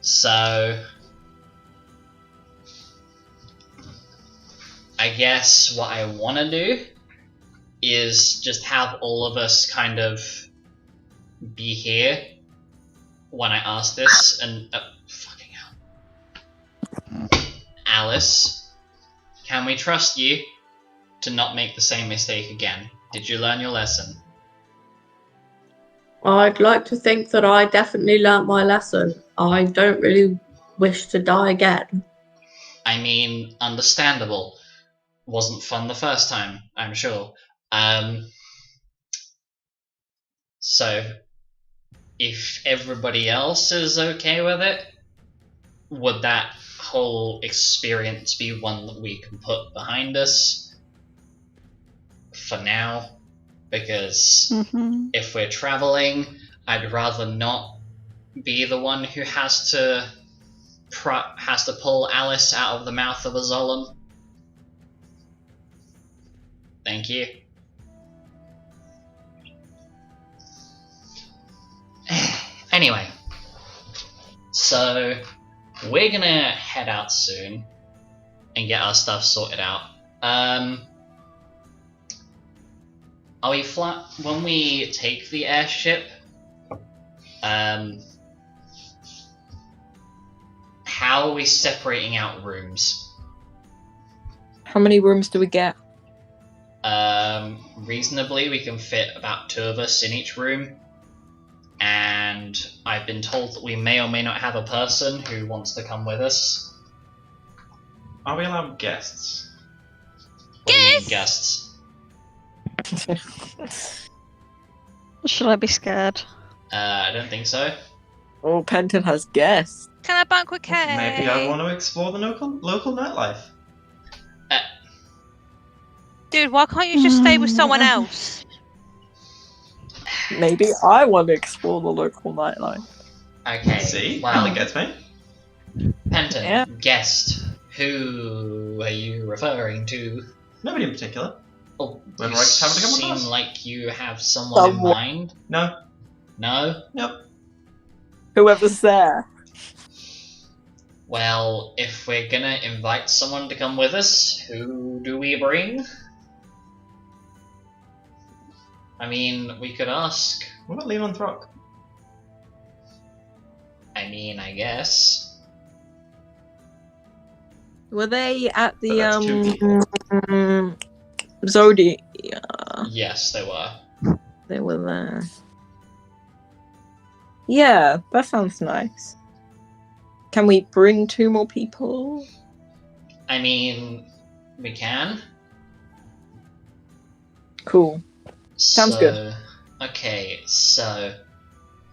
So I guess what I want to do is just have all of us kind of be here when I ask this, and fucking hell. Alice, can we trust you to not make the same mistake again? Did you learn your lesson? I'd like to think that I definitely learnt my lesson. I don't really wish to die again. I mean, understandable. Wasn't fun the first time, I'm sure. So, if everybody else is okay with it, would that whole experience be one that we can put behind us for now? Because if we're traveling, I'd rather not be the one who has to pull Alice out of the mouth of a Zolan. Thank you. Anyway, so we're gonna head out soon and get our stuff sorted out. Are we flat when we take the airship? How are we separating out rooms? How many rooms do we get? Reasonably, we can fit about 2 of us in each room. And I've been told that we may or may not have a person who wants to come with us. Are we allowed guests? What do you mean, guests? Should I be scared? I don't think so. Oh, Penton has guests. Can I bank with Kay? Maybe I want to explore the local nightlife. Dude, why can't you just stay with someone else? Maybe I want to explore the local nightlife. Okay. See? Well, That gets me. Penton, Yeah. guest. Who are you referring to? Nobody in particular. Oh, When you we're having to come with seem us? like you have someone in Someone. mind. No. No? Nope. Whoever's there. Well, if we're gonna invite someone to come with us, who do we bring? I mean, we could ask. What about Leon Throck? I mean, I guess. Were they at But that's 2 the people. Zodiac? Yes, they were. They were there. Yeah, that sounds nice. Can we bring 2 more people? I mean, we can. Cool. Sounds good. Okay, so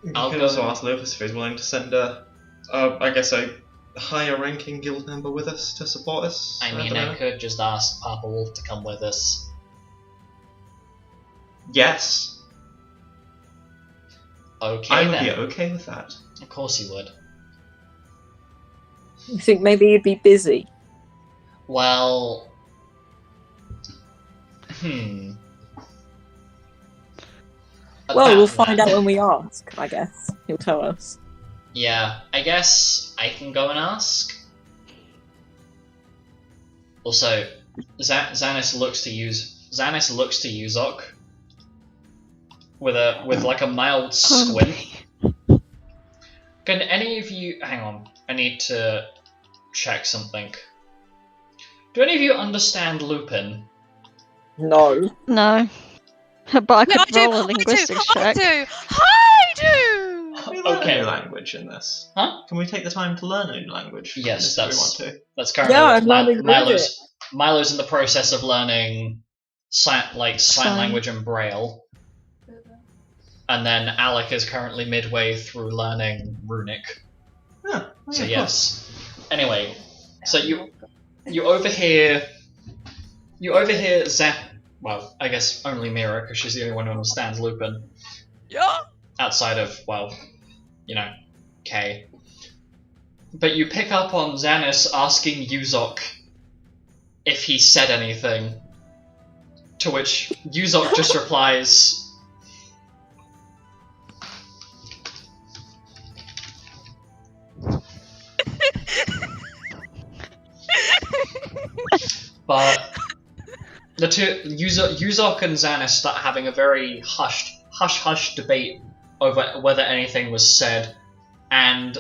You I'll could go- also ask Lucas if he's willing to send a higher ranking guild member with us to support us. I mean, don't I know. could just ask Papa Wolf to come with us. Yes. Okay, I would then. be okay with that. Of course he would. You think maybe you'd be busy? Well, Well, we'll About find that. out when we ask, I guess. He'll tell us. Yeah, I guess I can go and ask. Also, Xanis looks to Yuzok with like a mild squint. Can any of you hang on? I need to check something. Do any of you understand Lupine? No. No. But I could Yeah, roll a linguistics check. I do! Can we learn Okay. a new language in this? Huh? Can we take the time to learn a new language? Yes, if we that's- want to. That's currently Yeah, what I'm learning Milo's in the process of learning sign Sign. language and braille. And then Alec is currently midway through learning runic. Yeah. Oh, So yeah, yes. Anyway, so you overhear Zap. Well, I guess only Mira, because she's the only one who understands Lupin. Yeah. Outside of, well, Kay. But you pick up on Xanis asking Yuzok if he said anything. To which Yuzok just replies, but the two Yuzok and Xanis start having a very hush debate over whether anything was said, and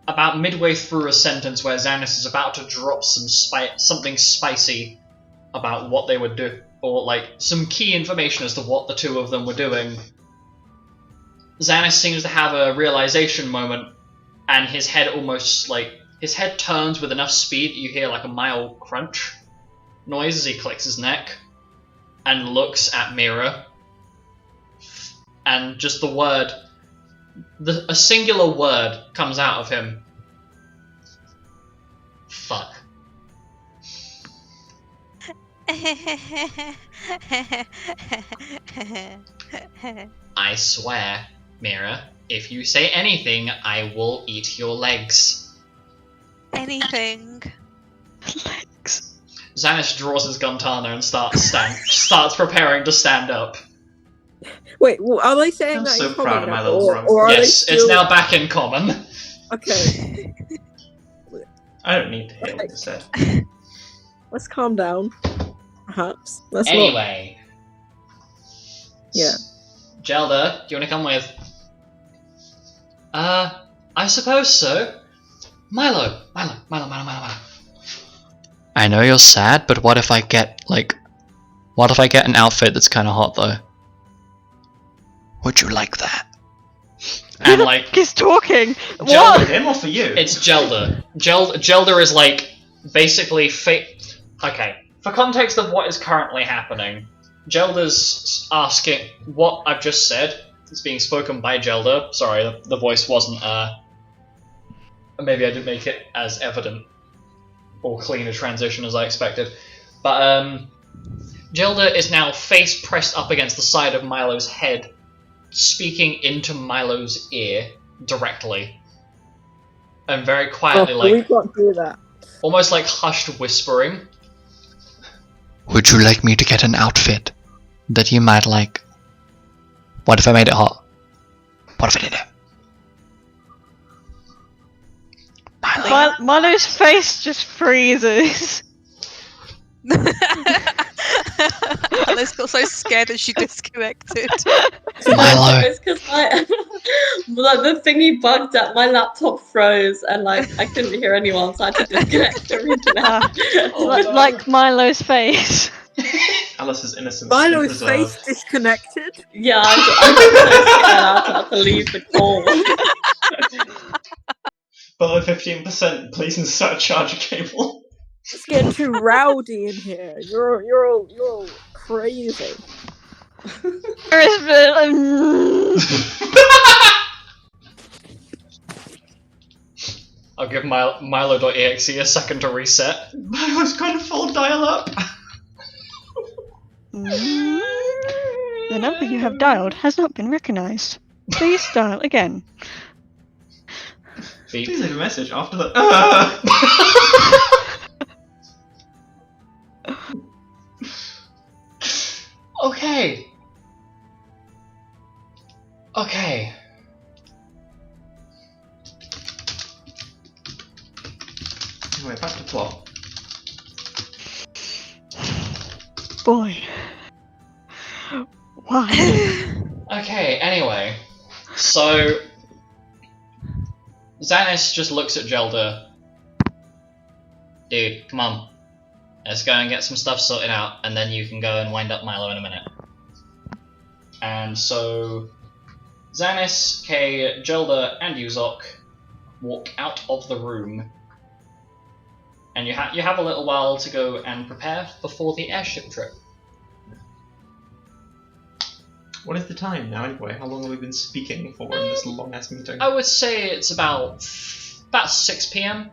about midway through a sentence where Xanis is about to drop something spicy about what they would do, or like some key information as to what the two of them were doing, Xanis seems to have a realization moment, and his head turns with enough speed that you hear like a mild crunch noise as he clicks his neck and looks at Mira, and just a singular word comes out of him. Fuck. I swear, Mira, if you say anything, I will eat your legs. Anything. Legs. Xanis draws his guntana and starts preparing to stand up. Wait, well, are they saying I'm that so in proud common of my now, little grunt. or are they Yes, still... it's now back in common. Okay, I don't need to hear what you said. let's calm down. Perhaps. Let's not... Anyway, Yeah. Gelda, do you want to come with? I suppose so. Milo. I know you're sad, but what if I get an outfit that's kind of hot though? Would you like that? And like, He's talking. Gel What? for him or for you? it's Gelda. Gelda is like basically Okay, for context of what is currently happening, Gelda's asking what I've just said. It's being spoken by Gelda. Sorry, the voice wasn't. Maybe I didn't make it as evident or clean a transition as I expected. But Gelda is now face pressed up against the side of Milo's head, speaking into Milo's ear directly, and very quietly, we can't do that. almost like hushed whispering. Would you like me to get an outfit that you might like? What if I made it hot? What if I did it? Milo's face just freezes. Alice got so scared that she disconnected. Milo. It's because like the thingy bugged up, my laptop froze, and like I couldn't hear anyone, so I had to disconnect the internet. Like Milo's face. Alice's innocence. Milo's is face preserved. disconnected. Yeah, I got so scared I had to leave the call. Below 15%, please insert charger cable. It's getting too rowdy in here. You're all crazy. I'll give Milo.exe a second to reset. Milo's gone full dial up. The number you have dialed has not been recognized. Please dial again. Beep. Please leave a message after the. Okay. Okay. Anyway, back to plot. Boy. Why? Okay, anyway. So Xanis just looks at Gelda. Dude, come on. Let's go and get some stuff sorted out, and then you can go and wind up Milo in a minute. And so Xanis, Kay, Gelda, and Uzok walk out of the room. And you have a little while to go and prepare before the airship trip. What is the time now, anyway? How long have we been speaking for in this long ass meeting? I would say it's about 6 PM.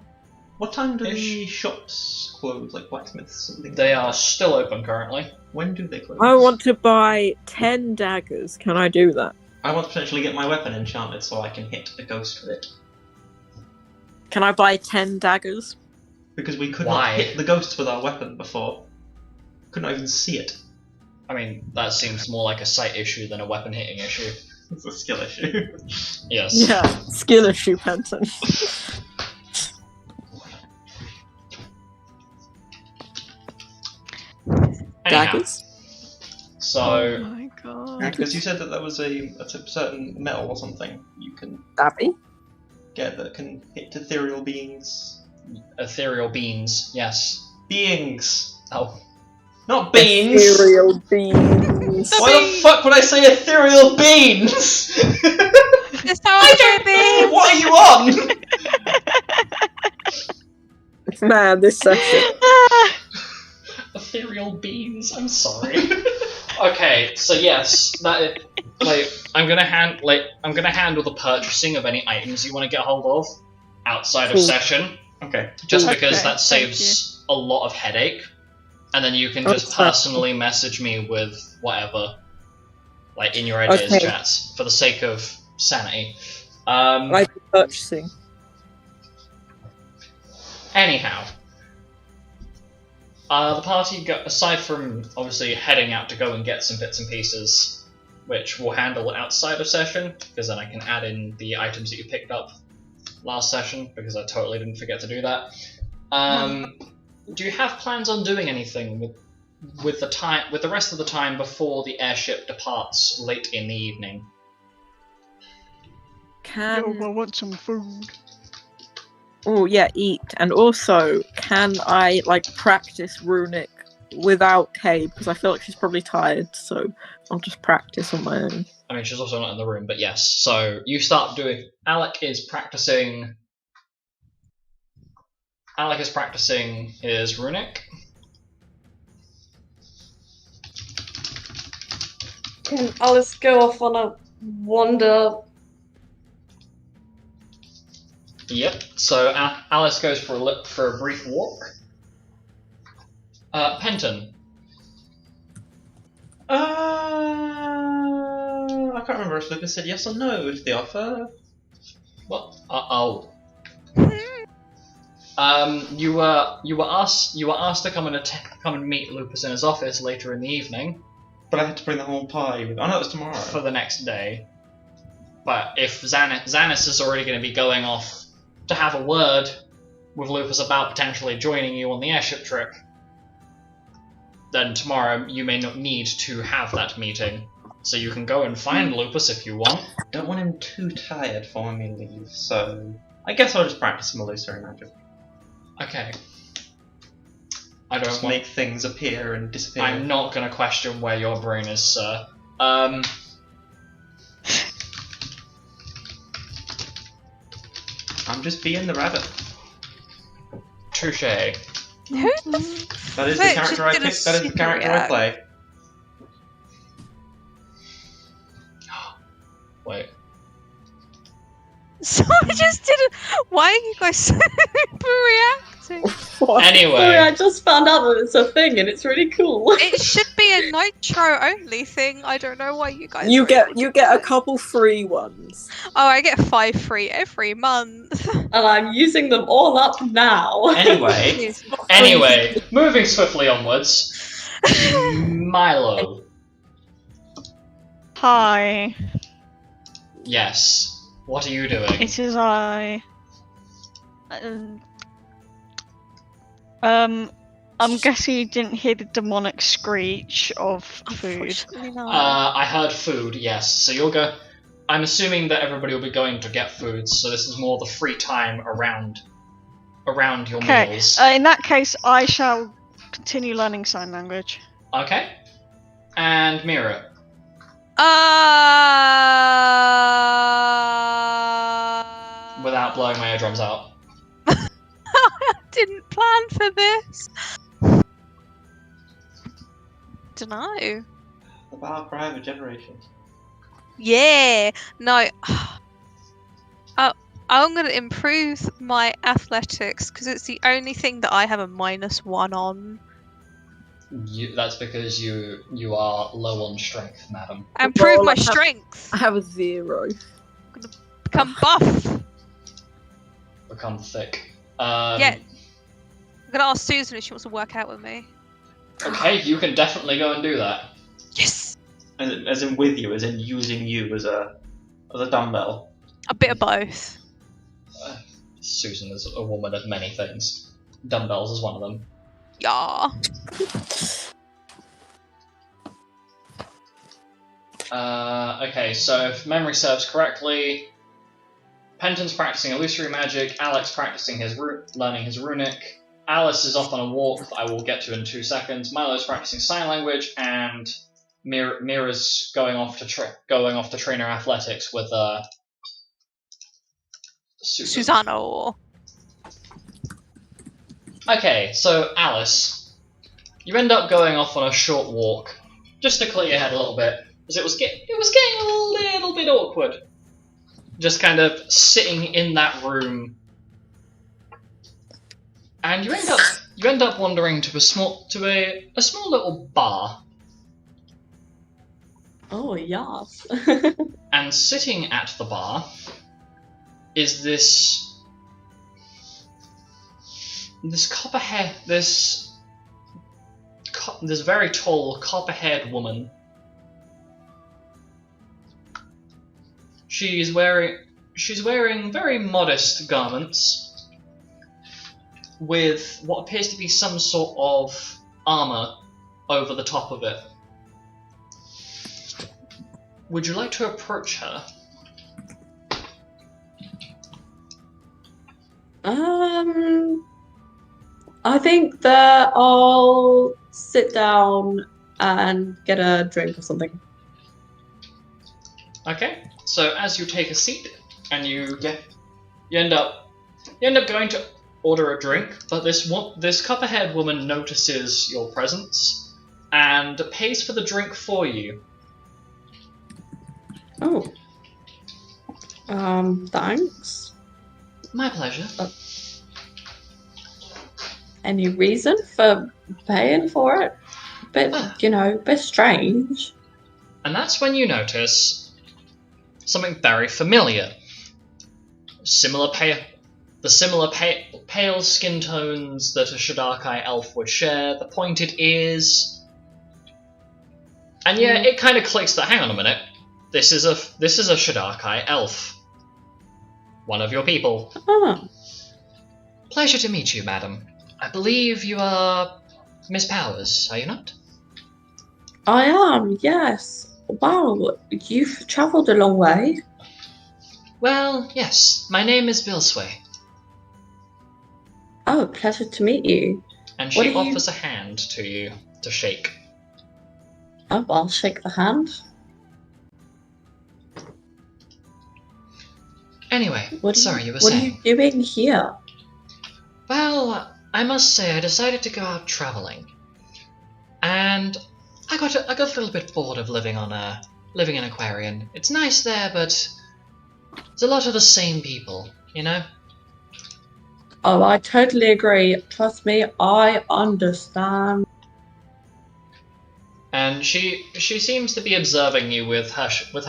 What time do the shops close, like blacksmiths? Something They like are that? still open currently. When do they close? I want to buy 10 daggers. Can I do that? I want to potentially get my weapon enchanted so I can hit a ghost with it. Can I buy 10 daggers? Because we could Why? not hit the ghosts with our weapon before. Could not even see it. I mean, that seems more like a sight issue than a weapon hitting issue. It's a skill issue. Yes. Yeah, skill issue, Penton. Anyhow, Daggers? so Oh my god. Because you said that there was a certain metal or something you can Dabby? get that can hit ethereal beings. ethereal beans, yes. Beings! Oh, Not beans! Ethereal beans. Why the fuck would I say ethereal beans? That's how I do things. What are you on? Man, this session. ethereal beans. I'm sorry. Okay, so yes, I'm gonna handle the purchasing of any items you want to get hold of outside of Cool. session, Okay. just Okay, because that thank saves a lot of headache, and then you can just Okay. personally message me with whatever, like in your ideas Okay. chats, for the sake of sanity. Like purchasing. Anyhow, the party, aside from obviously heading out to go and get some bits and pieces, which we'll handle outside of session, because then I can add in the items that you picked up last session, because I totally didn't forget to do that. Do you have plans on doing anything with with the rest of the time before the airship departs late in the evening. Yo, Can I want some food. oh yeah, eat, and also can I like practice runic without Kay because I feel like she's probably tired, so I'll just practice on my own. I mean, she's also not in the room, but yes. So you start doing. Alec is practicing his runic. Can Alice go off on a wander? Yep. So Alice goes for a brief walk. Penton. I can't remember if Lucas said yes or no to the offer. What? You were asked to come and meet Lupus in his office later in the evening. But I had to bring the whole pie. Oh no, it was tomorrow. For the next day. But if Xanis is already going to be going off to have a word with Lupus about potentially joining you on the airship trip, then tomorrow you may not need to have that meeting. So you can go and find Lupus if you want. Don't want him too tired for when we leave, so I guess I'll just practice some illusory magic. Okay. I don't Just want... make things appear and disappear. I'm not going to question where your brain is, sir. I'm just being the rabbit. Touché. Who the That is the Wait, character I just did a picked. That is the super character I react. play. Wait. So I just didn't. Why are you guys so reacting? Anyway. Sorry, I just found out that it's a thing and it's really cool. It should be a Nitro only thing. I don't know why you guys. You are get reacting. a couple free ones. Oh, I get 5 free every month. And I'm using them all up now. Anyway, moving swiftly onwards. Milo. Hi. Yes. What are you doing? It is I. I'm guessing you didn't hear the demonic screech of food. Unfortunately not. I heard food, yes. So you'll go. I'm assuming that everybody will be going to get food, so this is more the free time around your Okay. meals. In that case, I shall continue learning sign language. Okay. And Mira. Without blowing my eardrums out. I didn't plan for this. Dunno. The battle cry of a generation. Yeah. No. I'm gonna improve my athletics because it's the only thing that I have a -1 on. That's because you are low on strength, madam. Improve Well, my I have- strength. I have a 0. Become buff. Become thick. Yeah. I'm gonna ask Susan if she wants to work out with me. Okay, you can definitely go and do that. Yes. As in with you, as in using you as a dumbbell. A bit of both. Susan is a woman of many things. Dumbbells is one of them. Yeah. Okay, so if memory serves correctly, Penton's practicing illusory magic, Alex practicing learning his runic, Alice is off on a walk that I will get to in 2 seconds, Milo's practicing sign language, and Mira's going off to train her athletics with Susan. Susano. Okay, so Alice, you end up going off on a short walk just to clear your head a little bit, because it was getting a little bit awkward. Just kind of sitting in that room, and you end up wandering to a small little bar, Oh, yes. and sitting at the bar is this very tall copper-haired woman. She's wearing very modest garments with what appears to be some sort of armor over the top of it. Would you like to approach her? I think that I'll sit down and get a drink or something. Okay. So as you take a seat and you end up going to order a drink, but this copperhead woman notices your presence and pays for the drink for you. Oh. Thanks. My pleasure. Any reason for paying for it? Bit strange. And that's when you notice something very familiar. The similar pale skin tones that a Shaddarkai elf would share, the pointed ears. And yeah, it kind of clicks that, hang on a minute, this is a Shaddarkai elf. One of your people. Ah. Pleasure to meet you, madam. I believe you are Miss Powers, are you not? I am, yes. Wow, you've travelled a long way. Well, yes. My name is Bilsway. Oh, pleasure to meet you. And What she are you- offers a hand to you to shake. Oh, I'll shake the hand. Anyway, sorry, you were What saying. are you doing here? Well, I must say I decided to go out travelling. And I got a little bit bored of living in Aquarian. It's nice there, but it's a lot of the same people, you know? Oh, I totally agree. Trust me, I understand. And she seems to be observing you with her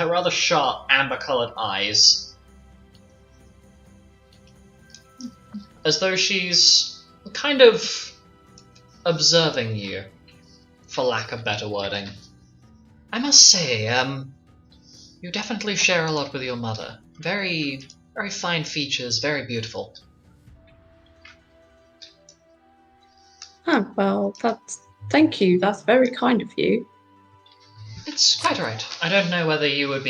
rather sharp amber-coloured eyes, as though she's kind of observing you, for lack of better wording. I must say, you definitely share a lot with your mother. Very, very fine features, very beautiful. Oh, well, thank you. That's very kind of you. It's quite alright. I don't know whether you would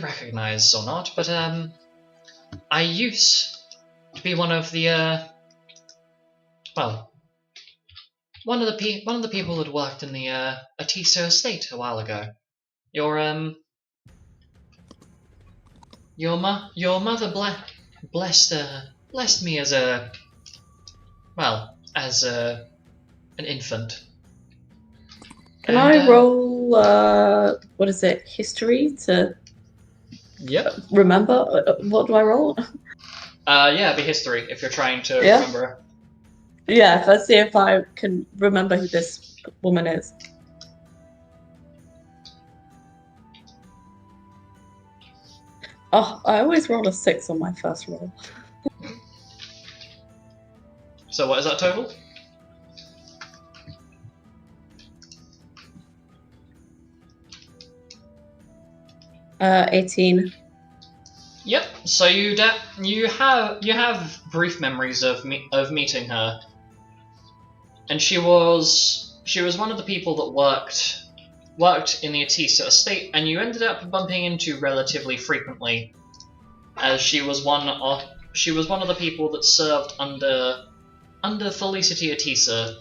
recognise or not, but I used to be one of the one of the people that worked in the Atiso estate a while ago. Your mother blessed me as an infant. Can And, I roll, what is it, history to Yep. remember? What do I roll? Yeah, it'd be history if you're trying to Yeah. remember. Yeah, let's see if I can remember who this woman is. Oh, I always roll a 6 on my first roll. So what is that total? Uh, 18. Yep. So you have brief memories of meeting her, and she was one of the people that worked in the Atisa estate, and you ended up bumping into relatively frequently, as she was one of the people that served under Felicity Atisa,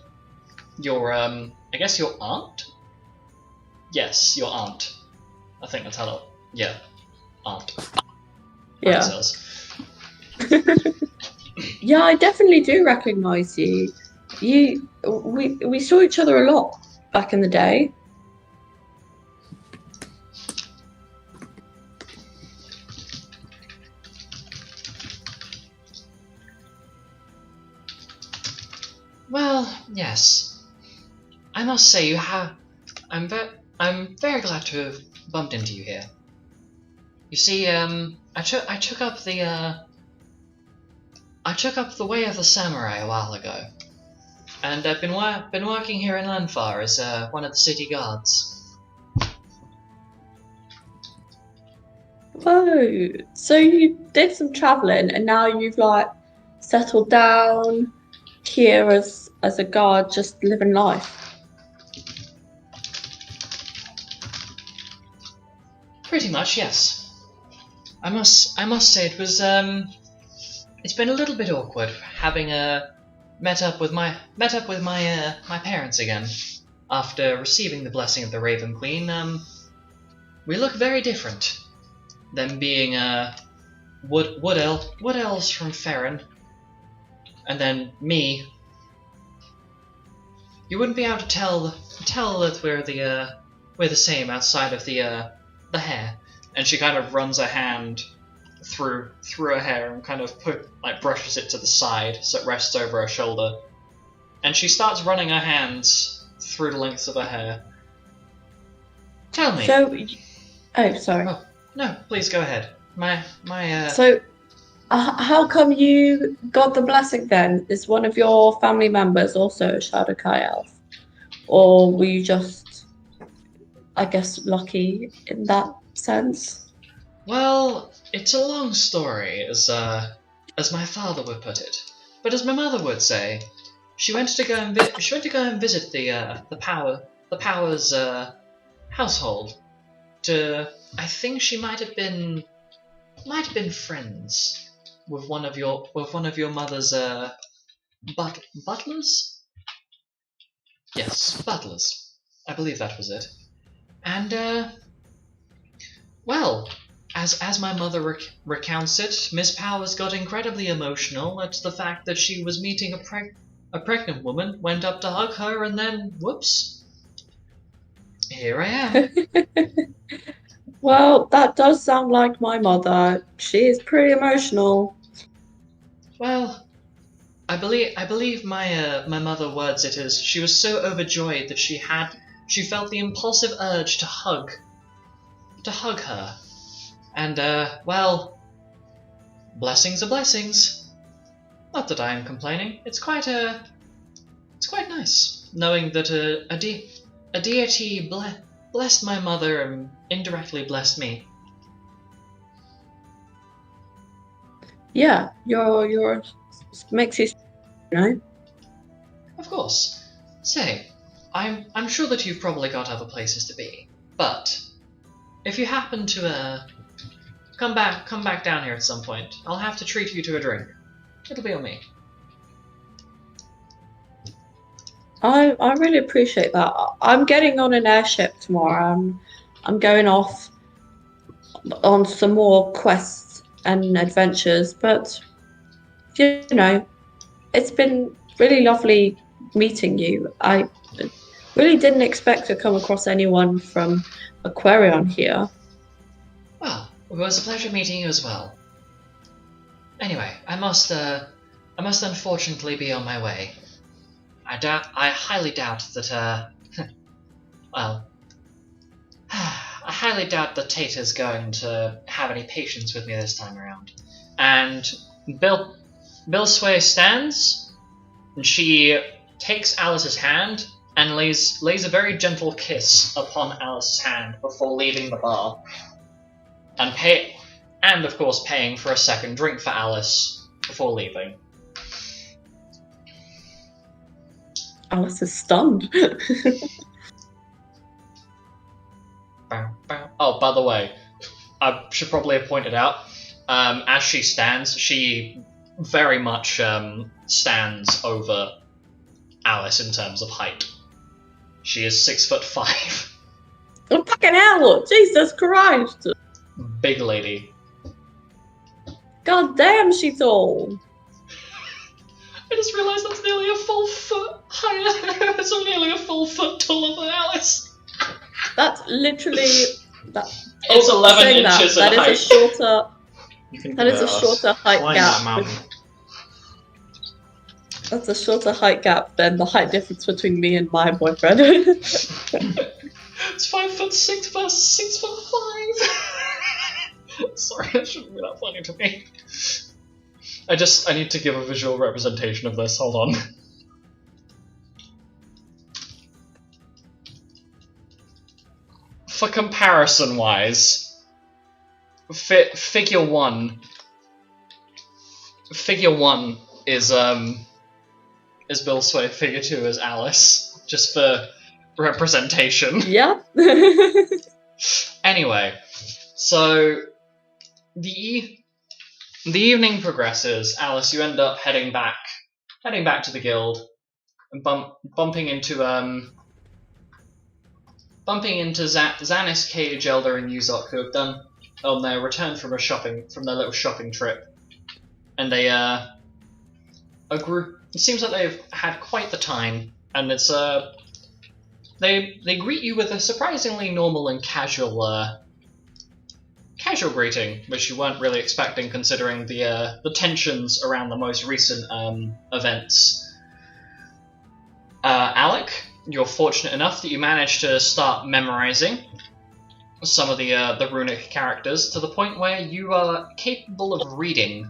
your I guess your aunt. Yes, your aunt. I think that's how. Yeah, aunt. Yeah. Says. Yeah, I definitely do recognise you. We saw each other a lot back in the day. Well, yes. I must say you have. I'm very glad to have bumped into you here. You see, I took up the way of the samurai a while ago, and I've been working here in Lanfar as one of the city guards. Oh, so you did some travelling and now you've like settled down here as a guard, just living life. Pretty much, yes. I must say it was it's been a little bit awkward having met up with my my parents again after receiving the blessing of the Raven Queen. We look very different. Them being wood elves from Farron, and then me. You wouldn't be able to tell that we're the same outside of the hair. And she kind of runs her hand through her hair and kind of brushes it to the side so it rests over her shoulder. And she starts running her hands through the lengths of her hair. Tell me. Oh, sorry. Oh, no, please go ahead. So, how come you got the blessing then? Is one of your family members also a Shadow Kai elf? Or were you just, I guess, lucky in that sense? Well, it's a long story, as my father would put it. But as my mother would say, she went to go and visit the Powers household. I think she might have been friends with one of your mother's butlers. Yes, butlers. I believe that was it. And well, as my mother recounts it, Miss Powers got incredibly emotional at the fact that she was meeting a pregnant woman, went up to hug her, and then whoops, here I am. Well, that does sound like my mother. She is pretty emotional. Well, I believe my mother words it as she was so overjoyed that she felt the impulsive urge to hug her, and well, blessings are blessings. Not that I am complaining. It's quite nice knowing that a deity blessed my mother and indirectly blessed me. Yeah, your makes you, you know. Of course. Say, I'm sure that you've probably got other places to be, but if you happen to come back down here at some point, I'll have to treat you to a drink. It'll be on me. I really appreciate that. I'm getting on an airship tomorrow. I'm going off on some more quests and adventures, but you know, it's been really lovely meeting you. I really didn't expect to come across anyone from Aquarion here. Well, it was a pleasure meeting you as well. Anyway, I must unfortunately be on my way. I highly doubt that well, I highly doubt that Tater's going to have any patience with me this time around. And Bill Sway stands, and she takes Alice's hand and lays a very gentle kiss upon Alice's hand before leaving the bar, and of course paying for a second drink for Alice before leaving. Alice is stunned. Oh, by the way, I should probably have pointed out, as she stands, she very much stands over Alice in terms of height. She is 6'5". Oh, fucking hell! Jesus Christ! Big lady. God damn, she's tall. I just realised that's nearly a full foot higher. It's nearly a full foot taller than Alice. That's literally that. It's 11 inches in height. That is a shorter. You That is a shorter height Climb gap. that mountain. That's a shorter height gap than the height difference between me and my boyfriend. It's 5'6" versus 6'5". Sorry, that shouldn't be that funny to me. I need to give a visual representation of this. Hold on. For comparison wise, figure one is is Bill's figure 2 as Alice, just for representation. Yeah. Anyway, so the evening progresses. Alice, you end up heading back to the guild, and bumping into Xanis, Kay, Gelder, and Yuzok, who have done on their return from their little shopping trip, and they a group. It seems like they've had quite the time, and it's they greet you with a surprisingly normal and casual greeting, which you weren't really expecting considering the tensions around the most recent events. Alec, you're fortunate enough that you managed to start memorizing some of the runic characters to the point where you are capable of reading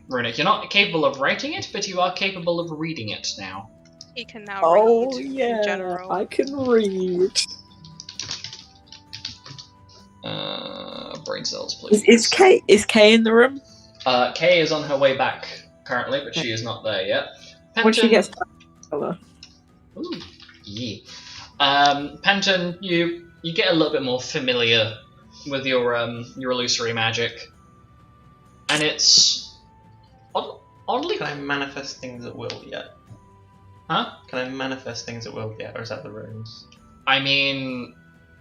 runic. You're not capable of writing it, but you are capable of reading it now. He can now Oh read in yeah, general. I can read. Brain cells, please. Is Kay in the room? Kay is on her way back currently, but she is not there yet. When she gets back, Ooh, yeah. Penton, you get a little bit more familiar with your illusory magic, and it's oddly. Can I manifest things at will yet? Huh? Can I manifest things at will yet, or is that the runes? I mean,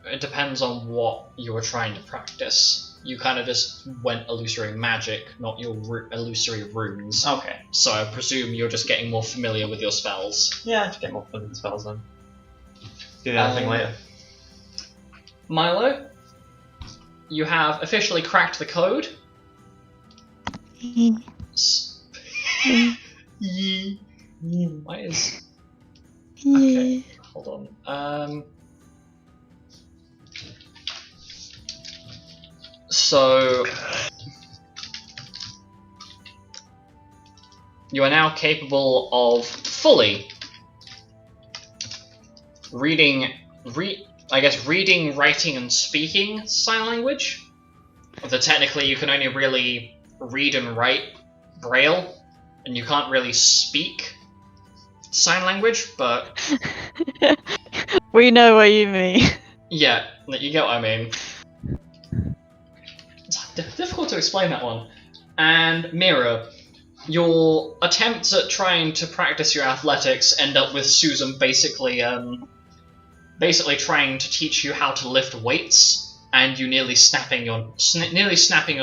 it depends on what you were trying to practice. You kind of just went illusory magic, not your illusory runes. Okay. So I presume you're just getting more familiar with your spells. Yeah, I should get more fun with the spells then. Do the other thing later. Milo, you have officially cracked the code. Why is... Okay, hold on. So... You are now capable of fully reading, writing, and speaking sign language. Although technically you can only really read and write Braille, and you can't really speak sign language, but... We know what you mean. Yeah, you get what I mean. It's difficult to explain that one. And Mira, your attempts at trying to practice your athletics end up with Susan basically trying to teach you how to lift weights, and you nearly snapping your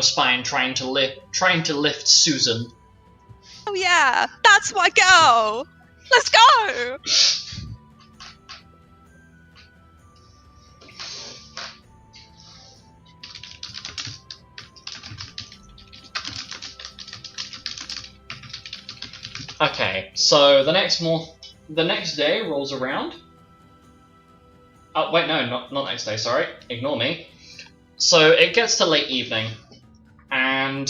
spine trying to lift Susan. Oh yeah, that's my girl. Let's go. Okay, so the next day rolls around. Oh wait, no, not next day. Sorry, ignore me. So it gets to late evening, and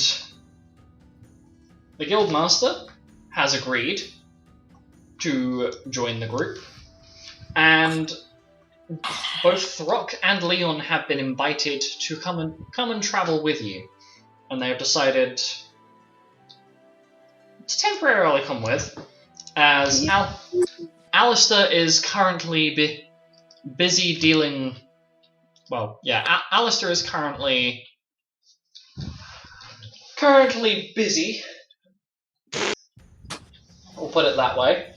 the guildmaster has agreed to join the group, and both Throck and Leon have been invited to come and travel with you, and they have decided to temporarily come with, as Alistair is currently busy dealing. Well, yeah, Alistair is currently busy. We'll put it that way.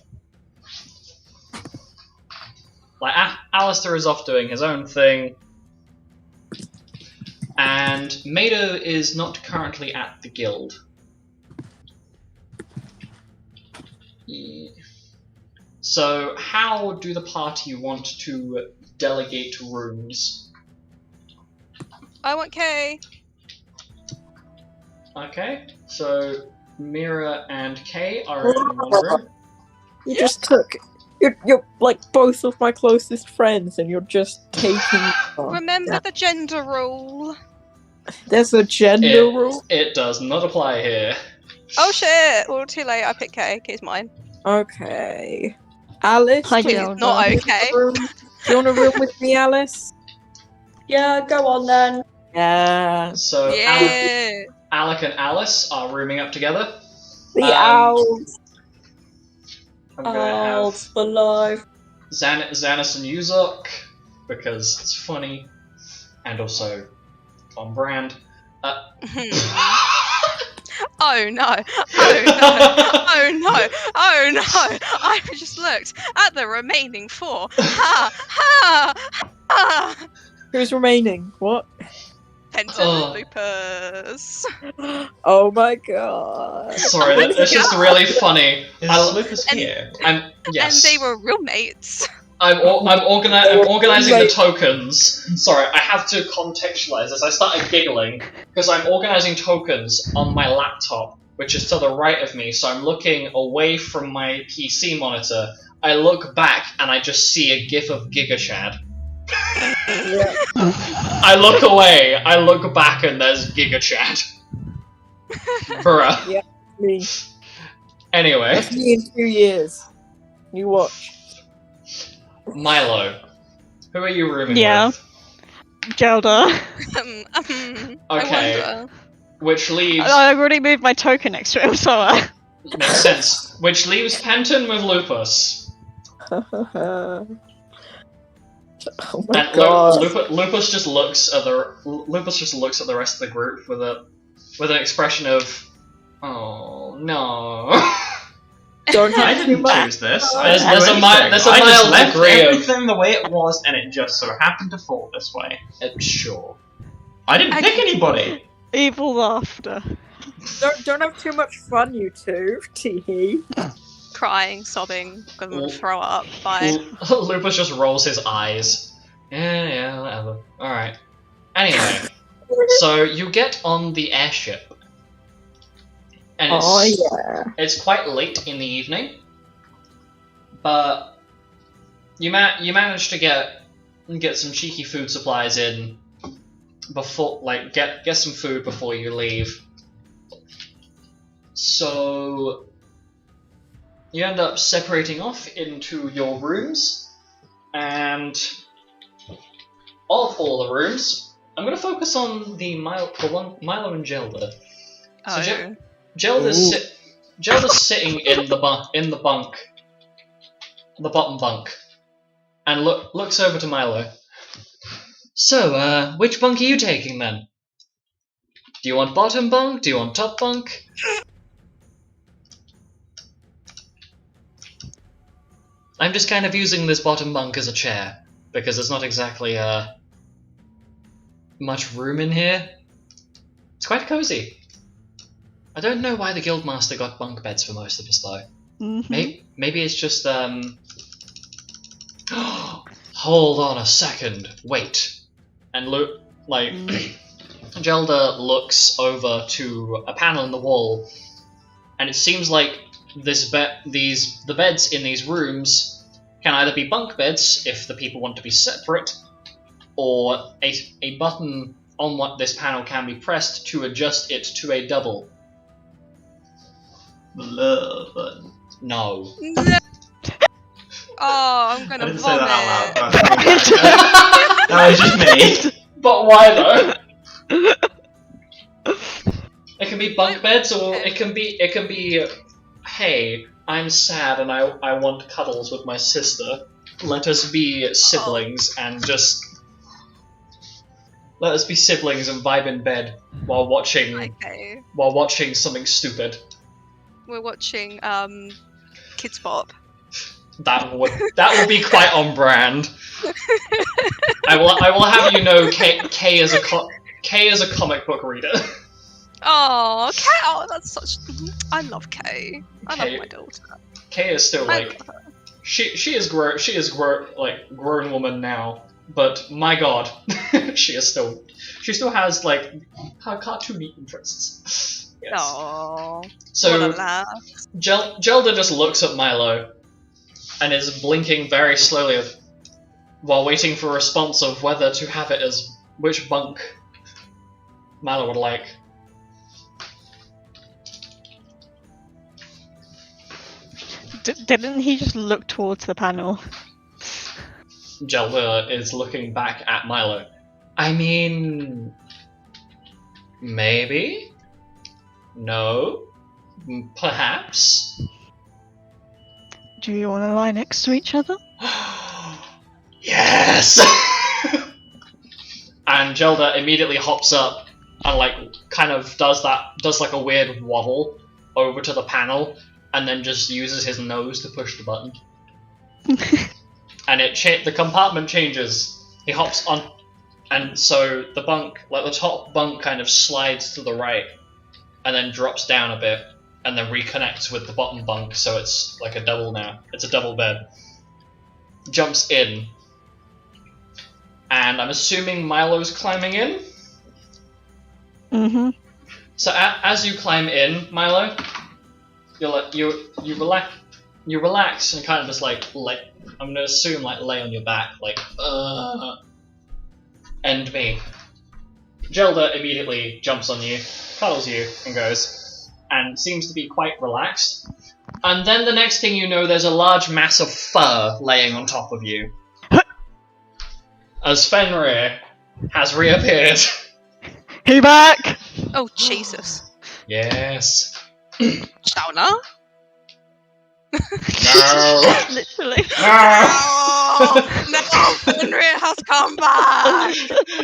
Like, Alistair is off doing his own thing, and Mado is not currently at the guild. Yeah. So, how do the party want to delegate rooms? I want Kay. Okay, so Mira and Kay are in one room. You just took. You're like both of my closest friends, and you're just taking. Remember the gender rule. There's a gender rule. It does not apply here. Oh shit! Well, too late. I picked Kay. Kay's mine. Okay, Alice. Hi, please, Jill. Not okay. do you want to room with me, Alice? Yeah, go on then. Yeah. So Yeah. Alec and Alice are rooming up together. The owls. I'm gonna Oh, have for life. Xanis and Yuzok, because it's funny, and also on brand. Oh no! Oh no! Oh no! Oh no! I just looked at the remaining 4. Ha! Ha! Ha! Who's remaining? What? Penton Oh. and Lupus. Oh my god. Sorry, Oh my that's just God. really funny. Is I- Lupus and- here? Yes. And they were roommates. I'm organizing the tokens. Sorry, I have to contextualize this. I started giggling because I'm organizing tokens on my laptop, which is to the right of me, so I'm looking away from my PC monitor. I look back and I just see a gif of GigaChad. Yeah. I look away, I look back and there's GigaChad. Bruh. Yeah. Me. Anyway, That's me in 2 years. You watch. Milo. Who are you rooming Yeah. with? Gelda. Okay. I wonder. Which leaves... I've already moved my token next to him, so Makes sense. Which leaves Penton with Lupus. Oh my And god. Lupus just looks at the rest of the group with an expression of, oh no. Don't I have too didn't much. choose this. There's- I didn't there's do a mi- anything. there's a I just mild left degree of- everything the way it was, and it just so happened to fall this way. Sure. I didn't pick anybody. evil laughter. Don't have too much fun, you two. Tee. Crying, sobbing, gonna L- throw up. Bye. Lupus just rolls his eyes. Yeah, whatever. Alright. Anyway, so you get on the airship. And it's, Oh yeah. it's quite late in the evening. But you manage to get some cheeky food supplies in before, like, get some food before you leave. So you end up separating off into your rooms, and of all the rooms, I'm going to focus on the Milo and Gelda. Oh. So Gelda's sitting in the bunk, the bottom bunk, and looks over to Milo. So, which bunk are you taking then? Do you want bottom bunk? Do you want top bunk? I'm just kind of using this bottom bunk as a chair, because there's not exactly, much room in here. It's quite cozy. I don't know why the Guildmaster got bunk beds for most of us, though. Mhm. Maybe it's just, Hold on a second. Wait. And Gelda looks over to a panel in the wall, and it seems like the beds in these rooms can either be bunk beds if the people want to be separate, or a button on this panel can be pressed to adjust it to a double. The love button. No. No. Oh, I'm I gonna didn't say vomit. that out loud. That was just me. But why though? It can be bunk beds, or it can be. Hey, I'm sad and I want cuddles with my sister. Let us be siblings and just. Let us be siblings and vibe in bed while watching Okay. something stupid. We're watching Kids Bop. That would be quite on brand. I will have you know, Kay is a comic book reader. Oh, Kay! Oh, that's such. I love Kay. I Kay- love my daughter. Kay is still I like love her. she is grown woman now, but my god, she still has like her cartoony interests. Yes. Oh, what a So laugh. Gelda just looks at Milo and is blinking very slowly while waiting for a response of whether to have it as which bunk Milo would like. Didn't he just look towards the panel? Gelda is looking back at Milo. I mean, maybe? No? Perhaps? Do you want to lie next to each other? Yes! And Gelda immediately hops up and like kind of does like a weird waddle over to the panel and then just uses his nose to push the button. And the compartment changes. He hops on, and so the bunk, like the top bunk, kind of slides to the right, and then drops down a bit, and then reconnects with the bottom bunk. So it's like a double now. It's a double bed. Jumps in, and I'm assuming Milo's climbing in. Mm-hmm. So as you climb in, Milo, you relax and kind of just like I'm gonna assume like lay on your back, like end me. Gelda immediately jumps on you, cuddles you, and goes, and seems to be quite relaxed. And then the next thing you know, there's a large mass of fur laying on top of you. As Fenrir has reappeared. He back! Oh, Jesus. Yes. Shauna? No. Literally. No. No, Fenrir has come back!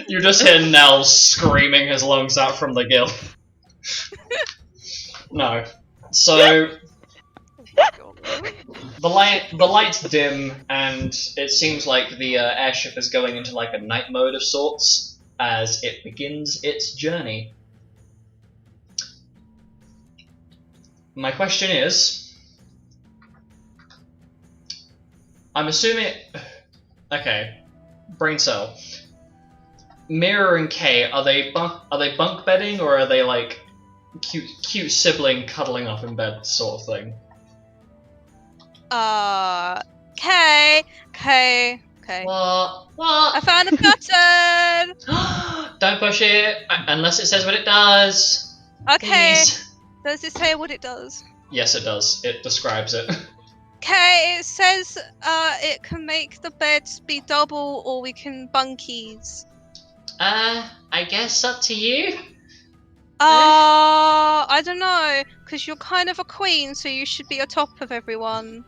You just hear Nell screaming his lungs out from the gill. No. So the lights dim, and it seems like the airship is going into like a night mode of sorts as it begins its journey. My question is, I'm assuming. Okay, brain cell. Mira and Kay, are they bunk bedding, or are they like cute sibling cuddling up in bed sort of thing? Okay. What? I found a button! Don't push it unless it says what it does. Okay. Please. Does it say what it does? Yes, it does. It describes it. Okay, it says it can make the beds be double or we can bunkies. I guess up to you. I don't know, because you're kind of a queen, so you should be atop of everyone.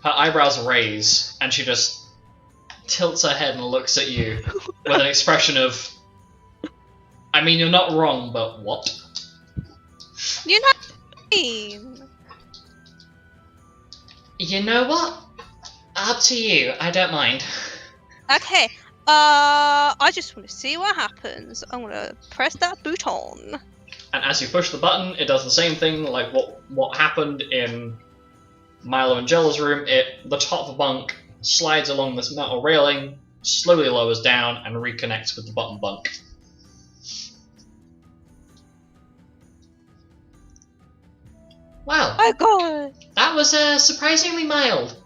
Her eyebrows raise, and she just tilts her head and looks at you with an expression of, I mean, you're not wrong, but what? You're not queen. You know what? Up to you. I don't mind. Okay, I just want to see what happens. I'm gonna press that button. And as you push the button, it does the same thing like what happened in Milo and Jella's room. The top bunk slides along this metal railing, slowly lowers down, and reconnects with the bottom bunk. Wow, Oh god, that was surprisingly mild.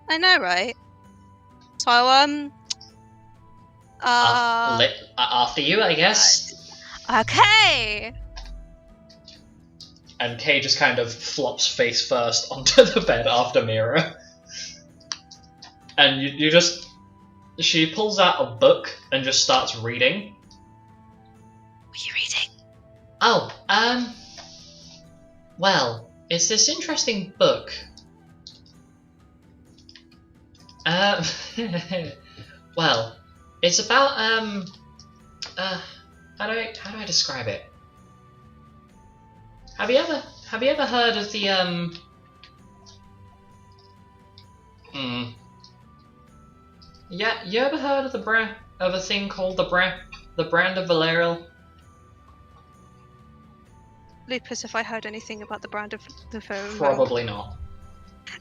I know, right? So, After you, I guess. okay. And Kay just kind of flops face first onto the bed after Mira. And she pulls out a book and just starts reading. What are you reading? Oh, well, it's this interesting book. Well, it's about, how do I describe it? Have you ever heard of the, Yeah, you ever heard of of a thing called the brand of Valerial? Lupus, have I heard anything about the brand of the phone? Probably not.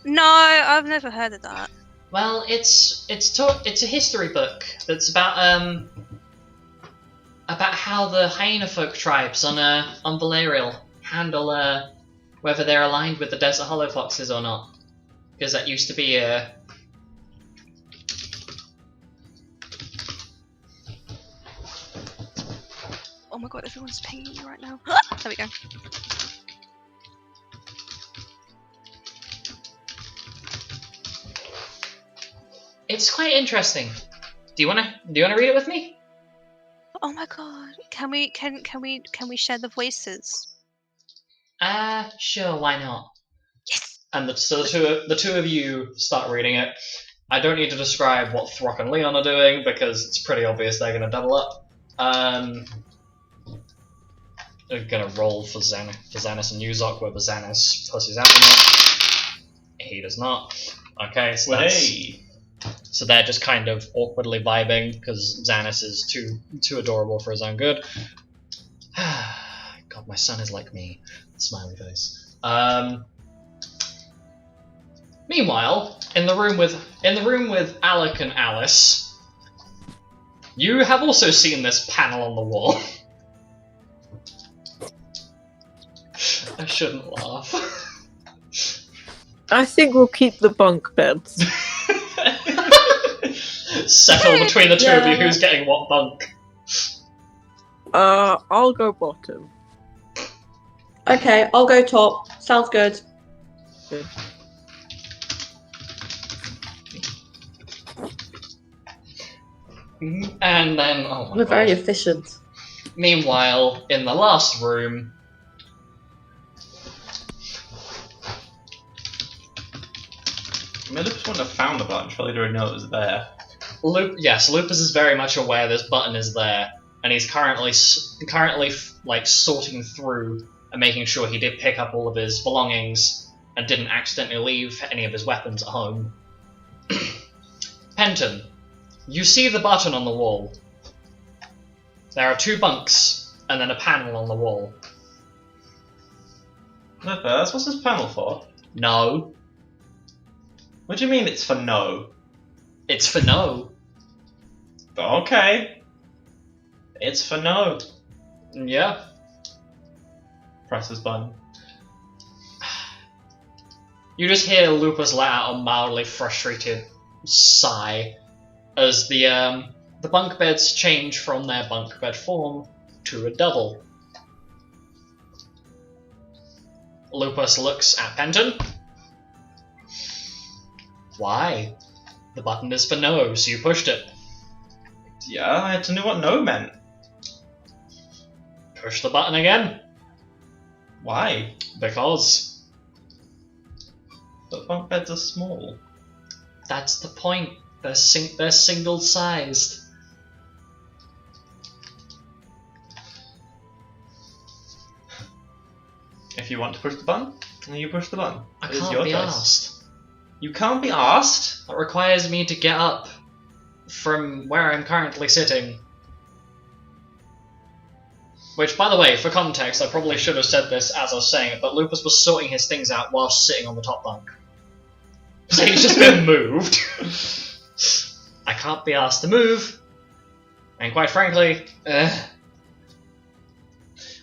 No, I've never heard of that. Well, it's a history book that's about how the hyena folk tribes on Valerial handle whether they're aligned with the desert hollow foxes or not, because that used to be Oh my god, everyone's pinging me right now. There we go. It's quite interesting. Do you wanna read it with me? Oh my god, can we share the voices? Sure, why not? And so the two of you start reading it. I don't need to describe what Throck and Leon are doing because it's pretty obvious they're going to double up. They're going to roll for Xanis and Uzok, whether Xanis pushes out or not. He does not. Okay, so so they're just kind of awkwardly vibing because Xanis is too adorable for his own good. God, my son is like me. Smiley face. Meanwhile, in the room with Alec and Alice, you have also seen this panel on the wall. I shouldn't laugh. I think we'll keep the bunk beds. Settle between the two of you who's getting what bunk. I'll go bottom. Okay, I'll go top. Sounds good. Good. And then, oh my We're God. very efficient. Meanwhile, in the last room, I mean, Lupus wouldn't have found the button, surely he would know it was there. Lupus is very much aware this button is there, and he's currently like sorting through and making sure he did pick up all of his belongings and didn't accidentally leave any of his weapons at home. Penton, you see the button on the wall. There are 2 bunks and then a panel on the wall. Lupus, what's this panel for? No. What do you mean it's for no? It's for no. Okay. It's for no. Yeah. Press this button. You just hear Lupus let out a mildly frustrated sigh as the bunk beds change from their bunk bed form to a double. Lupus looks at Penton. Why? The button is for no, so you pushed it. Yeah, I had to know what no meant. Push the button again. Why? Because. But bunk beds are small. That's the point. They're single-sized. If you want to push the button, then you push the button. I It is can't your be choice. asked. You can't be asked? That requires me to get up from where I'm currently sitting. Which, by the way, for context, I probably should have said this as I was saying it, but Lupus was sorting his things out whilst sitting on the top bunk. So he's just been moved. I can't be asked to move. And quite frankly,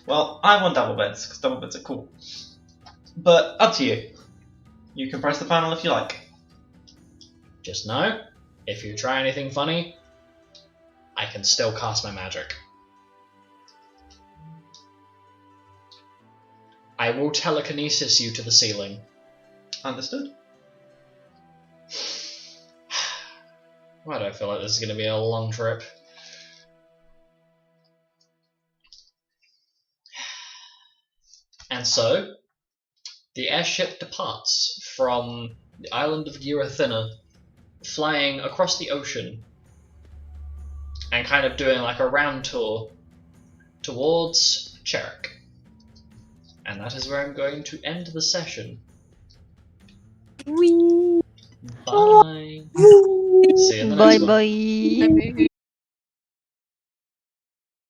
Well, I want double beds, because double beds are cool. But up to you. You can press the panel if you like. just know, if you try anything funny, I can still cast my magic. I will telekinesis you to the ceiling. Understood. Why do I feel like this is going to be a long trip? And so, the airship departs from the island of Eurythina, flying across the ocean and kind of doing like a round tour towards Cherrick. And that is where I'm going to end the session. Whee! Bye. See you in the next one. Bye bye.